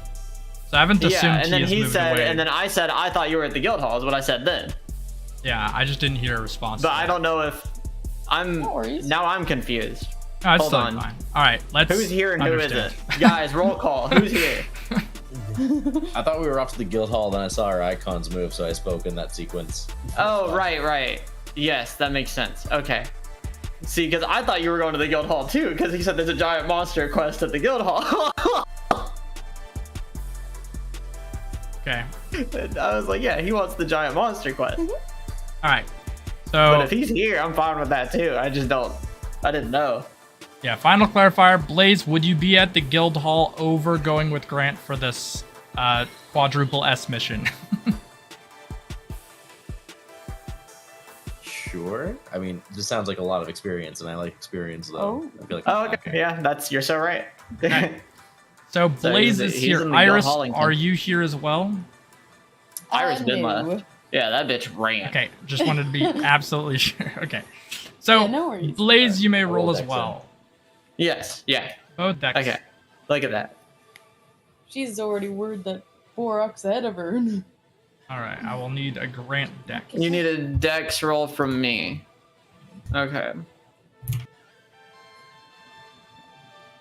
So I haven't assumed Yeah, and then has he moved said, away. and then I said, I thought you were at the guild hall. Is what I said then. Yeah, I just didn't hear a response. But to I that. don't know if I'm. No worries. Now I'm confused. Oh, it's Hold totally on. fine. All right, let's. Who's here and who understand. isn't? Guys, roll call. Who's here? I thought we were off to the guild hall, then I saw our icons move, so I spoke in that sequence. Oh, right. Yes, that makes sense. Okay. See, because I thought you were going to the guild hall too, because he said there's a giant monster quest at the guild hall. Okay. And I was like, yeah, he wants the giant monster quest. All right. So But if he's here, I'm fine with that too. I didn't know. yeah, final clarifier. Blaze, would you be at the guild hall over going with Grant for this quadruple S mission? Sure. I mean, this sounds like a lot of experience, and I like experience, though. I feel like Oh, okay. Yeah, you're so right. Okay. So So Blaze he's is in here. the Iris, Hollington. are you here as well? Iris been No. left. Yeah, that bitch ran. Okay, just wanted to be absolutely sure. Okay. So Yeah, no worries. Blaze, you may roll roll as dex well. Yes. Yeah. Both decks. Okay. Look at that. She's already worried that Borach's ahead of her. All right, I will need a Grant deck. You need a dex roll from me. Okay.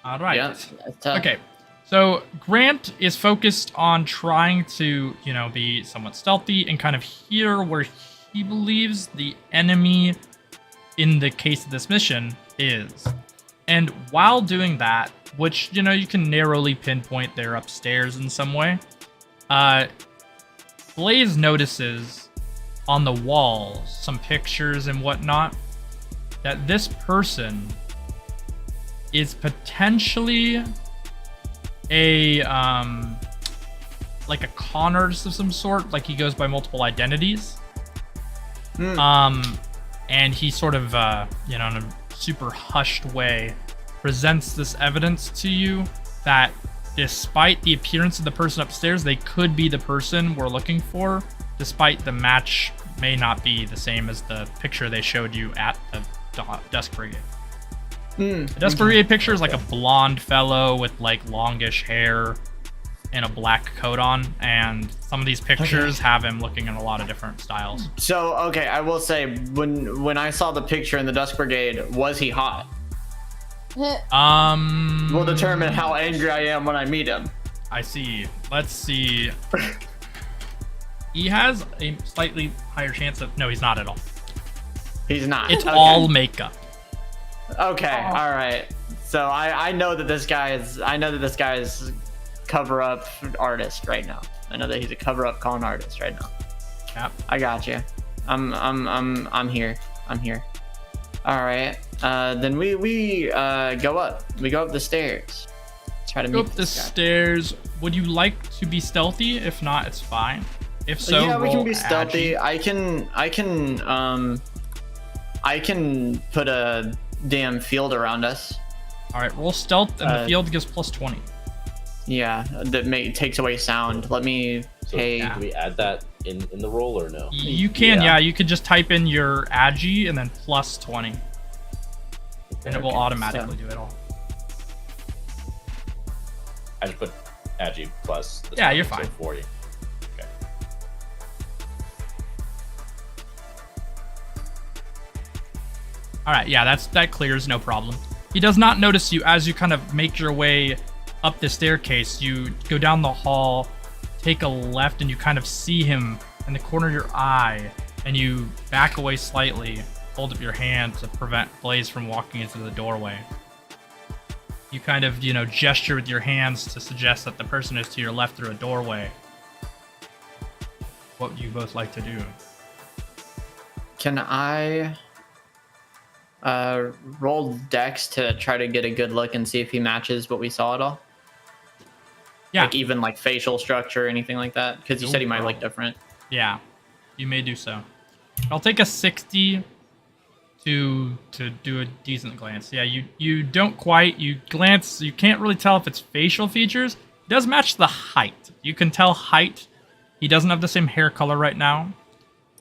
All right. Yeah. That's tough. Okay. So Grant is focused on trying to, be somewhat stealthy and kind of hear where he believes the enemy in the case of this mission is. And while doing that, which, you can narrowly pinpoint they're upstairs in some way, Blaze notices on the walls, some pictures and whatnot, that this person is potentially a like a con artist of some sort. Like he goes by multiple identities. And he sort of in a super hushed way presents this evidence to you that despite the appearance of the person upstairs, they could be the person we're looking for, despite the match may not be the same as the picture they showed you at the Dusk Brigade. The Dusk Brigade picture is like a blonde fellow with like longish hair and a black coat on, and some of these pictures have him looking in a lot of different styles. So, okay, I will say, when I saw the picture in the Dusk Brigade, was he hot? We'll determine how angry I am when I meet him. I see. Let's see. He has a slightly higher chance of... No, he's not at all. He's not. It's Okay. all makeup. Okay, all right. So I know that this guy is cover-up artist right now. I know that he's a cover-up con artist right now. Yep. I got you. I'm here. I'm here. All right. Then we go up. We go up the stairs. Try to Go meet up the this guy. stairs. Would you like to be stealthy? If not, it's fine. If so, yeah, we can roll be stealthy. agi. I can put a damn field around us. All right, roll stealth, and the field gives plus 20. Yeah, that takes away sound. Let me So pay. can we add that in the roll or no? You can, Yeah. yeah. You could just type in your agi and then plus 20, and it will automatically do it all. I just put agi plus. The Yeah, 20, you're so fine. 40. Okay. All right, yeah, that clears, no problem. He does not notice you as you kind of make your way up the staircase. You go down the hall, take a left, and you kind of see him in the corner of your eye, and you back away slightly, hold up your hand to prevent Blaze from walking into the doorway. You kind of, gesture with your hands to suggest that the person is to your left through a doorway. What would you both like to do? Can I roll Dex to try to get a good look and see if he matches what we saw at all? Yeah. Like even like facial structure or anything like that? Because you said he might look different. Yeah, you may do so. I'll take a 60 to do a decent glance. Yeah, you don't quite. You glance. You can't really tell if it's facial features. It does match the height. You can tell height. He doesn't have the same hair color right now,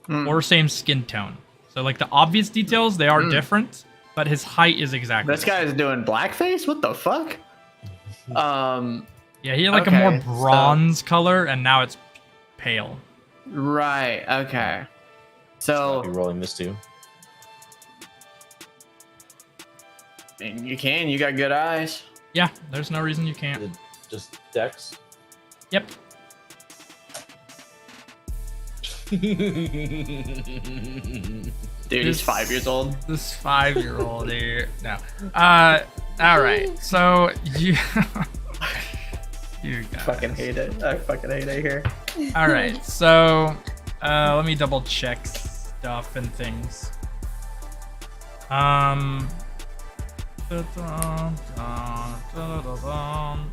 or same skin tone. So like the obvious details, they are different, but his height is exactly. This guy is doing blackface? What the fuck? Yeah, he had like a more bronze color, and now it's pale. Right, okay. I'll So, be rolling this too. I mean, you got good eyes. Yeah, there's no reason you can't. Just Dex. Yep. Dude, he's 5 years old. This 5-year-old here. No. All right. So you. You guys. Fucking hate it. I fucking hate it here. All right. So, let me double check stuff and things.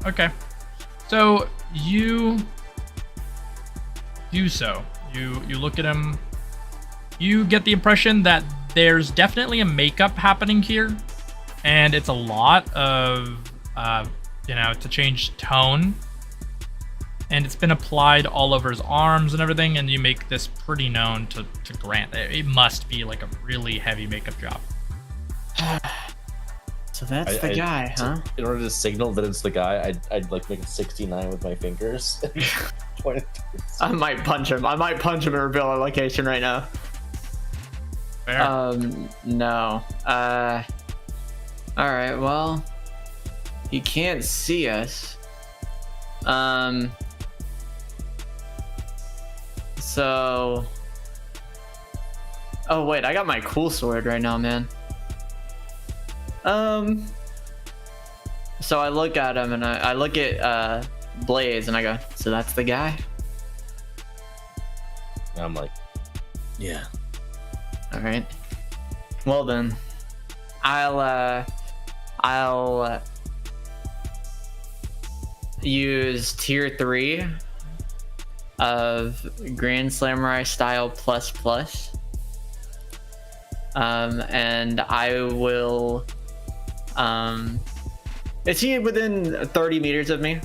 Okay. So you do so. You look at him. You get the impression that there's definitely a makeup happening here, and it's a lot of to change tone. And it's been applied all over his arms and everything, and you make this pretty known to Grant. It must be like a really heavy makeup job. So that's the guy, huh? In order to signal that it's the guy, I'd like make it 69 with my fingers. Point it towards- I might punch him. I might punch him and reveal our location right now. Fair. No. All right. Well, he can't see us. So. Oh wait, I got my cool sword right now, man. So I look at him and I look at Blaze and I go, so that's the guy? And I'm like, yeah. All right. Well then, I'll use tier 3 of Grand Samurai style plus. And I will. Is he within 30 meters of me?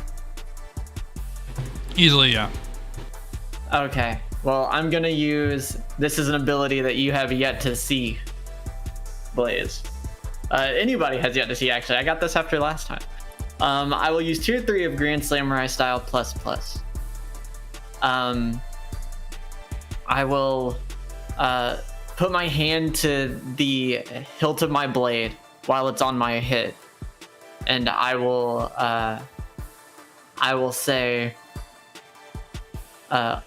Easily, yeah. Okay. Well, I'm gonna use. This is an ability that you have yet to see, Blaze. Anybody has yet to see. Actually, I got this after last time. I will use tier 3 of Grand Samurai style plus. I will put my hand to the hilt of my blade while it's on my hip, and I will say, I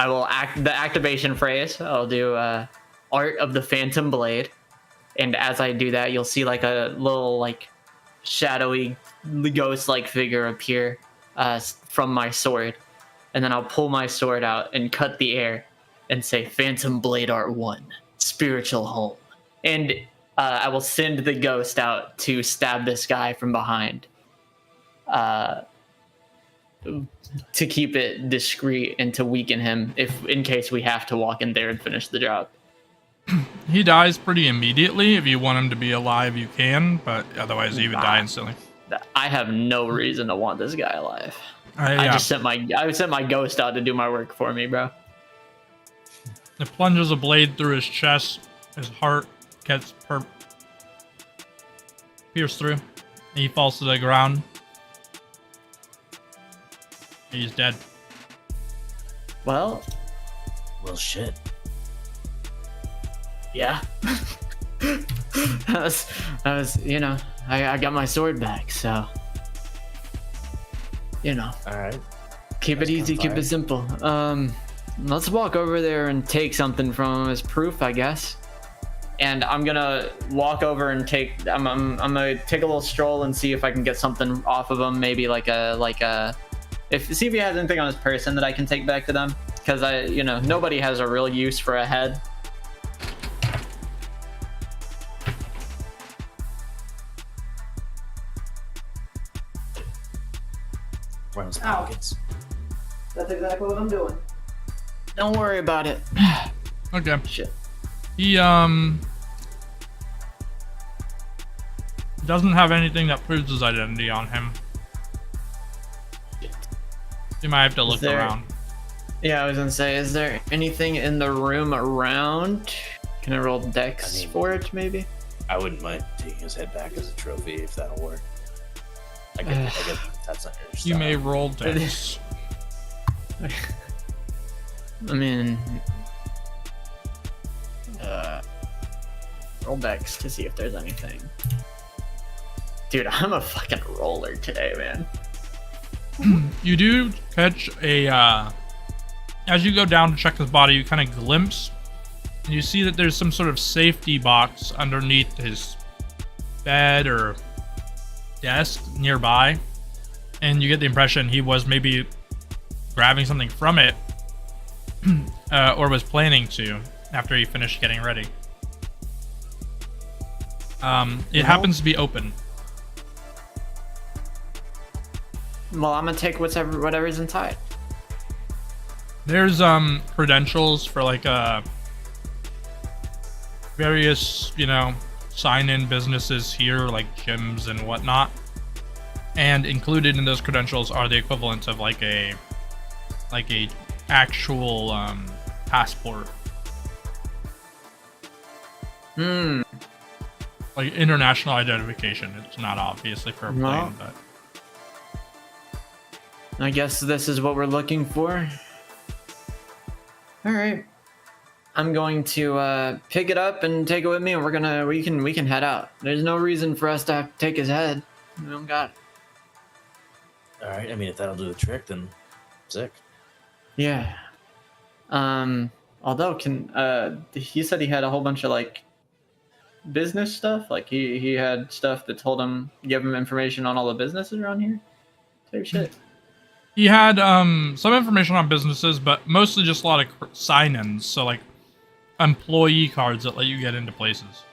will the activation phrase. I'll do Art of the Phantom Blade, and as I do that, you'll see like a little like shadowy ghost-like figure appear from my sword, and then I'll pull my sword out and cut the air and say Phantom Blade Art 1, Spiritual Home, and I will send the ghost out to stab this guy from behind. To keep it discreet and to weaken him in case we have to walk in there and finish the job. He dies pretty immediately. If you want him to be alive, you can, but otherwise he would die instantly. I have no reason to want this guy alive. Yeah. I sent my ghost out to do my work for me, bro. It plunges a blade through his chest. His heart gets pierced through. He falls to the ground. He's dead. Well, Well, shit. yeah. that was, you know, I got my sword back, so, you know, All right. keep it easy, keep it simple. Let's walk over there and take something from him as proof, I guess. And I'm gonna walk over and I'm gonna take a little stroll and see if I can get something off of him. Maybe see if he has anything on his person that I can take back to them. Because nobody has a real use for a head. Run his pockets. That's exactly what I'm doing. Don't worry about it. Okay. Shit. He doesn't have anything that proves his identity on him. You might have to look around. Yeah, I was gonna say, is there anything in the room around? Can I roll dex for it, maybe? I wouldn't mind taking his head back as a trophy if that'll work. I guess that's not your style. You may roll dex. I mean, roll dex to see if there's anything. Dude, I'm a fucking roller today, man. You do catch as you go down to check his body, you kind of glimpse, and you see that there's some sort of safety box underneath his bed or desk nearby, and you get the impression he was maybe grabbing something from it, or was planning to after he finished getting ready. It happens to be open. Well, I'm gonna take whatever's inside. There's credentials for like various, sign-in businesses here, like gyms and whatnot. And included in those credentials are the equivalent of like a actual passport. Like international identification. It's not obviously for a plane, Well, but I guess this is what we're looking for. All right, I'm going to pick it up and take it with me, and we can head out. There's no reason for us to have to take his head. We don't got it. All right. I mean, if that'll do the trick, then sick. Yeah. Although he said he had a whole bunch of like business stuff. Like he had stuff that gave him information on all the businesses around here. Type shit. he had some information on businesses, but mostly just a lot of sign-ins. So like employee cards that let you get into places.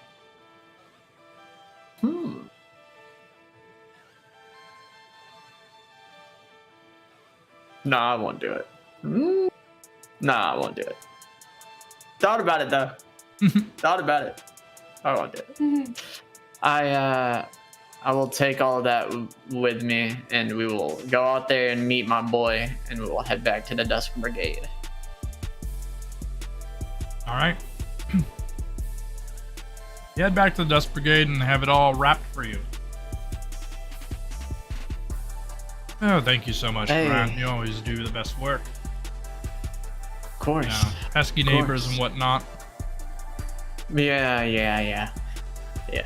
No, I won't do it. No, I won't do it. Thought about it though. Thought about it. I won't do it. I will take all of that with me, and we will go out there and meet my boy, and we will head back to the Dusk Brigade. All right. You head back to the Dusk Brigade and have it all wrapped for you. Oh, thank you so much, Hey. Grant. You always do the best work. Of course. You know, pesky neighbors and whatnot. Yeah.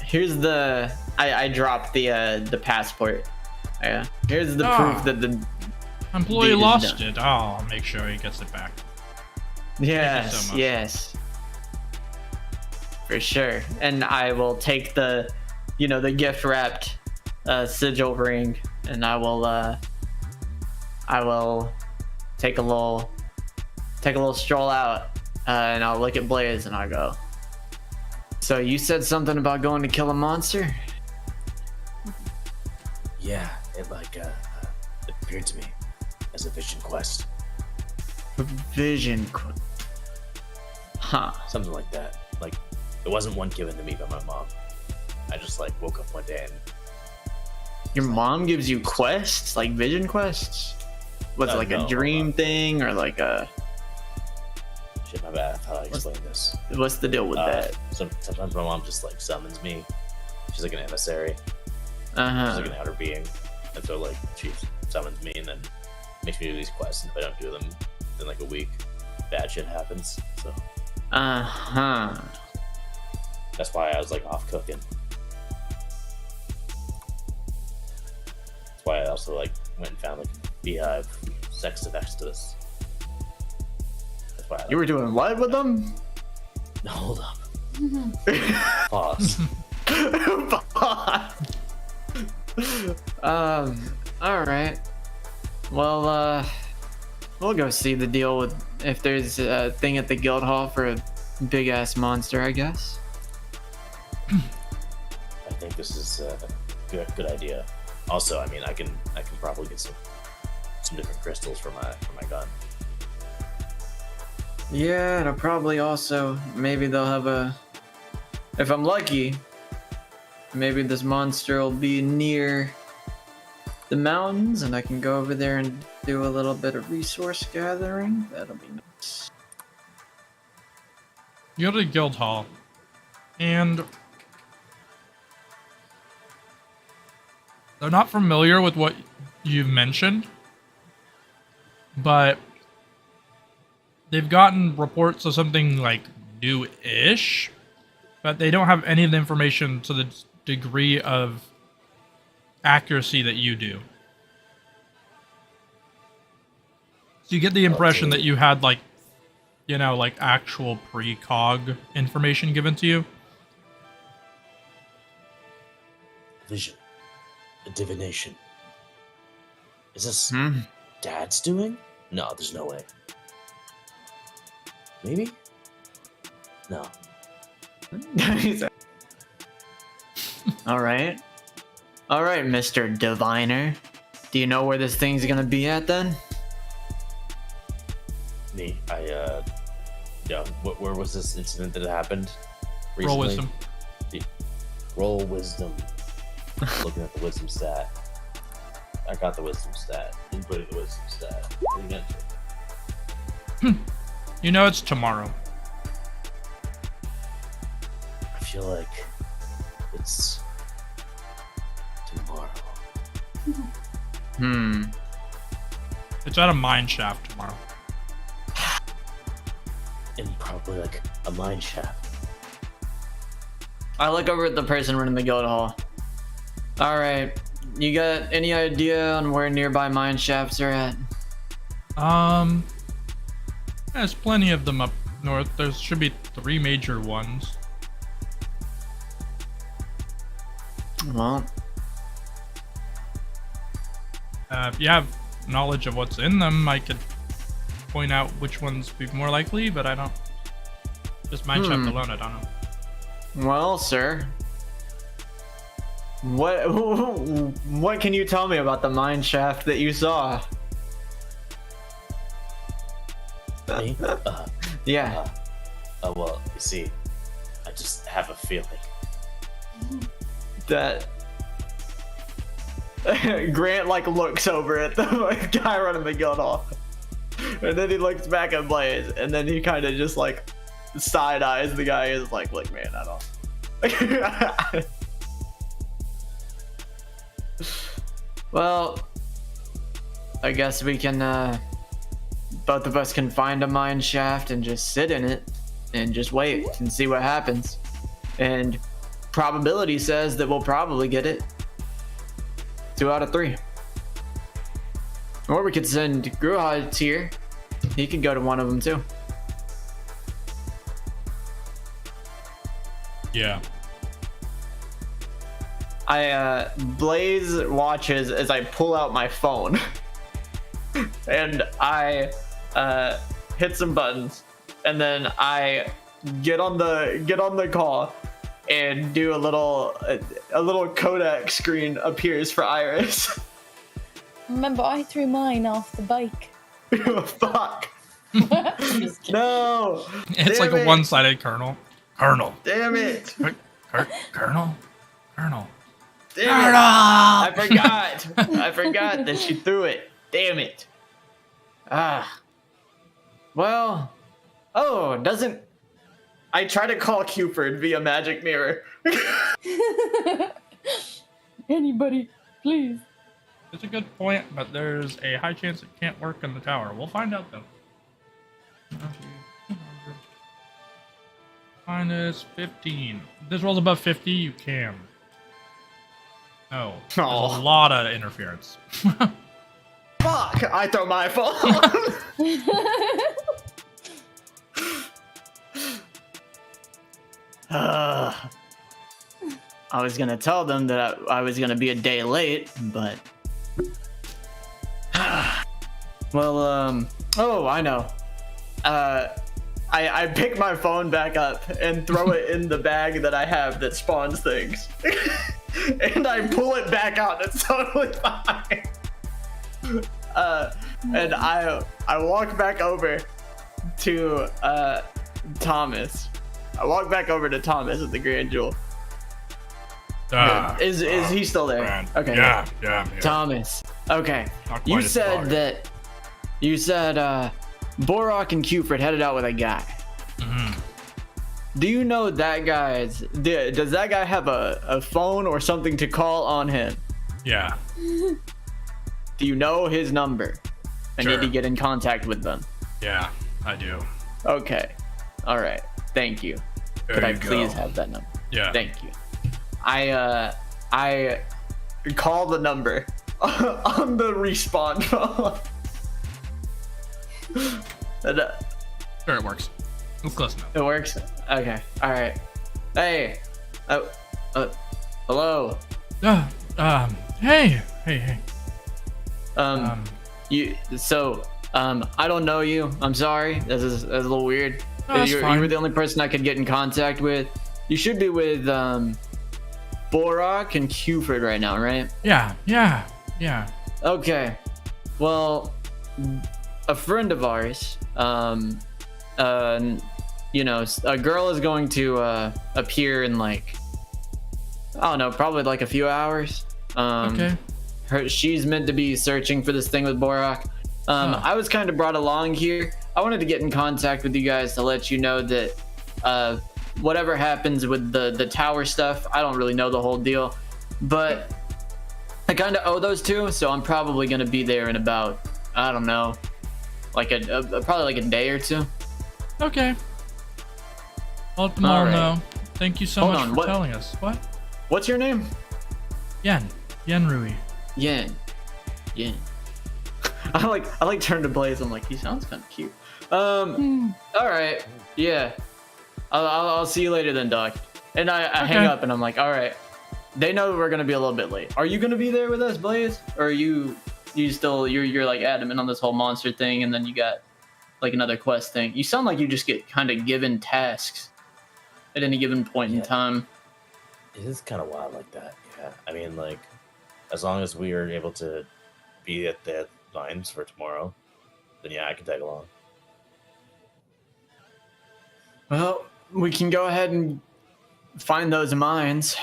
Here's the. I dropped the passport. Yeah. Here's the proof that the Employee deed is lost done. it. Oh, I'll make sure he gets it back. Yes, so much. yes. For sure. And I will take the gift wrapped sigil ring, and I will take a little stroll out, and I'll look at Blaze and I'll go, so you said something about going to kill a monster? Yeah, it appeared to me as a vision quest. Vision. Huh. Something like that. Like, it wasn't one given to me by my mom. I just woke up one day and Your mom gives you quests, like vision quests? Was it like no, a dream thing, or like a... shit, my how do I explain this? What's the deal with that? Sometimes my mom just like summons me. She's like an emissary. She's Uh-huh. like an outer being, and so like she summons me and then makes me do these quests. And if I don't do them in like a week, bad shit happens. So Uh-huh. that's why I was like off cooking. That's why I also like went and found like beehive sex next to us. That's why I, like, You were doing what with them? hold up. Pause. All right. Well, we'll go see the deal with if there's a thing at the guild hall for a big ass monster, I guess. I think this is a good idea. Also, I mean, I can probably get some different crystals for my gun. Yeah, it'll probably also maybe they'll have a. If I'm lucky, maybe this monster will be near the mountains, and I can go over there and do a little bit of resource gathering. That'll be nice. You go to the guild hall, and they're not familiar with what you've mentioned, but they've gotten reports of something like new-ish, but they don't have any of the information to the degree of accuracy that you do. So you get the impression that you had like, you know, like actual precog information given to you. Vision, a divination. Is this Hmm. Dad's doing? No, there's no way. Maybe? No. All right, Mr. Diviner. Do you know where this thing's gonna be at then? Me, yeah. Where was this incident that happened? Roll Recently? wisdom. Roll wisdom. Looking at the wisdom stat. I got the wisdom stat. Inputting the wisdom stat. Inventor. You know it's tomorrow. I feel like it's tomorrow. Hmm. It's at a mine shaft tomorrow. In probably like a mine shaft. I look over at the person running the guild hall. All right, you got any idea on where nearby mine shafts are at? There's plenty of them up north. There should be 3 major ones. Well, If you have knowledge of what's in them, I could point out which ones would be more likely, but I don't. Just mine shaft alone, I don't know. well, sir. What can you tell me about the mine shaft that you saw? Me? Yeah. Well, you see, I just have a feeling. That Grant like looks over at the guy running the guild hall, and then he looks back at Blaze, and then he kind of just like side eyes the guy. Is like, look, man, I don't. Well, I guess we can. Both of us can find a mine shaft and just sit in it, and just wait and see what happens. And probability says that we'll probably get it. 2 out of 3. Or we could send Gruhad here. He could go to one of them too. Yeah. Blaze watches as I pull out my phone. And I hit some buttons. And then I get on the call and do a little codec screen appears for Iris. Remember, I threw mine off the bike. Fuck. Just kidding. No. It's like Damn a it. one-sided kernel. Colonel. Damn it. Colonel. Colonel. Damn it. I forgot. I forgot that she threw it. Damn it. Well, Oh, doesn't... I try to call Cupid via magic mirror. Anybody, please. It's a good point, but there's a high chance it can't work in the tower. We'll find out though. Minus 15. If this rolls above 50, you can. Oh, there's a lot of interference. Fuck! I throw my phone. I was gonna tell them that I was gonna be a day late, but... well, oh, I know. I pick my phone back up and throw it in the bag that I have that spawns things. And I pull it back out. It's totally fine. And I walk back over to Thomas. I walk back over to Thomas at the Grand Jewel. Is he still there? Brand. Okay. Yeah, I'm here. Thomas. Okay. Not quite You as said far. that. You said Borach and Cupid headed out with a guy. Mhm. Do you know that guy's? Does that guy have a phone or something to call on him? Yeah. Do you know his number? I Sure. need to get in contact with them. Yeah, I do. Okay. All right. Thank you. There Could I you please go. have that number? Yeah. Thank you. I call the number on the respawn phone. And, Sure, it works. It's close enough. it works. Okay. All right. Hey. Hello. Hey. You. So. I don't know you. I'm sorry. This is a little weird. No, that's you fine. were the only person I could get in contact with. You should be with Borach and Cupid right now, right? Yeah. Okay. Well, a friend of ours, you know, a girl is going to appear in like, I don't know, probably like a few hours. Okay. She's meant to be searching for this thing with Borach. I was kind of brought along here. I wanted to get in contact with you guys to let you know that whatever happens with the tower stuff, I don't really know the whole deal, but I kind of owe those two, so I'm probably going to be there in about, I don't know, like probably like a day or two. Okay. I'll let them all All right. know. Thank you so Hold much on, for what- telling us. What? What's your name? Yen Rui. Yen. I like turned to Blaze. I'm like, he sounds kind of cute. All right, yeah. I'll see you later then, Doc. And I hang Okay. up and I'm like, all right. They know we're gonna be a little bit late. Are you gonna be there with us, Blaze? Or are you still you're like adamant on this whole monster thing, and then you got like another quest thing? You sound like you just get kind of given tasks at any given point in Yeah. time. It is kind of wild like that. Yeah. I mean, like, as long as we are able to be at the lines for tomorrow, then yeah, I can tag along. Well, we can go ahead and find those mines,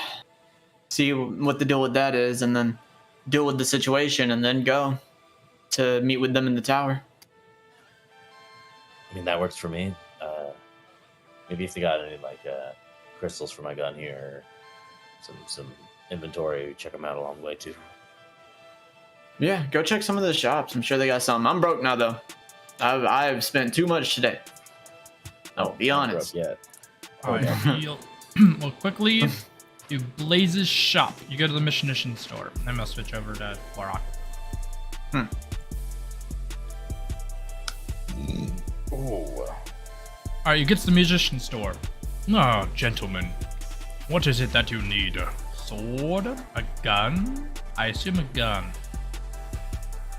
see what the deal with that is, and then deal with the situation, and then go to meet with them in the tower. I mean, that works for me. Maybe if they got any like crystals for my gun here, or some inventory, check them out along the way too. Yeah, go check some of the shops. I'm sure they got some. I'm broke now, though. I've spent too much today. Oh, be honest. Yeah. All right. Well, quickly, to Blaze's shop. You go to the Mission store. Then we'll switch over to Borach. All right, you get to the musician store. Oh, gentlemen, what is it that you need? A sword? A gun? I assume a gun.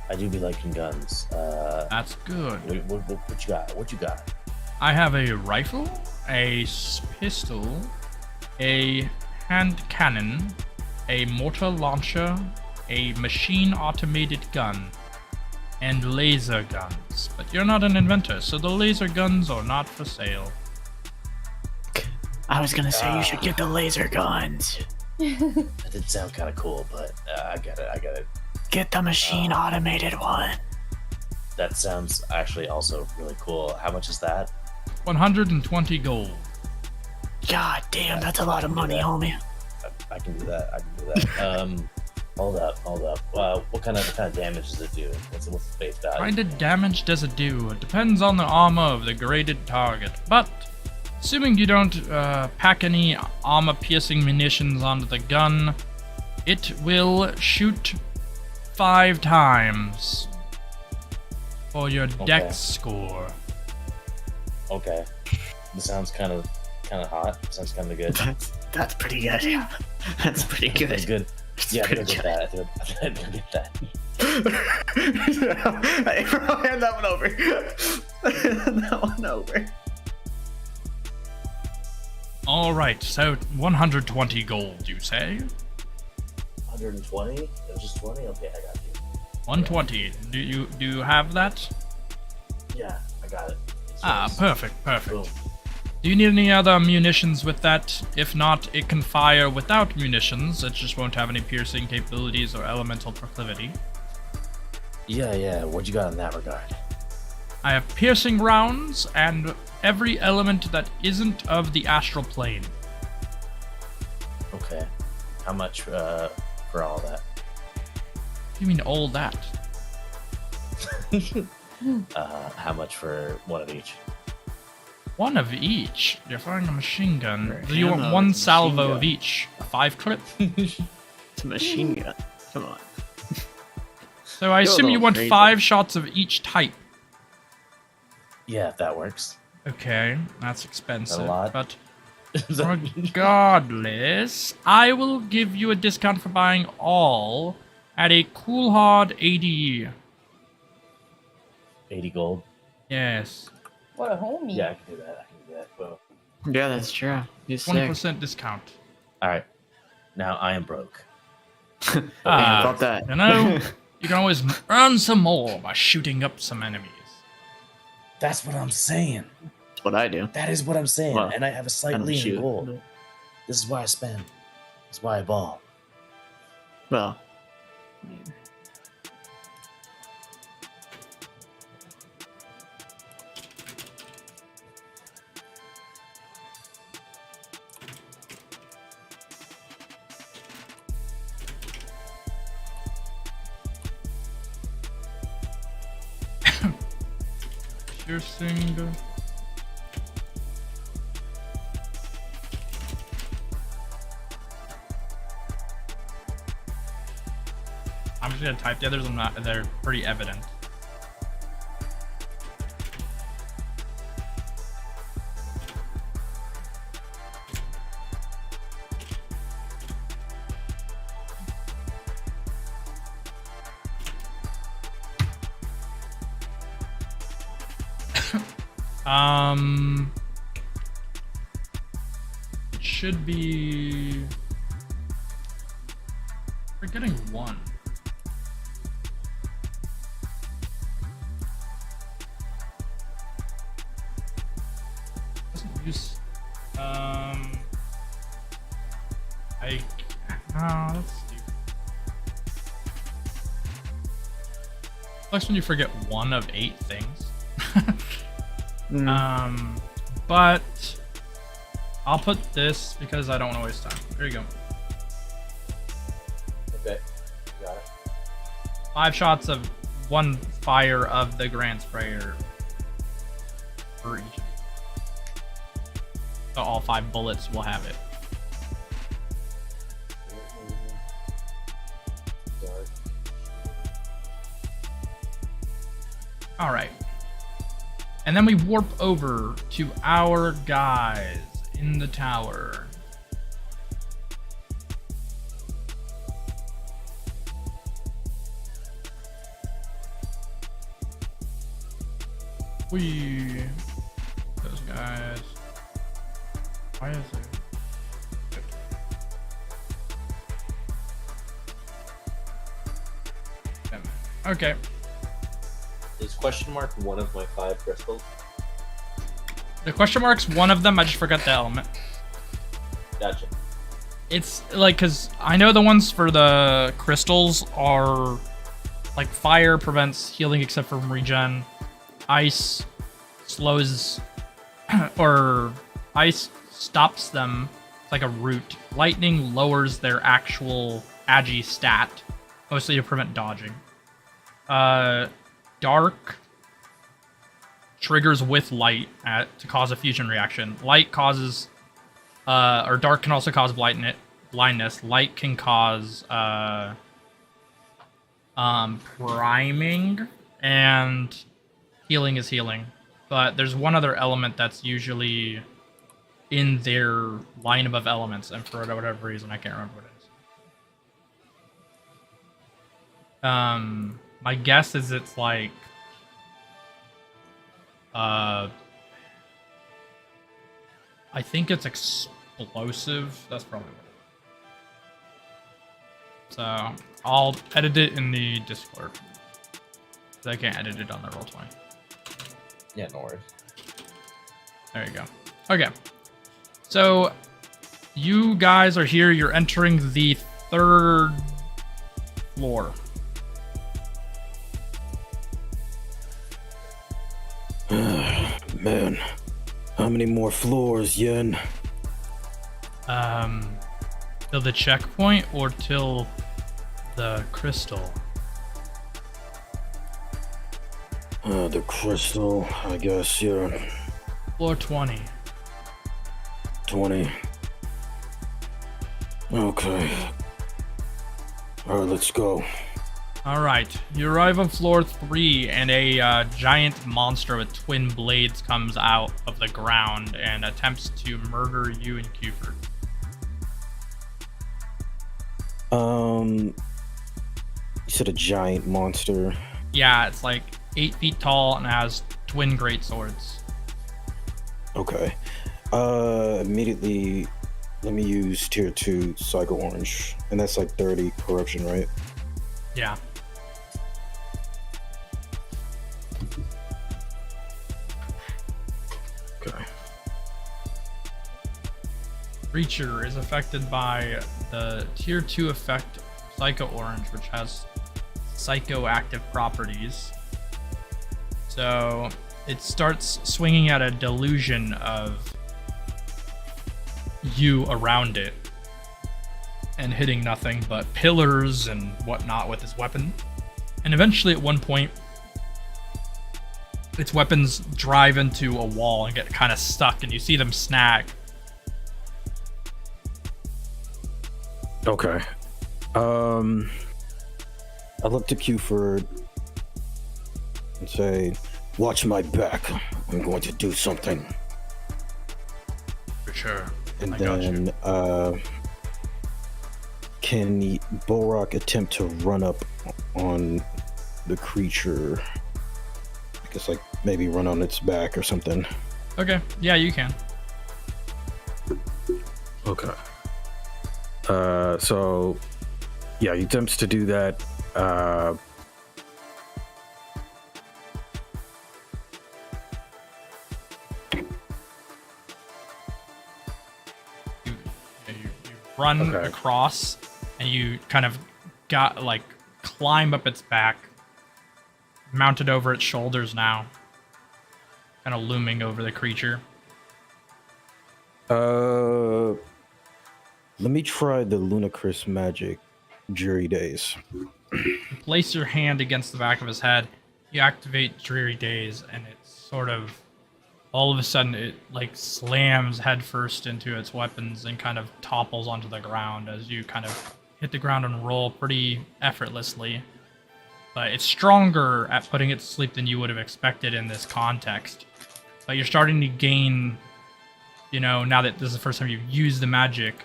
I do be liking guns. That's good. What you got? What you got? I have a rifle, a pistol, a hand cannon, a mortar launcher, a machine automated gun, and laser guns. But you're not an inventor, so the laser guns are not for sale. I was gonna say you should get the laser guns. That did sound kind of cool, but I get it. Get the machine automated one. That sounds actually also really cool. How much is that? 120 gold. God damn, that's a lot of money, homie. I can do that. Hold up. What kind of damage does it do? What's the base value? What kind of damage does it do? It depends on the armor of the graded target. But, assuming you don't pack any armor-piercing munitions onto the gun, it will shoot 5 times for your dex score. Okay. This sounds kind of hot. Sounds kind of good. That's pretty good. Yeah. That's pretty good. That's good. Yeah, I'm Good gonna get that. I'm gonna get that. Hey, bro, hand that one over. Hand that one over. Alright, so 120 gold, you say? 120? It was just 20? Okay, I got you. 120. Do you have that? Yeah, I got it. Perfect. Boom. Do you need any other munitions with that? If not, it can fire without munitions. It just won't have any piercing capabilities or elemental proclivity. Yeah. What you got in that regard? I have piercing rounds and every element that isn't of the astral plane. Okay. How much for all that? What do you mean all that? How much for one of each? One of each? You're firing a machine gun. Right. Do you want Yeah, no, one it's a machine salvo gun. of each? A 5 clip? It's a machine gun. Come on. So I You're a assume you little want crazy. 5 shots of each type. Yeah, if that works. Okay, that's expensive. A lot? But regardless, I will give you a discount for buying all at a cool hard 80. 80 gold. Yes. What a homie. Yeah, I can do that. Well, Yeah, that's true. He's sick. 20% discount. all right. Now I am broke. About that. You know, you can always earn some more by shooting up some enemies. That's what I'm saying. That's what I do. That is what I'm saying. Well, and I have a I slight don't lean shoot. in gold. This is why I spend. This is why I ball. Well, Piercing. I'm just gonna type the others. I'm not. They're pretty evident. It should be. We're getting one. Doesn't use. That's stupid. Sucks when you forget one of 8 things. But I'll put this because I don't want to waste time. There you go. Okay. Got it. 5 shots of 1 fire of the Grand Sprayer for each. So all 5 bullets will have it. Dark. Alright. And then we warp over to our guys in the tower. Those guys. Why is it? Okay. Is question mark one of my 5 crystals? The question mark's one of them. I just forgot the element. Gotcha. It's like, because I know the ones for the crystals are like fire prevents healing except from regen. Ice slows or ice stops them. It's like a root. Lightning lowers their actual agi stat, mostly to prevent dodging. Dark triggers with light to cause a fusion reaction. Light causes, or dark can also cause blindness. Light can cause priming, and healing is healing. But there's one other element that's usually in their lineup of elements, and for whatever reason, I can't remember what it is. My guess is it's like, I think it's explosive. That's probably what it is. So I'll edit it in the Discord. I can't edit it on the Roll20. Yeah, no worries. There you go. Okay. So you guys are here. You're entering the 3rd floor. Man, how many more floors, Yen? Till the checkpoint or till the crystal? The crystal, I guess, yeah. Floor 20. 20. Okay. Alright, let's go. Alright, you arrive on floor 3, and a giant monster with twin blades comes out of the ground and attempts to murder you and Cuford. You said a giant monster. Yeah, it's like 8 feet tall and has twin great swords. Okay. Immediately, let me use tier 2 Psycho Orange. And that's like 30 corruption, right? Yeah. Okay. Creature is affected by the tier 2 effect Psycho Orange, which has psychoactive properties. So it starts swinging at a delusion of you around it and hitting nothing but pillars and whatnot with his weapon. And eventually at one point, its weapons drive into a wall and get kind of stuck, and you see them snag. Okay. I look to Cuford and say, watch my back. I'm going to do something. For sure. And I got then, you. can Borach attempt to run up on the creature? I guess, like, maybe run on its back or something. Okay, yeah, you can. Okay. So, yeah, he attempts to do that. You run across, and you kind of climb up its back, mounted over its shoulders now, kind of looming over the creature. Let me try the Ludicrous Magic Jury Days. You place your hand against the back of his head, you activate Dreary Days, and it's sort of, all of a sudden, it slams headfirst into its weapons and kind of topples onto the ground as you kind of hit the ground and roll pretty effortlessly. But it's stronger at putting it to sleep than you would have expected in this context. But you're starting to gain, now that this is the first time you've used the magic,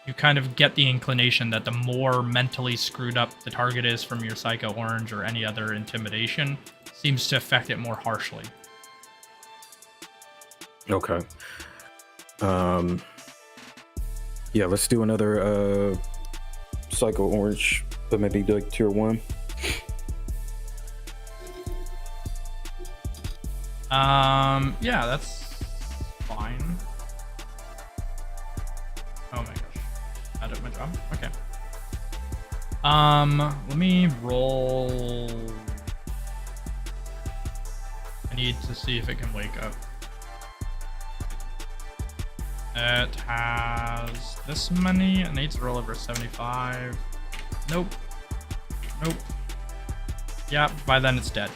you kind of get the inclination that the more mentally screwed up the target is from your Psycho Orange or any other intimidation, seems to affect it more harshly. Okay. Yeah, let's do another Psycho Orange, but maybe like tier 1. Yeah, that's fine. Oh my gosh. I did my job. Okay. Let me roll. I need to see if it can wake up. It has this many. It needs to roll over 75. Nope. Nope. Yeah, by then it's dead.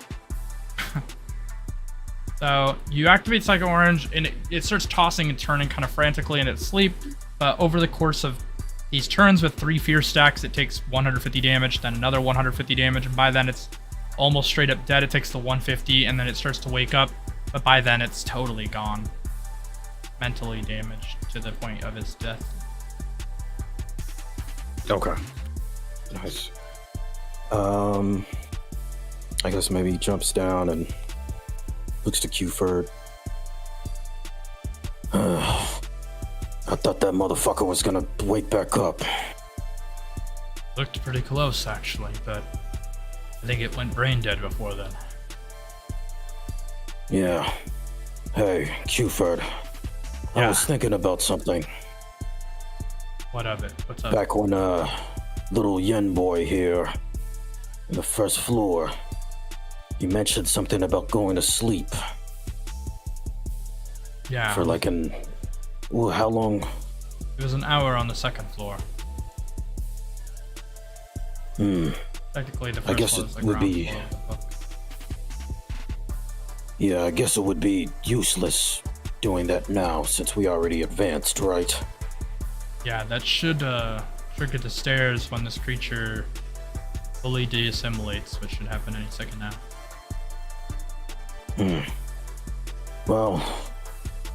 So you activate Psycho Orange, and it starts tossing and turning kind of frantically in its sleep. But over the course of these turns with 3 fear stacks, it takes 150 damage, then another 150 damage, and by then it's almost straight up dead. It takes the 150, and then it starts to wake up. But by then it's totally gone. Mentally damaged to the point of its death. Okay. Nice. I guess maybe he jumps down and looks to Qford. I thought that motherfucker was gonna wake back up. Looked pretty close, actually, but I think it went brain dead before then. Yeah. Hey, Qford. I was thinking about something. What of it? What's up? Back when little Yen boy here in the first floor, he mentioned something about going to sleep. Yeah. For like how long? It was an hour on the second floor. Technically, the first I guess floor it is the would ground be. floor of the book. Yeah, I guess it would be useless doing that now since we already advanced, right? Yeah, that should trigger the stairs when this creature fully deassimilates, which should happen any second now. Well,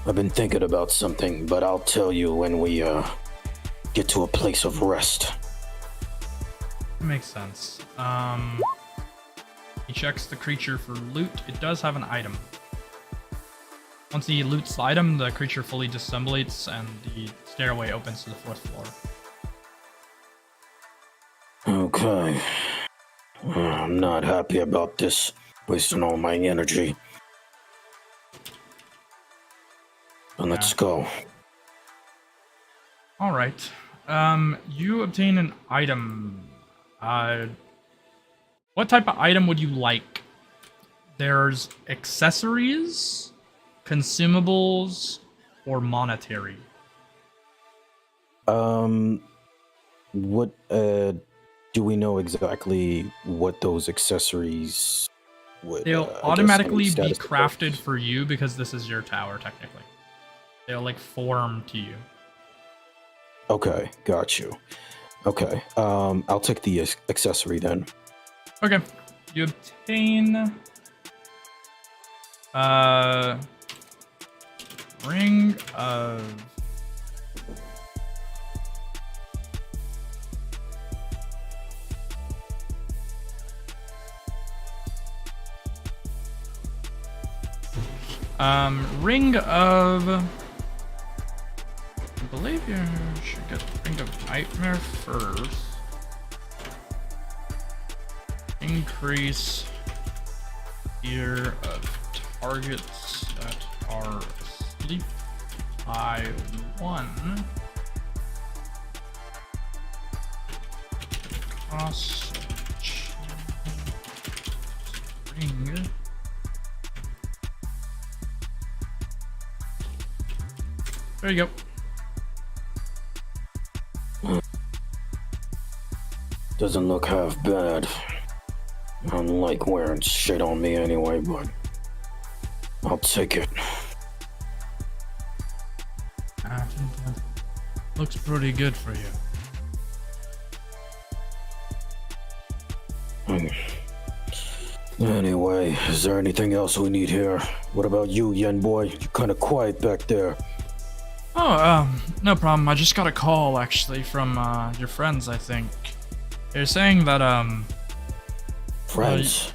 I've been thinking about something, but I'll tell you when we get to a place of rest. Makes sense. He checks the creature for loot. It does have an item. Once he loots the item, the creature fully disassimilates and the stairway opens to the 4th floor. Okay. I'm not happy about this, wasting all my energy. But let's go. All right. You obtain an item. What type of item would you like? There's accessories, consumables, or monetary. What do we know exactly what those accessories would? They'll automatically be crafted for you because this is your tower, technically. They'll like form to you. Okay, got you. Okay, I'll take the accessory then. Okay, you obtain ring of ring of, I believe you should get ring of nightmare first. Increase fear of targets that are asleep by 1. Cost ring. There you go. Doesn't look half bad. I don't like wearing shit on me anyway, but I'll take it. I think that looks pretty good for you. Anyway, is there anything else we need here? What about you, Yen boy? You're kind of quiet back there. Oh, no problem. I just got a call, actually, from, your friends, I think. They're saying that, Friends?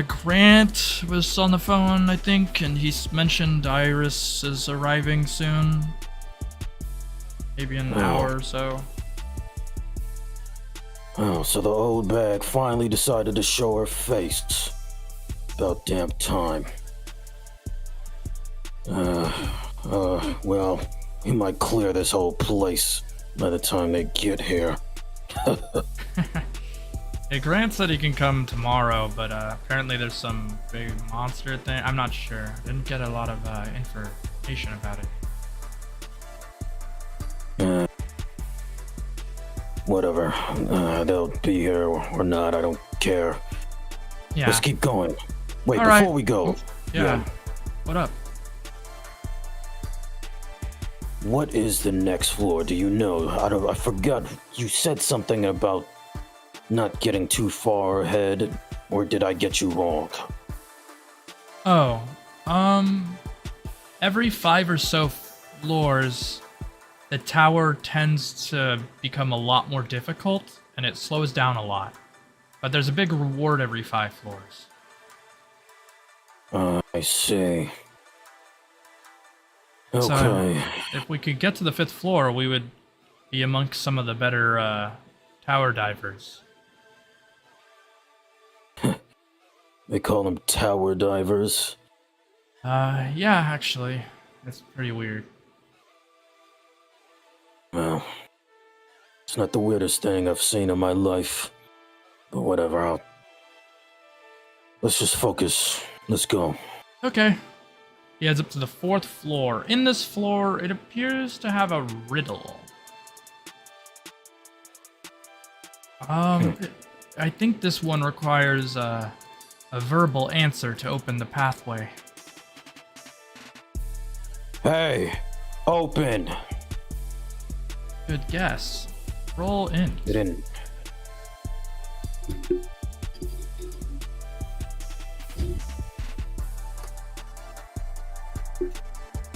Grant was on the phone, I think, and he's mentioned Iris is arriving soon. Maybe in an hour or so. Oh, so the old bag finally decided to show her face. About damn time. Well, we might clear this whole place by the time they get here. Hey, Grant said he can come tomorrow, but apparently there's some big monster thing. I'm not sure. I didn't get a lot of information about it. Whatever. They'll be here or not. I don't care. Yeah. Let's keep going. Wait, All before right. we go. Yeah. What up? What is the next floor? Do you know? I forgot. You said something about not getting too far ahead, or did I get you wrong? Oh, every 5 or so floors, the tower tends to become a lot more difficult, and it slows down a lot. But there's a big reward every 5 floors. I see. Okay. So, if we could get to the 5th floor, we would be amongst some of the better tower divers. They call them tower divers. Yeah, actually. That's pretty weird. Well, it's not the weirdest thing I've seen in my life. But whatever, let's just focus. Let's go. Okay. He heads up to the 4th floor. In this floor, it appears to have a riddle. I think this one requires a verbal answer to open the pathway. Hey, open. Good guess. Roll in. It didn't.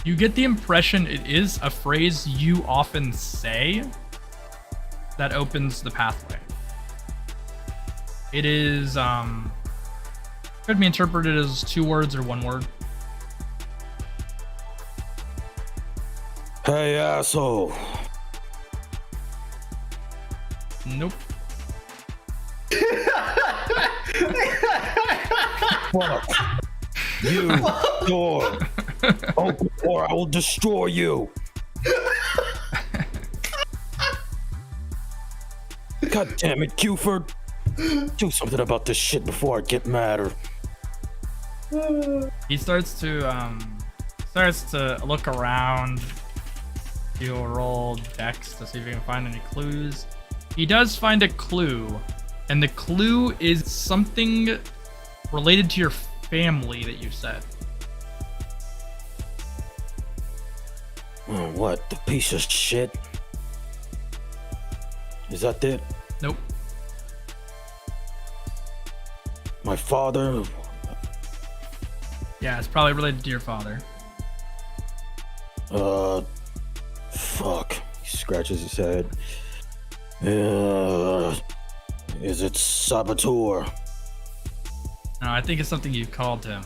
You get the impression it is a phrase you often say that opens the pathway. It is, could be interpreted as 2 words or 1 word. Hey, asshole. Nope. Fuck. You, door. Open or I will destroy you. God damn it, Cuford. Do something about this shit before I get madder. He starts to look around. He'll roll Dex to see if he can find any clues. He does find a clue, and the clue is something related to your family that you said. Oh, what? The piece of shit? Is that it? Nope. My father? Yeah, it's probably related to your father. Fuck. He scratches his head. Is it Saboteur? No, I think it's something you called him.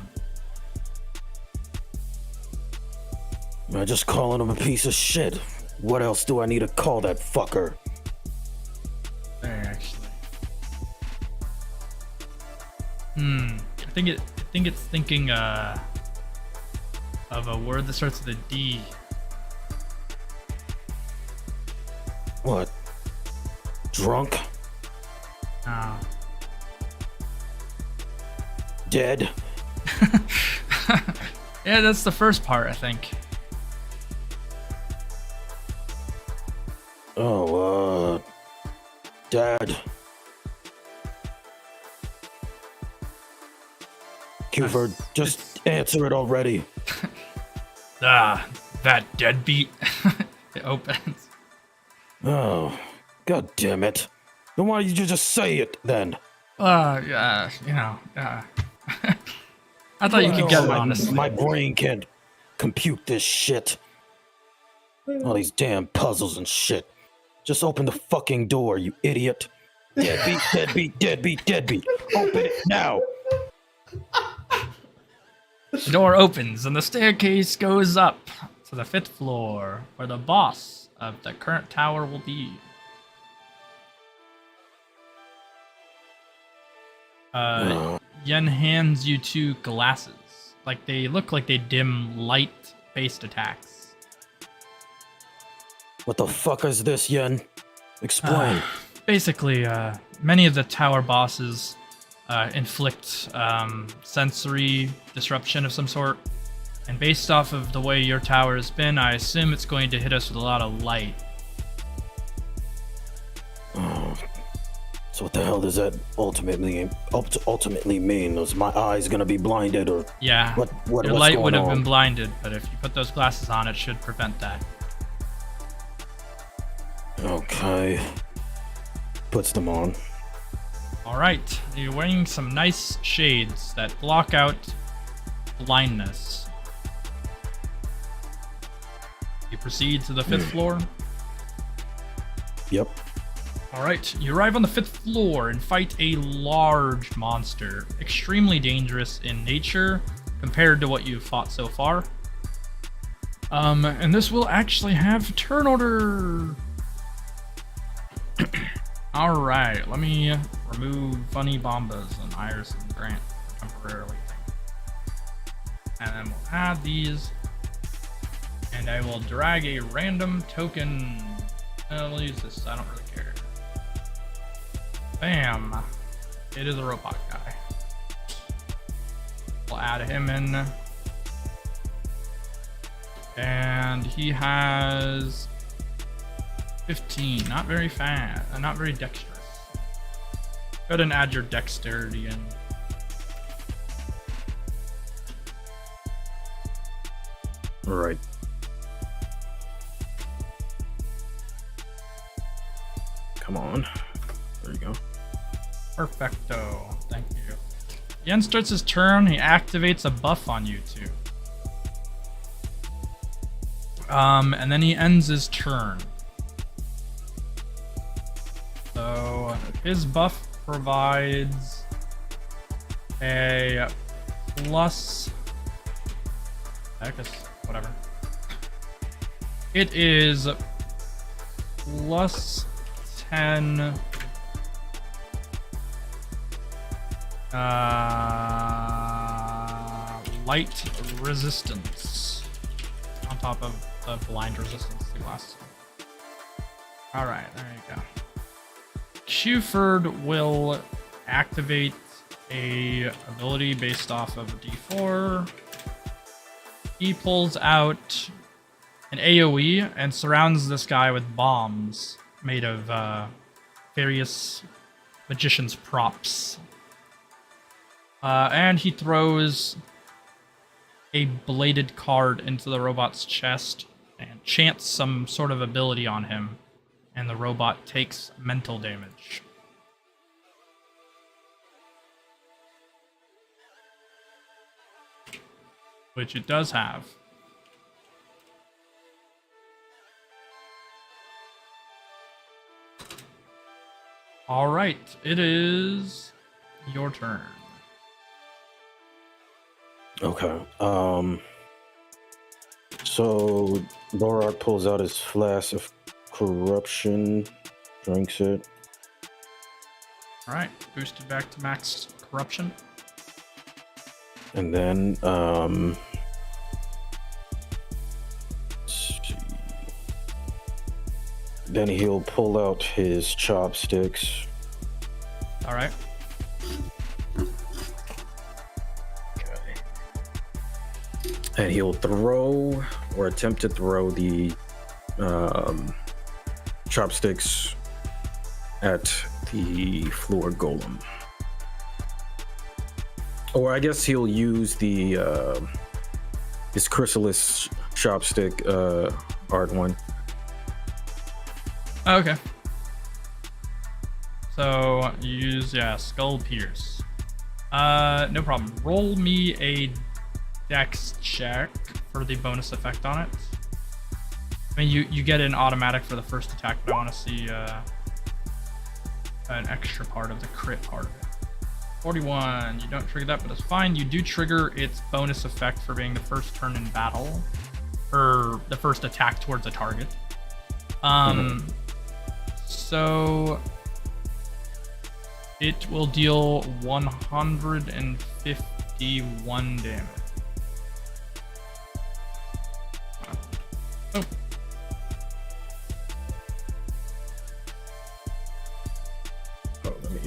I'm just calling him a piece of shit. What else do I need to call that fucker? There, actually. I think it's thinking of a word that starts with a D. What? Drunk? No. Dead? Yeah, that's the first part, I think. Oh, Dad. Cuford, just answer it already. That deadbeat. It opens. Oh, god damn it. Then why did you just say it then? Yeah, I thought you could get it, honestly. My brain can't compute this shit. All these damn puzzles and shit. Just open the fucking door, you idiot. Deadbeat, deadbeat, deadbeat, deadbeat. Open it now. The door opens and the staircase goes up to the 5th floor, where the boss of the current tower will be. Yen hands you 2 glasses. They look like they dim light-based attacks. What the fuck is this, Yen? Explain. Basically, many of the tower bosses inflict sensory disruption of some sort. And based off of the way your tower has been, I assume it's going to hit us with a lot of light. So what the hell does that ultimately mean? Is my eyes gonna be blinded, or Yeah, what your what's light going would have on? been blinded, but if you put those glasses on, it should prevent that. Okay. Puts them on. Alright, you're wearing some nice shades that block out blindness. You proceed to the 5th floor. Yep. Alright, you arrive on the 5th floor and fight a large monster. Extremely dangerous in nature compared to what you've fought so far. And this will actually have turn order. Alright, let me remove Funny Bombas and Iris and Grant temporarily. And then we'll add these. And I will drag a random token. I'll use this, I don't really care. Bam! It is a robot guy. We'll add him in. And he has 15, not very fast, not very dexterous. Go ahead and add your dexterity in. Right. Come on. There you go. Perfecto. Thank you. He then starts his turn. He activates a buff on you two. And then he ends his turn. So his buff provides a plus. Whatever. It is plus 10 light resistance on top of the blind resistance the glasses. Alright, there you go. Qford will activate a ability based off of a D4. He pulls out an AoE and surrounds this guy with bombs made of various magician's props. And he throws a bladed card into the robot's chest and chants some sort of ability on him, and the robot takes mental damage. Which it does have. Alright, it is your turn. Okay. So Borach pulls out his flask of corruption, drinks it. Alright, boosted back to max corruption. And then let's see. Then he'll pull out his chopsticks. Alright. And he'll throw or attempt to throw the chopsticks at the floor golem. Or I guess he'll use the his chrysalis chopstick art one. Okay. So you use skull pierce. No problem. Roll me a dex check for the bonus effect on it. I mean, you get an automatic for the first attack, but I want to see an extra part of the crit part of it. 41. You don't trigger that, but it's fine. You do trigger its bonus effect for being the first turn in battle, or the first attack towards a target. So it will deal 151 damage. Oh. Oh, let me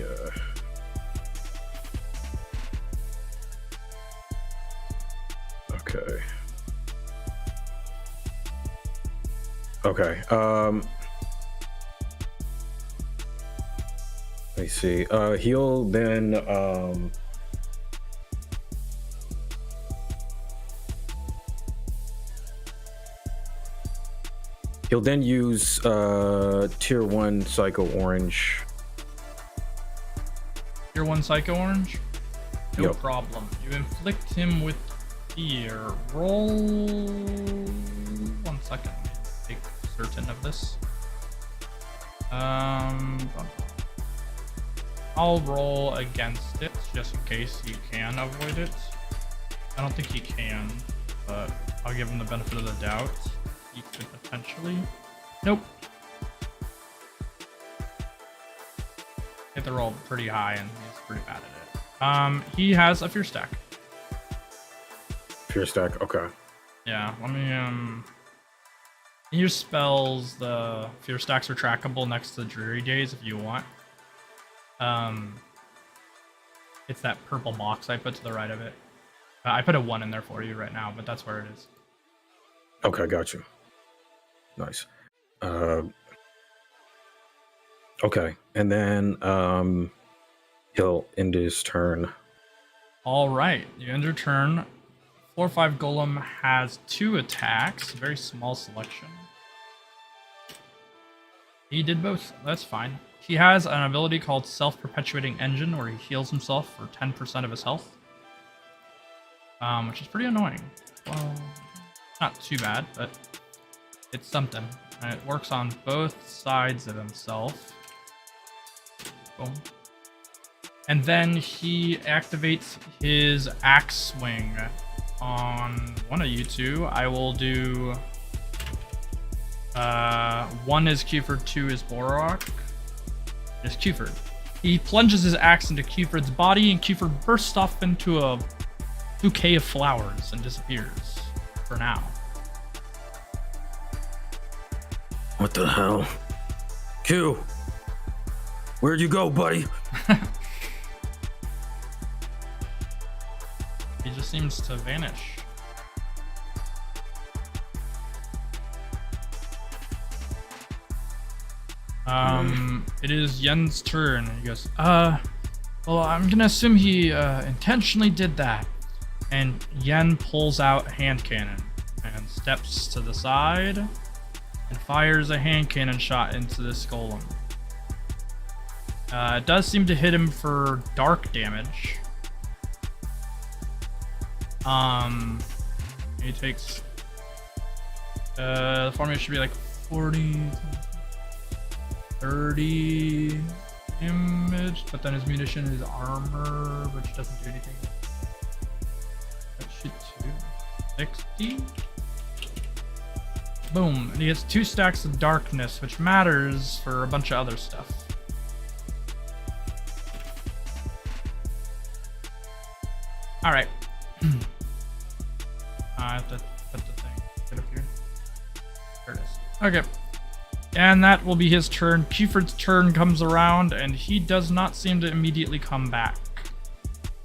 Okay. me see. He'll then use tier 1 Psycho Orange. Tier 1 Psycho Orange? No Yep. problem. You inflict him with fear. Roll. 1 second. Take certain of this. I'll roll against it just in case he can avoid it. I don't think he can, but I'll give him the benefit of the doubt. He could potentially. Nope. Hit the roll pretty high and he's pretty bad at it. He has a fear stack. Fear stack, okay. Yeah, let me in your spells, the fear stacks are trackable next to the dreary days if you want. It's that purple box I put to the right of it. I put a 1 in there for you right now, but that's where it is. Okay, got you. Nice. Okay, and then he'll end his turn. All right, you end your turn. 4/5 Golem has 2 attacks, very small selection. He did both. That's fine. He has an ability called Self-Perpetuating Engine, where he heals himself for 10% of his health, which is pretty annoying. Well, not too bad, but it's something. And it works on both sides of himself. Boom. And then he activates his axe swing on one of you two. I will do 1 is Qford, 2 is Borach. It's Qford. He plunges his axe into Qford's body, and Qford bursts off into a bouquet of flowers and disappears for now. What the hell? Q, where'd you go, buddy? He just seems to vanish. It is Yen's turn. He goes, well, I'm gonna assume he intentionally did that. And Yen pulls out hand cannon and steps to the side and fires a hand cannon shot into this golem. It does seem to hit him for dark damage. He takes the formula should be like 40, 30 damage, but then his munition is armor, which doesn't do anything. That should do 60. Boom, and he gets 2 stacks of darkness, which matters for a bunch of other stuff. All right. I have to put the thing. Get up here. There it is. Okay. And that will be his turn. Qford's turn comes around, and he does not seem to immediately come back.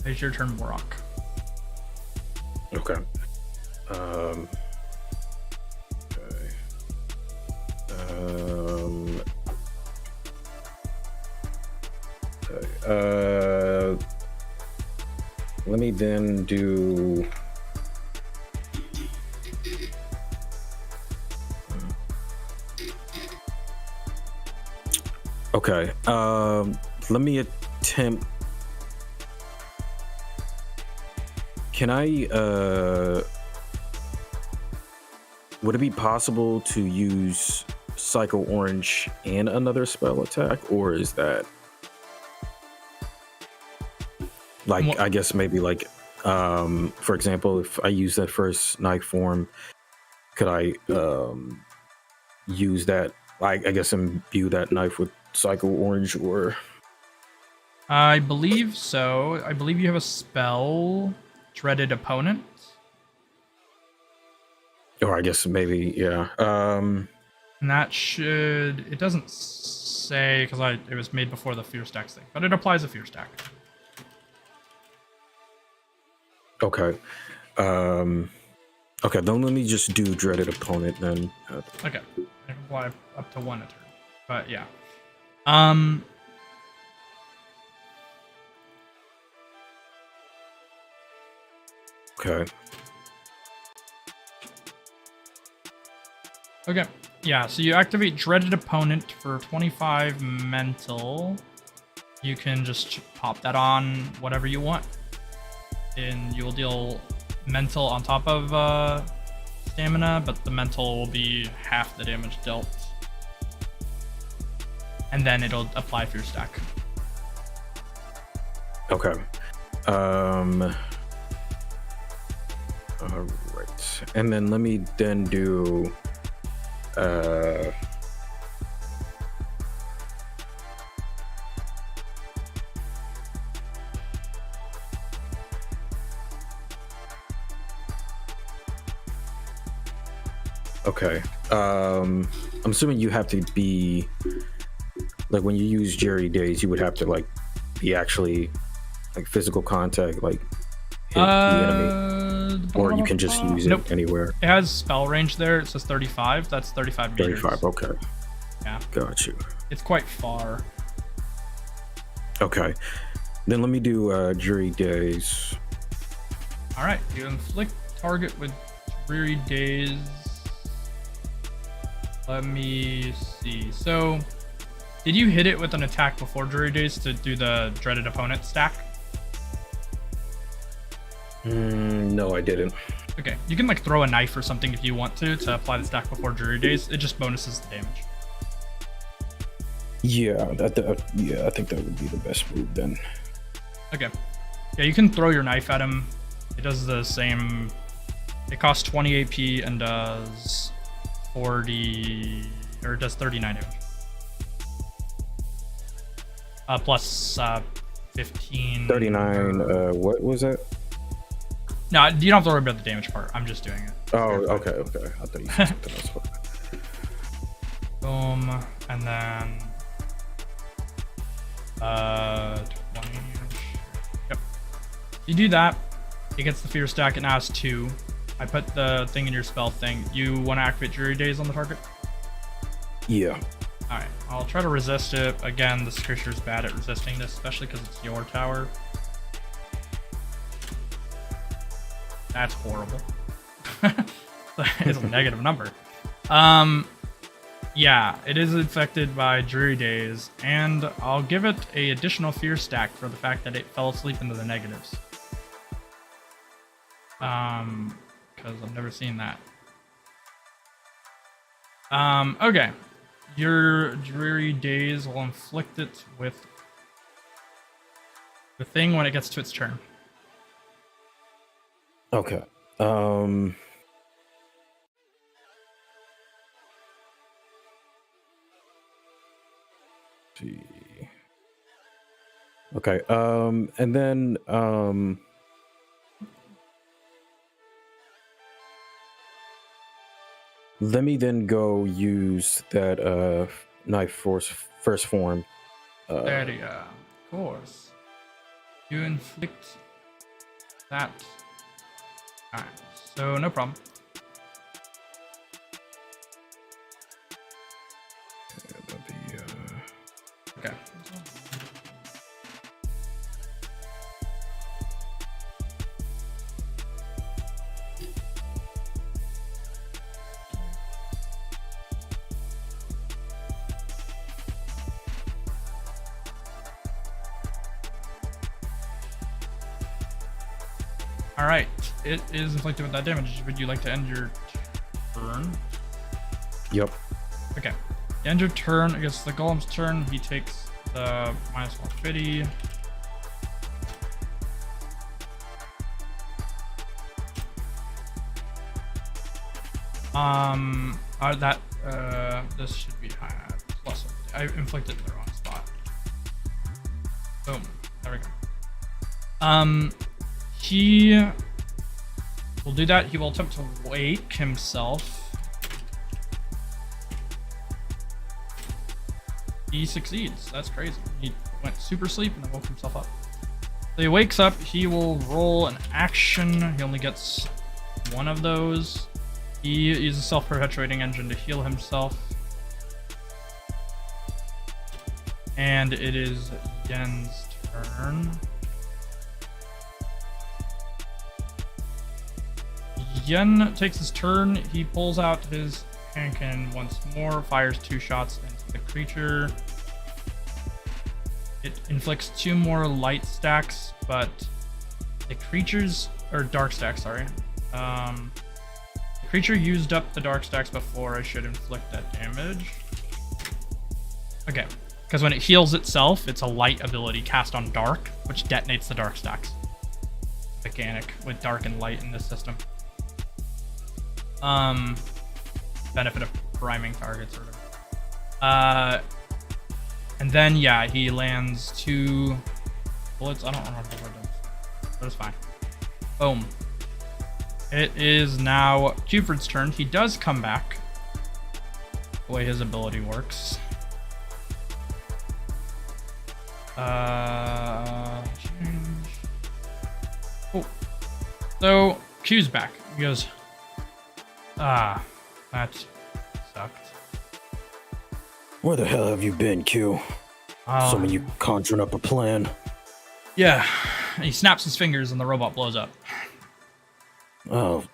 It's your turn, Borach. Okay. Let me then do. Okay. Let me attempt. Can I? Would it be possible to use Psycho Orange and another spell attack, or is that like What? I guess maybe like for example, if I use that first knife form, could I use that? I guess imbue that knife with Psycho Orange, or I believe so. I believe you have a spell, Dreaded Opponent. or I guess maybe yeah. And that should... It doesn't say, because it was made before the Fear Stacks thing, but it applies a Fear Stack. Okay. Okay, then let me just do Dreaded Opponent then. Okay. I can apply up to 1 a turn. But yeah. Okay. Okay. Yeah, so you activate Dreaded Opponent for 25 mental. You can just pop that on whatever you want. And you'll deal mental on top of stamina, but the mental will be half the damage dealt. And then it'll apply Fear Stack. Okay. All right. And then let me then do okay. I'm assuming you have to be like when you use Jerry Days, you would have to like be actually like physical contact, like hit the enemy, or you can just use it anywhere. It has spell range there. It says 35. That's 35 meters. 35. Okay. Yeah. Got you. It's quite far. Okay. Then let me do Jury Days. All right. You inflict target with Dreary Days. Let me see. So, did you hit it with an attack before Dreary Days to do the Dreaded Opponent stack? No, I didn't. Okay. You can like throw a knife or something if you want to apply the stack before Dreary Days. It just bonuses the damage. Yeah, I think that would be the best move then. Okay. Yeah, you can throw your knife at him. It does the same. It costs 20 AP and does 40 or it does 39 damage. Plus 15. 39. What was that? No, you don't have to worry about the damage part. I'm just doing it. Oh, okay. I thought you said something else. Boom, and then 20. Yep. You do that. It gets the fear stack. It now has 2. I put the thing in your spell thing. You want to activate Dreary Days on the target? Yeah. All right. I'll try to resist it. Again, this creature's bad at resisting this, especially because it's your tower. That's horrible. It's a negative number. Yeah, it is affected by Dreary Days, and I'll give it a additional fear stack for the fact that it fell asleep into the negatives. Because I've never seen that. Okay. Your Dreary Days will inflict it with the thing when it gets to its turn. Okay. See. Okay. And then let me then go use that knife force first form. There you go. Of course. You inflict that. Alright, so no problem. Okay. Alright, it is inflicted with that damage. Would you like to end your turn? Yep. Okay. End your turn against the golem's turn. He takes the -150. This should be high. Plus, I inflicted it in the wrong spot. Boom. There we go. He will do that. He will attempt to wake himself. He succeeds. That's crazy. He went super sleep and then woke himself up. So he wakes up. He will roll an action. He only gets one of those. He uses self-perpetuating engine to heal himself. And it is Yen's turn. Yen takes his turn. He pulls out his hand cannon once more, fires 2 shots into the creature. It inflicts 2 more light stacks, but the creature's or dark stacks, sorry. The creature used up the dark stacks before I should inflict that damage. Okay, because when it heals itself, it's a light ability cast on dark, which detonates the dark stacks. Mechanic with dark and light in this system. Benefit of priming targets or whatever. And then yeah, he lands 2 bullets. I don't remember what it does, but it's fine. Boom. It is now Cuford's turn. He does come back. The way his ability works. Change. Oh. So Q's back. He goes, that sucked. Where the hell have you been, Q? Assuming you conjuring up a plan. Yeah. He snaps his fingers and the robot blows up. Oh,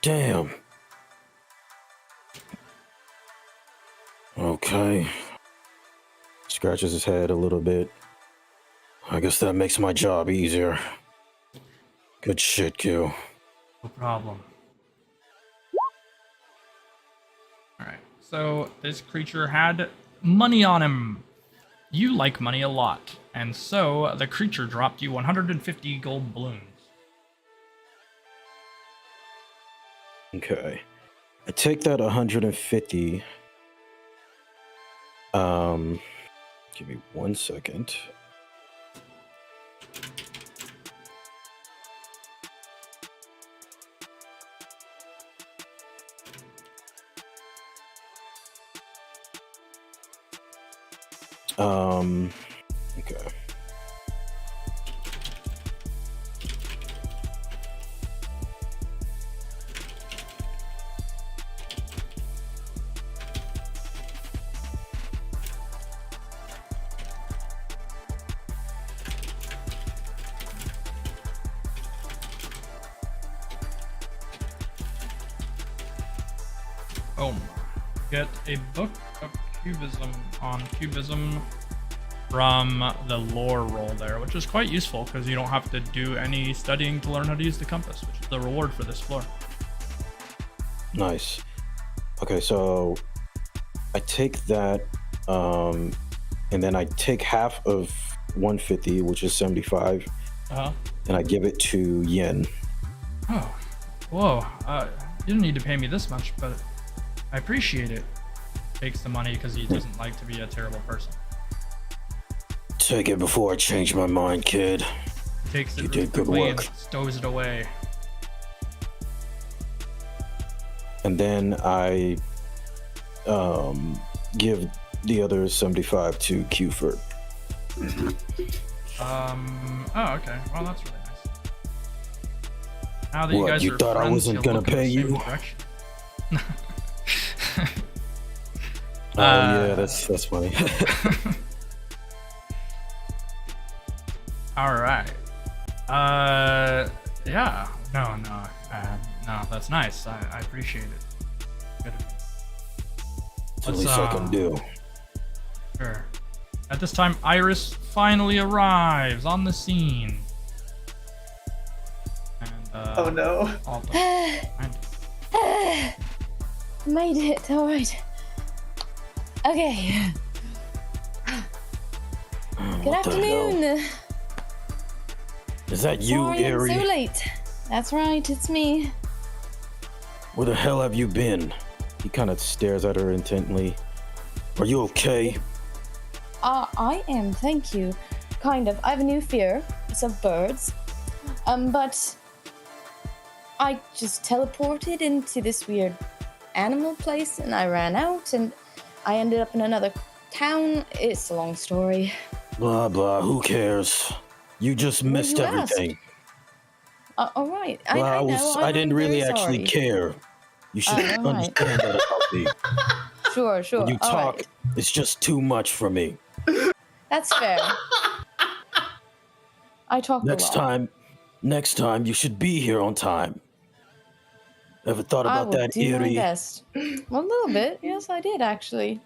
damn. Okay. Scratches his head a little bit. I guess that makes my job easier. Good shit, Q. No problem. Alright, so this creature had money on him. You like money a lot, and so the creature dropped you 150 gold balloons. Okay. I take that 150. Give me 1 second. Okay. Boom. Get a book of cubism on cubism from the lore roll there, which is quite useful because you don't have to do any studying to learn how to use the compass, which is the reward for this floor. Nice. Okay, so I take that, and then I take half of 150, which is 75, and I give it to Yen. Oh, whoa. You didn't need to pay me this much, but I appreciate it. Takes the money because he doesn't like to be a terrible person. Take it before I change my mind, kid. Takes it You really did good quickly and work. stows it away. And then I give the other 75 to Cuford. Oh, okay. Well, that's really nice. Now that you What, guys you are thought I friends, wasn't you'll gonna look in the pay same you? direction. Yeah, that's funny. All right. Yeah. No, that's nice. I appreciate it. Good. It's the least I can do. Sure. At this time, Iris finally arrives on the scene. And, Oh no. Made it, alright. Okay. Good What the hell? afternoon. Is that you, Sorry I'm Erie? so late. That's right, it's me. Where the hell have you been? He kind of stares at her intently. Are you okay? I am, thank you. Kind of. I have a new fear. It's of birds. But I just teleported into this weird animal place and I ran out and I ended up in another town. It's a long story. Blah, blah, who cares? You just missed you ask? everything. All right. Well, I know. I didn't I'm really very actually sorry. care. You should all right. understand that about me. Sure. When you all talk, right. it's just too much for me. That's fair. I talk Next a lot. time you should be here on time. Ever thought I about will that, do my Eerie? best. Well, a little bit. Yes, I did actually.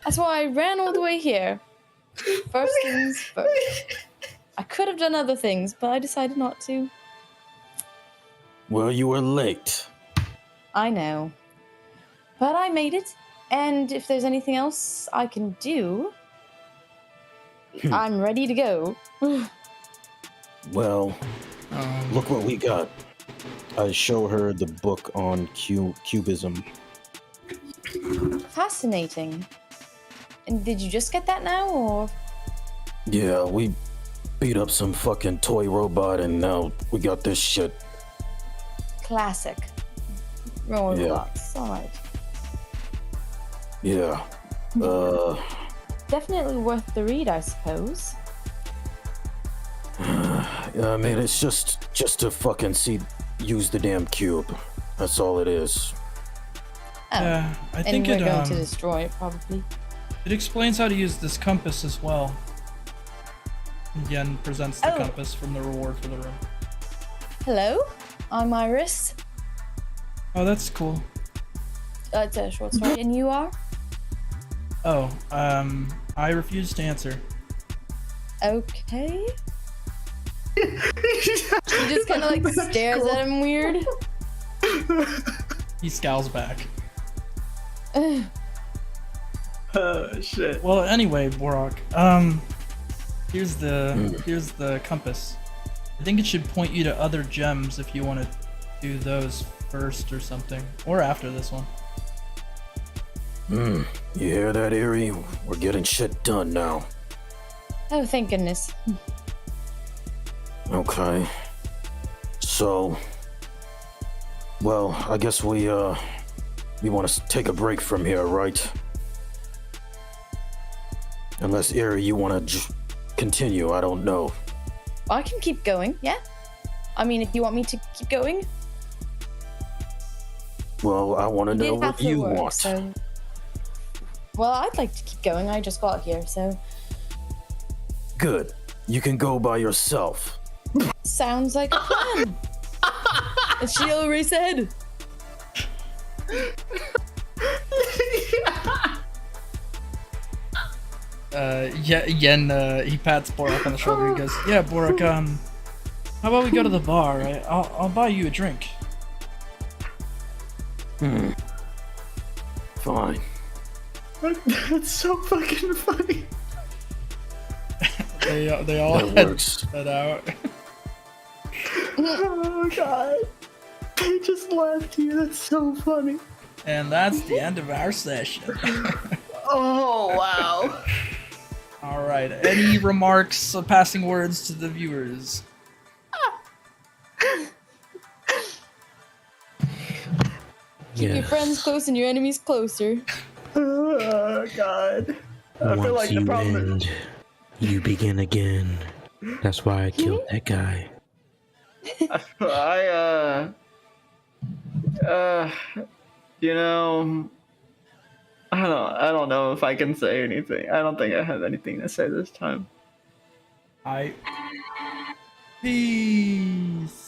That's why I ran all the way here. First things first. I could have done other things, but I decided not to. Well, you were late. I know. But I made it. And if there's anything else I can do, I'm ready to go. Well, look what we got. I show her the book on cubism. Fascinating. And did you just get that now, or? Yeah, we beat up some fucking toy robot and now we got this shit. Classic. Rolling Yeah. blocks. Alright. Yeah. Definitely worth the read, I suppose. I mean, it's just to fucking use the damn cube. That's all it is. Oh. Yeah, I And think we're it going to destroy it, probably. it explains how to use this compass as well. Yen presents the Oh. compass from the reward for the room. Hello? I'm Iris. Oh, that's cool. It's a short story. And you are? Oh, I refuse to answer. Okay. She just kind of like stares at him weird. He scowls back. Oh shit. Well, anyway, Borach, here's the compass. I think it should point you to other gems if you want to do those first or something, or after this one. You hear that, Eerie? We're getting shit done now. Oh, thank goodness. Okay. So, well, I guess we want to take a break from here, right? Unless, Eerie, you want to continue, I don't know. I can keep going, yeah? I mean, if you want me to keep going, Well, I want to know did have what to you work, want. so... Well, I'd like to keep going. I just got here, so... Good. You can go by yourself. Sounds like a plan. And she'll raise ahead. Yen, he pats Borach on the shoulder and goes, "Yeah, Borach, how about we go to the bar? I'll buy you a drink." Fine. That's so fucking funny. They all That works. head out. Oh god. I just laughed to you. That's so funny. And that's the end of our session. Oh wow. All right. Any remarks, passing words to the viewers? Keep your friends close and your enemies closer. Oh god. I feel Once like the you problem is end, you begin again. That's why I killed that guy. you know, I don't know if I can say anything. I don't think I have anything to say this time. Peace.